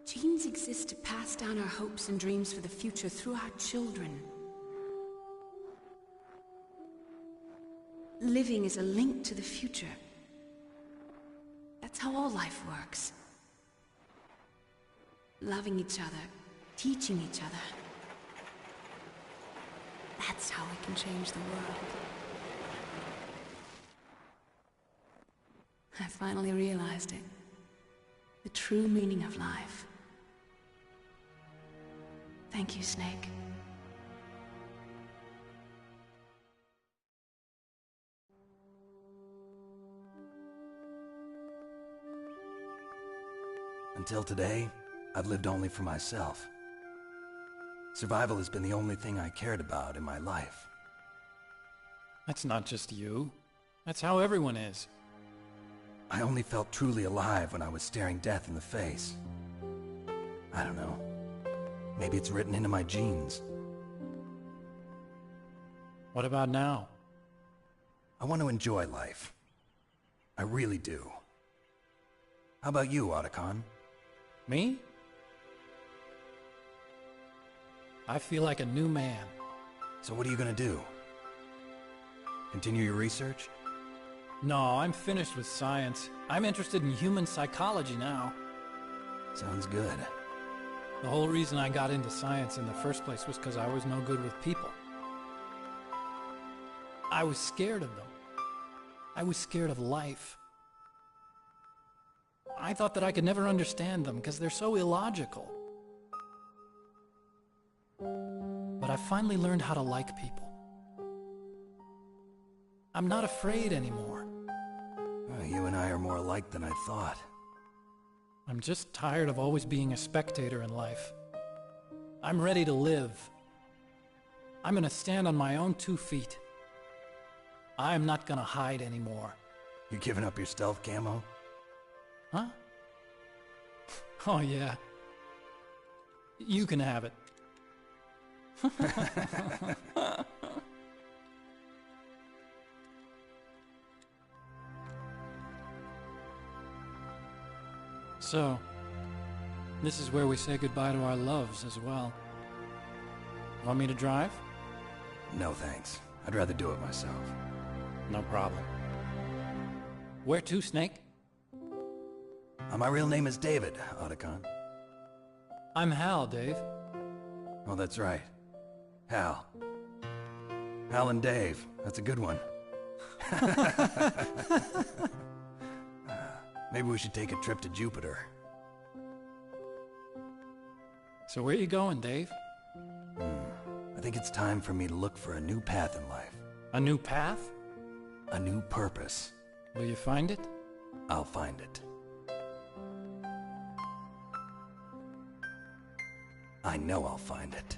S15: Genes exist to pass down our hopes and dreams for the future through our children. Living is a link to the future. That's how all life works. Loving each other, teaching each other. That's how we can change the world. I finally realized it. The true meaning of life. Thank you, Snake.
S2: Until today, I've lived only for myself. Survival has been the only thing I cared about in my life.
S16: That's not just you. That's how everyone is.
S2: I only felt truly alive when I was staring death in the face. I don't know. Maybe it's written into my genes.
S16: What about now?
S2: I want to enjoy life. I really do. How about you, Otacon?
S16: Me? I feel like a new man.
S2: So what are you gonna do? Continue your research?
S16: No, I'm finished with science. I'm interested in human psychology now.
S2: Sounds good.
S16: The whole reason I got into science in the first place was because I was no good with people. I was scared of them. I was scared of life. I thought that I could never understand them because they're so illogical. But I finally learned how to like people. I'm not afraid anymore.
S2: Well, you and I are more alike than I thought.
S16: I'm just tired of always being a spectator in life. I'm ready to live. I'm gonna stand on my own 2 feet. I'm not gonna hide anymore.
S2: You giving up your stealth camo?
S16: Huh? Oh yeah. You can have it. So, this is where we say goodbye to our loves as well. Want me to drive?
S2: No thanks. I'd rather do it myself.
S16: No problem. Where to, Snake?
S2: My real name is David, Otacon.
S16: I'm Hal, Dave.
S2: Oh, that's right. Hal. Hal and Dave. That's a good one. Maybe we should take a trip to Jupiter.
S16: So where you going, Dave?
S2: I think it's time for me to look for a new path in life.
S16: A new path?
S2: A new purpose.
S16: Will you find it?
S2: I'll find it. I know I'll find it.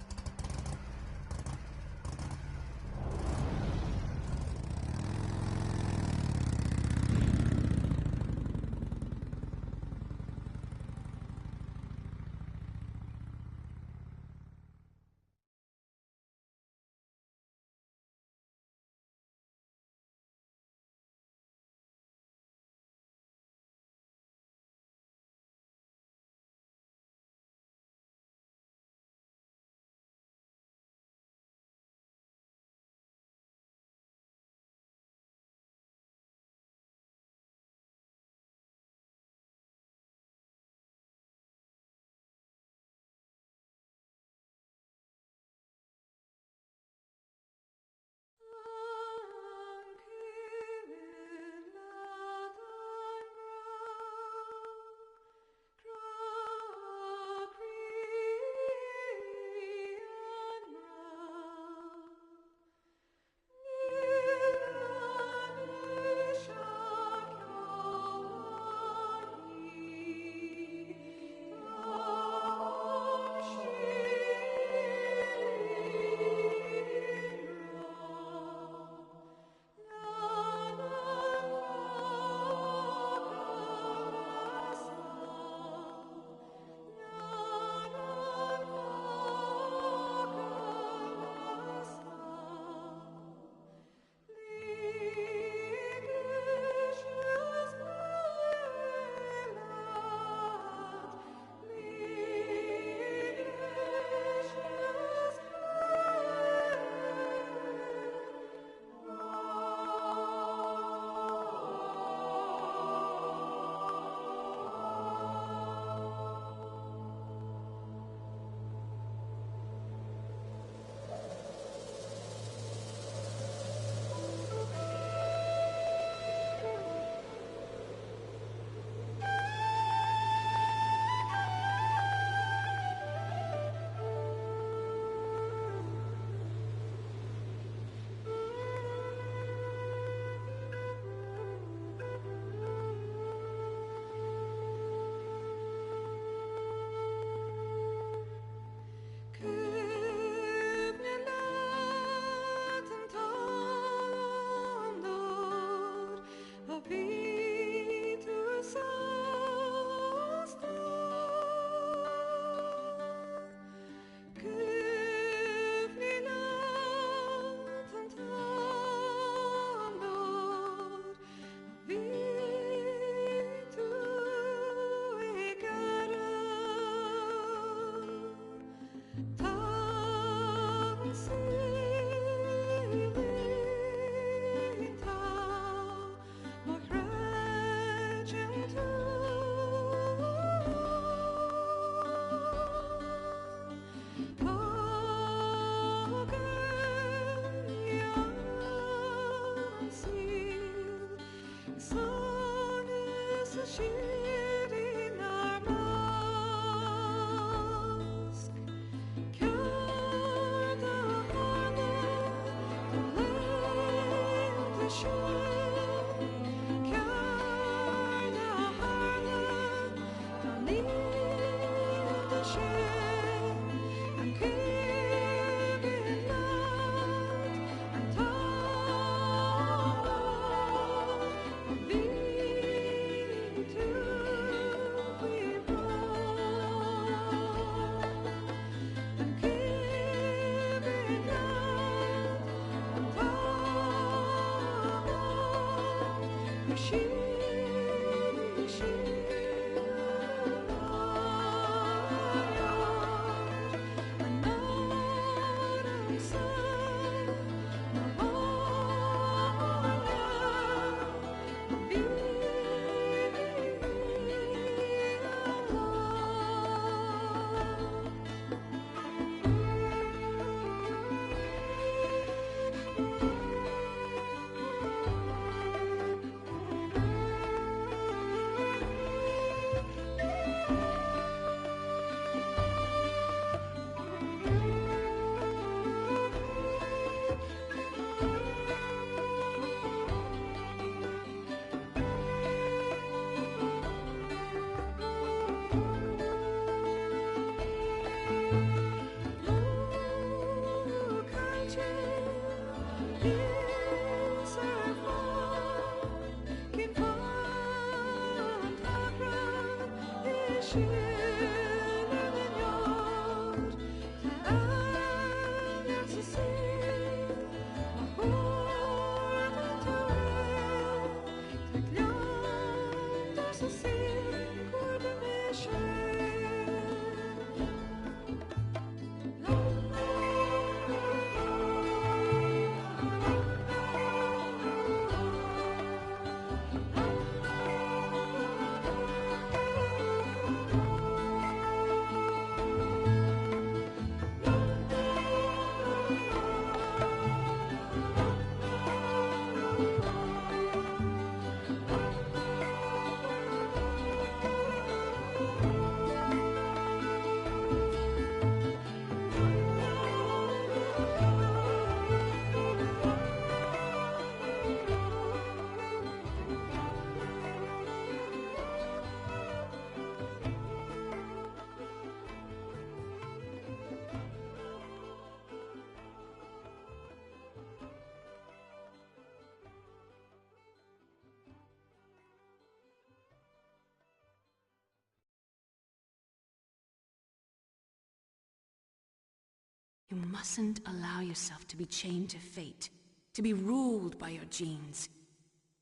S15: You mustn't allow yourself to be chained to fate, to be ruled by your genes.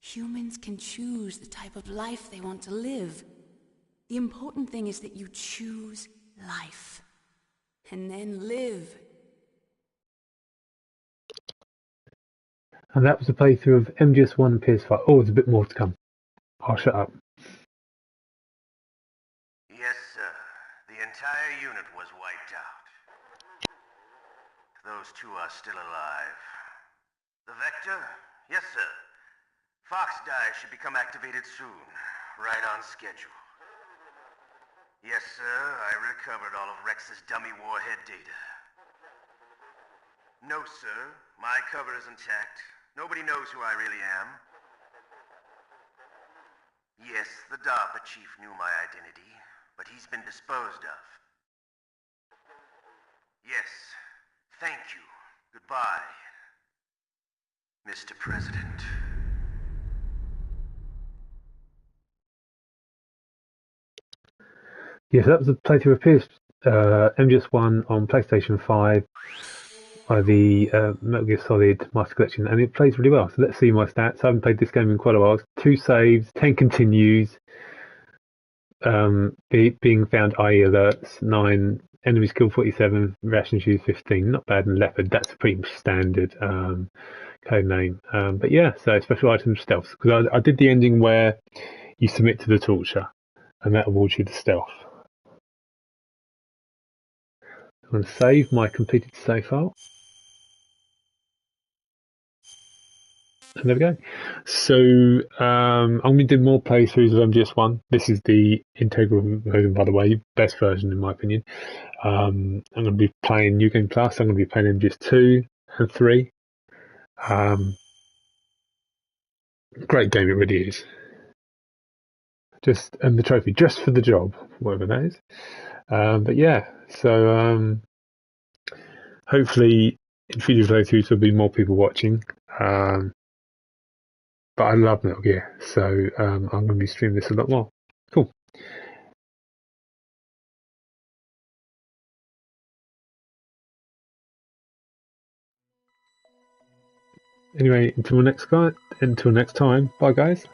S15: Humans can choose the type of life they want to live. The important thing is that you choose life. And then live.
S17: And that was a playthrough of MGS1 and PS5. Oh, there's a bit more to come. I'll shut up.
S18: Yes, sir. The entire unit was wiped out. Those two are still alive. The Vector? Yes, sir. Fox Die should become activated soon. Right on schedule. Yes, sir. I recovered all of Rex's dummy warhead data. No, sir. My cover is intact. Nobody knows who I really am. Yes, the DARPA chief knew my identity, but he's been disposed of. Yes. Thank you. Goodbye, Mr. President.
S17: Yes, that was a playthrough of MGS1 on PlayStation 5 by the Metal Gear Solid Master Collection, and it plays really well. So let's see my stats. I haven't played this game in quite a while. 2 saves, 10 continues, being found IE alerts, 9 enemies killed, 47 rations used, 15. Not bad. And Leopard, that's a pretty standard code name. But yeah, so special items, stealth. Because I did the ending where you submit to the torture, and that awards you the stealth. I'm going to save my completed save file. And there we go. So I'm going to do more playthroughs of MGS1. This is the integral version, by the way, best version in my opinion. I'm going to be playing New Game Plus. I'm going to be playing MGS2 and 3. Great game, it really is. And the trophy, just for the job, whatever that is. But yeah, so hopefully in future playthroughs there'll be more people watching. But I love Metal Gear, so I'm going to be streaming this a lot more. Cool. Anyway, until next time, bye guys.